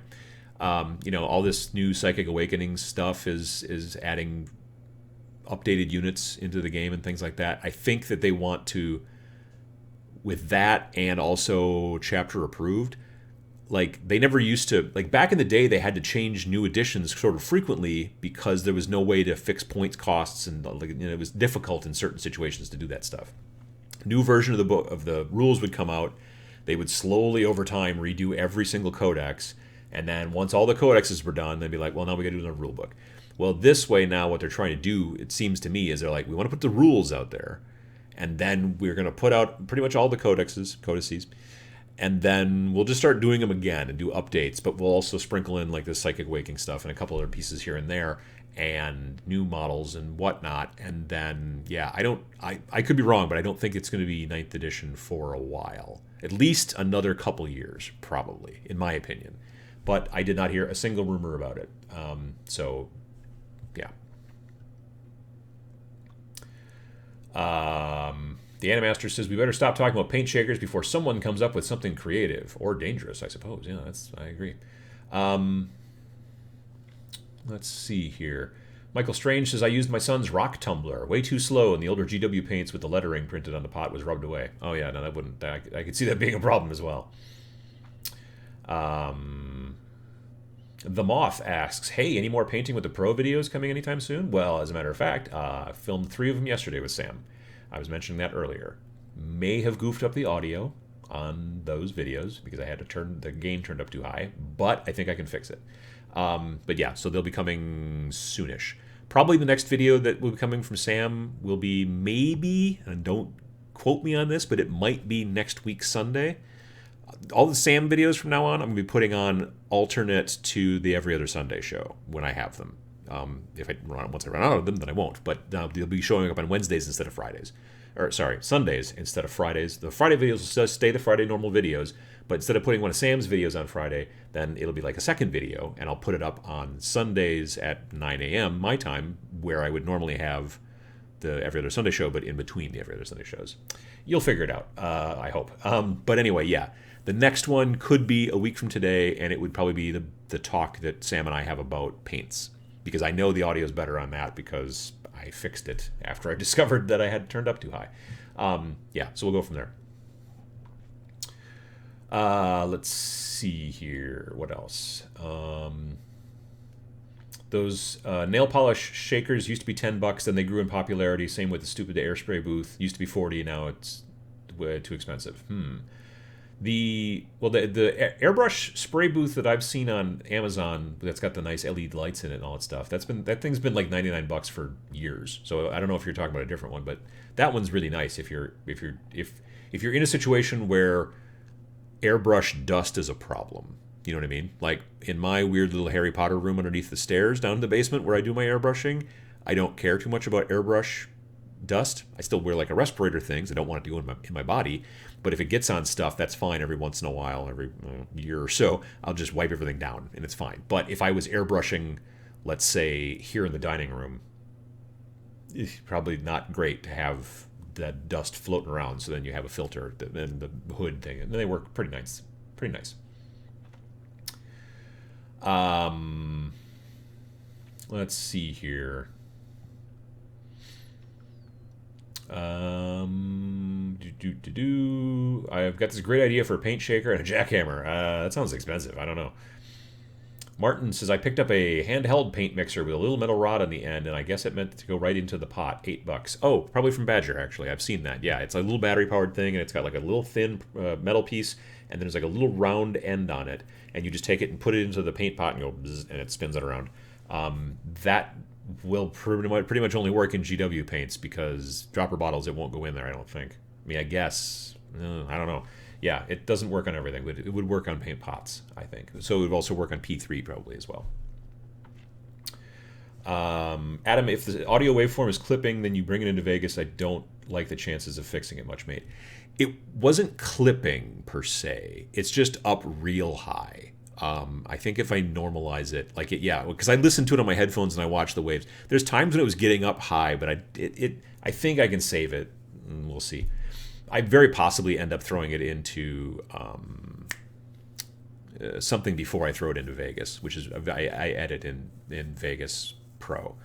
all this new Psychic Awakening stuff is adding updated units into the game and things like that. I think that they want to, with that and also chapter approved, they never used to, back in the day, they had to change new editions sort of frequently because there was no way to fix points costs, and it was difficult in certain situations to do that stuff. New version of the book of the rules would come out. They would slowly over time redo every single codex, and then once all the codexes were done, they'd be like, well, now we got to do another rule book. Well, this way now what they're trying to do, it seems to me, is they're like, we want to put the rules out there, and then we're going to put out pretty much all the codices, And then we'll just start doing them again and do updates, but we'll also sprinkle in like the Psychic Waking stuff and a couple other pieces here and there and new models and whatnot. And then, yeah, I could be wrong, but I don't think it's going to be 9th edition for a while. At least another couple years, probably, in my opinion. But I did not hear a single rumor about it. So, yeah. The Animaster says we better stop talking about paint shakers before someone comes up with something creative or dangerous, I suppose. Yeah, I agree. Let's see here. Michael Strange says I used my son's rock tumbler way too slow, and the older GW paints with the lettering printed on the pot was rubbed away. Oh yeah, no, that wouldn't. I could see that being a problem as well. The Moth asks, hey, any more painting with the pro videos coming anytime soon? Well, as a matter of fact, I filmed 3 of them yesterday with Sam. I was mentioning that earlier. May have goofed up the audio on those videos because I had to turn the gain turned up too high, but I think I can fix it. But yeah, so they'll be coming soonish. Probably the next video that will be coming from Sam will be maybe, and don't quote me on this, but it might be next week Sunday. All the Sam videos from now on, I'm going to be putting on alternate to the Every Other Sunday show when I have them. Once I run out of them, then I won't. But they'll be showing up on Wednesdays instead of Fridays. Sundays instead of Fridays. The Friday videos will stay the Friday normal videos, but instead of putting one of Sam's videos on Friday, then it'll be like a second video, and I'll put it up on Sundays at 9 a.m. my time, where I would normally have the Every Other Sunday show, but in between the Every Other Sunday shows. You'll figure it out, I hope. But anyway, yeah. The next one could be a week from today, and it would probably be the talk that Sam and I have about paints. Because I know the audio is better on that because I fixed it after I discovered that I had turned up too high. Yeah, so we'll go from there. Let's see here. What else? Those nail polish shakers used to be $10, then they grew in popularity. Same with the stupid airspray booth. Used to be $40, now it's way too expensive. The airbrush spray booth that I've seen on Amazon that's got the nice LED lights in it and all that stuff, that thing's been like $99 for years. So I don't know if you're talking about a different one, but that one's really nice if you're in a situation where airbrush dust is a problem. You know what I mean? Like in my weird little Harry Potter room underneath the stairs down in the basement where I do my airbrushing, I don't care too much about airbrush dust. I still wear like a respirator things. I don't want it to go in my body. But if it gets on stuff, that's fine every once in a while, every year or so. I'll just wipe everything down, and it's fine. But if I was airbrushing, let's say, here in the dining room, it's probably not great to have that dust floating around. So then you have a filter and the hood thing, and they work pretty nice. Pretty nice. Let's see here. I've got this great idea for a paint shaker and a jackhammer. That sounds expensive. I don't know. Martin says, I picked up a handheld paint mixer with a little metal rod on the end, and I guess it meant to go right into the pot. $8. Oh, probably from Badger, actually. I've seen that. Yeah, it's a little battery-powered thing, and it's got like a little thin metal piece, and then there's like a little round end on it, and you just take it and put it into the paint pot and go, bzz, and it spins it around. That will pretty much only work in GW paints because dropper bottles, it won't go in there, I don't think. I mean, I guess. I don't know. Yeah, it doesn't work on everything, but it would work on paint pots, I think. So it would also work on P3 probably as well. Adam, if the audio waveform is clipping, then you bring it into Vegas. I don't like the chances of fixing it much, mate. It wasn't clipping per se. It's just up real high. I think if I normalize it, like it, yeah, because I listened to it on my headphones and I watched the waves. There's times when it was getting up high, but I think I can save it. We'll see. I very possibly end up throwing it into something before I throw it into Vegas, which is I edit in Vegas Pro,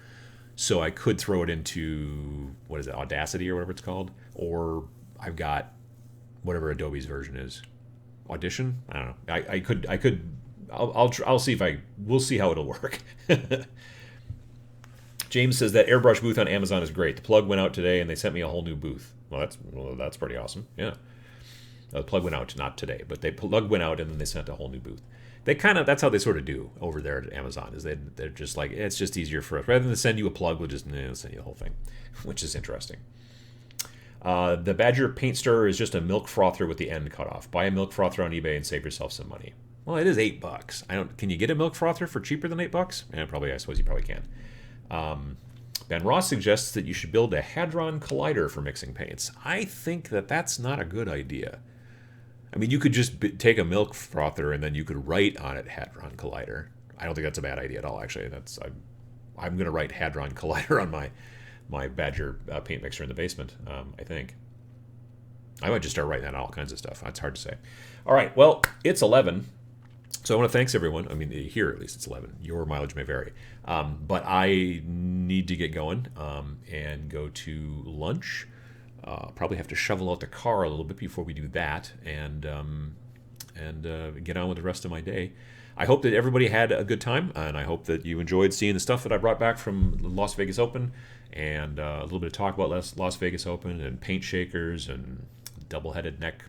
so I could throw it into what is it, Audacity or whatever it's called, or I've got whatever Adobe's version is, Audition. I don't know. I could. I'll see if we'll see how it'll work. James says that airbrush booth on Amazon is great. The plug went out today, and they sent me a whole new booth. Well, that's pretty awesome. Yeah, the plug went out not today, but the plug went out, and then they sent a whole new booth. That's how they sort of do over there at Amazon. Is they're just like, it's just easier for us rather than send you a plug. We'll just send you the whole thing, which is interesting. The Badger paint stirrer is just a milk frother with the end cut off. Buy a milk frother on eBay and save yourself some money. Well, it is $8. I don't. Can you get a milk frother for cheaper than $8? Probably. I suppose you probably can. Ben Ross suggests that you should build a Hadron Collider for mixing paints. I think that that's not a good idea. I mean, you could just take a milk frother and then you could write on it Hadron Collider. I don't think that's a bad idea at all, actually. I'm going to write Hadron Collider on my Badger paint mixer in the basement, I think. I might just start writing that on all kinds of stuff. It's hard to say. All right, well, it's 11. So I want to thank everyone. I mean, here at least it's 11. Your mileage may vary. But I need to get going and go to lunch. Probably have to shovel out the car a little bit before we do that and get on with the rest of my day. I hope that everybody had a good time, and I hope that you enjoyed seeing the stuff that I brought back from the Las Vegas Open and a little bit of talk about Las Vegas Open and paint shakers and double-headed neck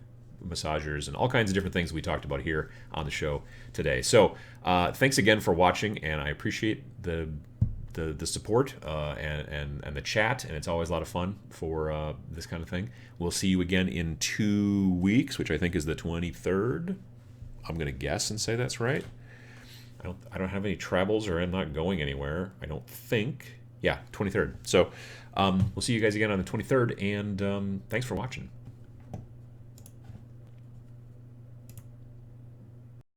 massagers and all kinds of different things we talked about here on the show today. So thanks again for watching, and I appreciate the support and the chat, and it's always a lot of fun for this kind of thing. We'll see you again in 2 weeks, which I think is the 23rd. I'm going to guess and say that's right. I don't have any travels, or I'm not going anywhere, I don't think. Yeah, 23rd. So we'll see you guys again on the 23rd, and thanks for watching.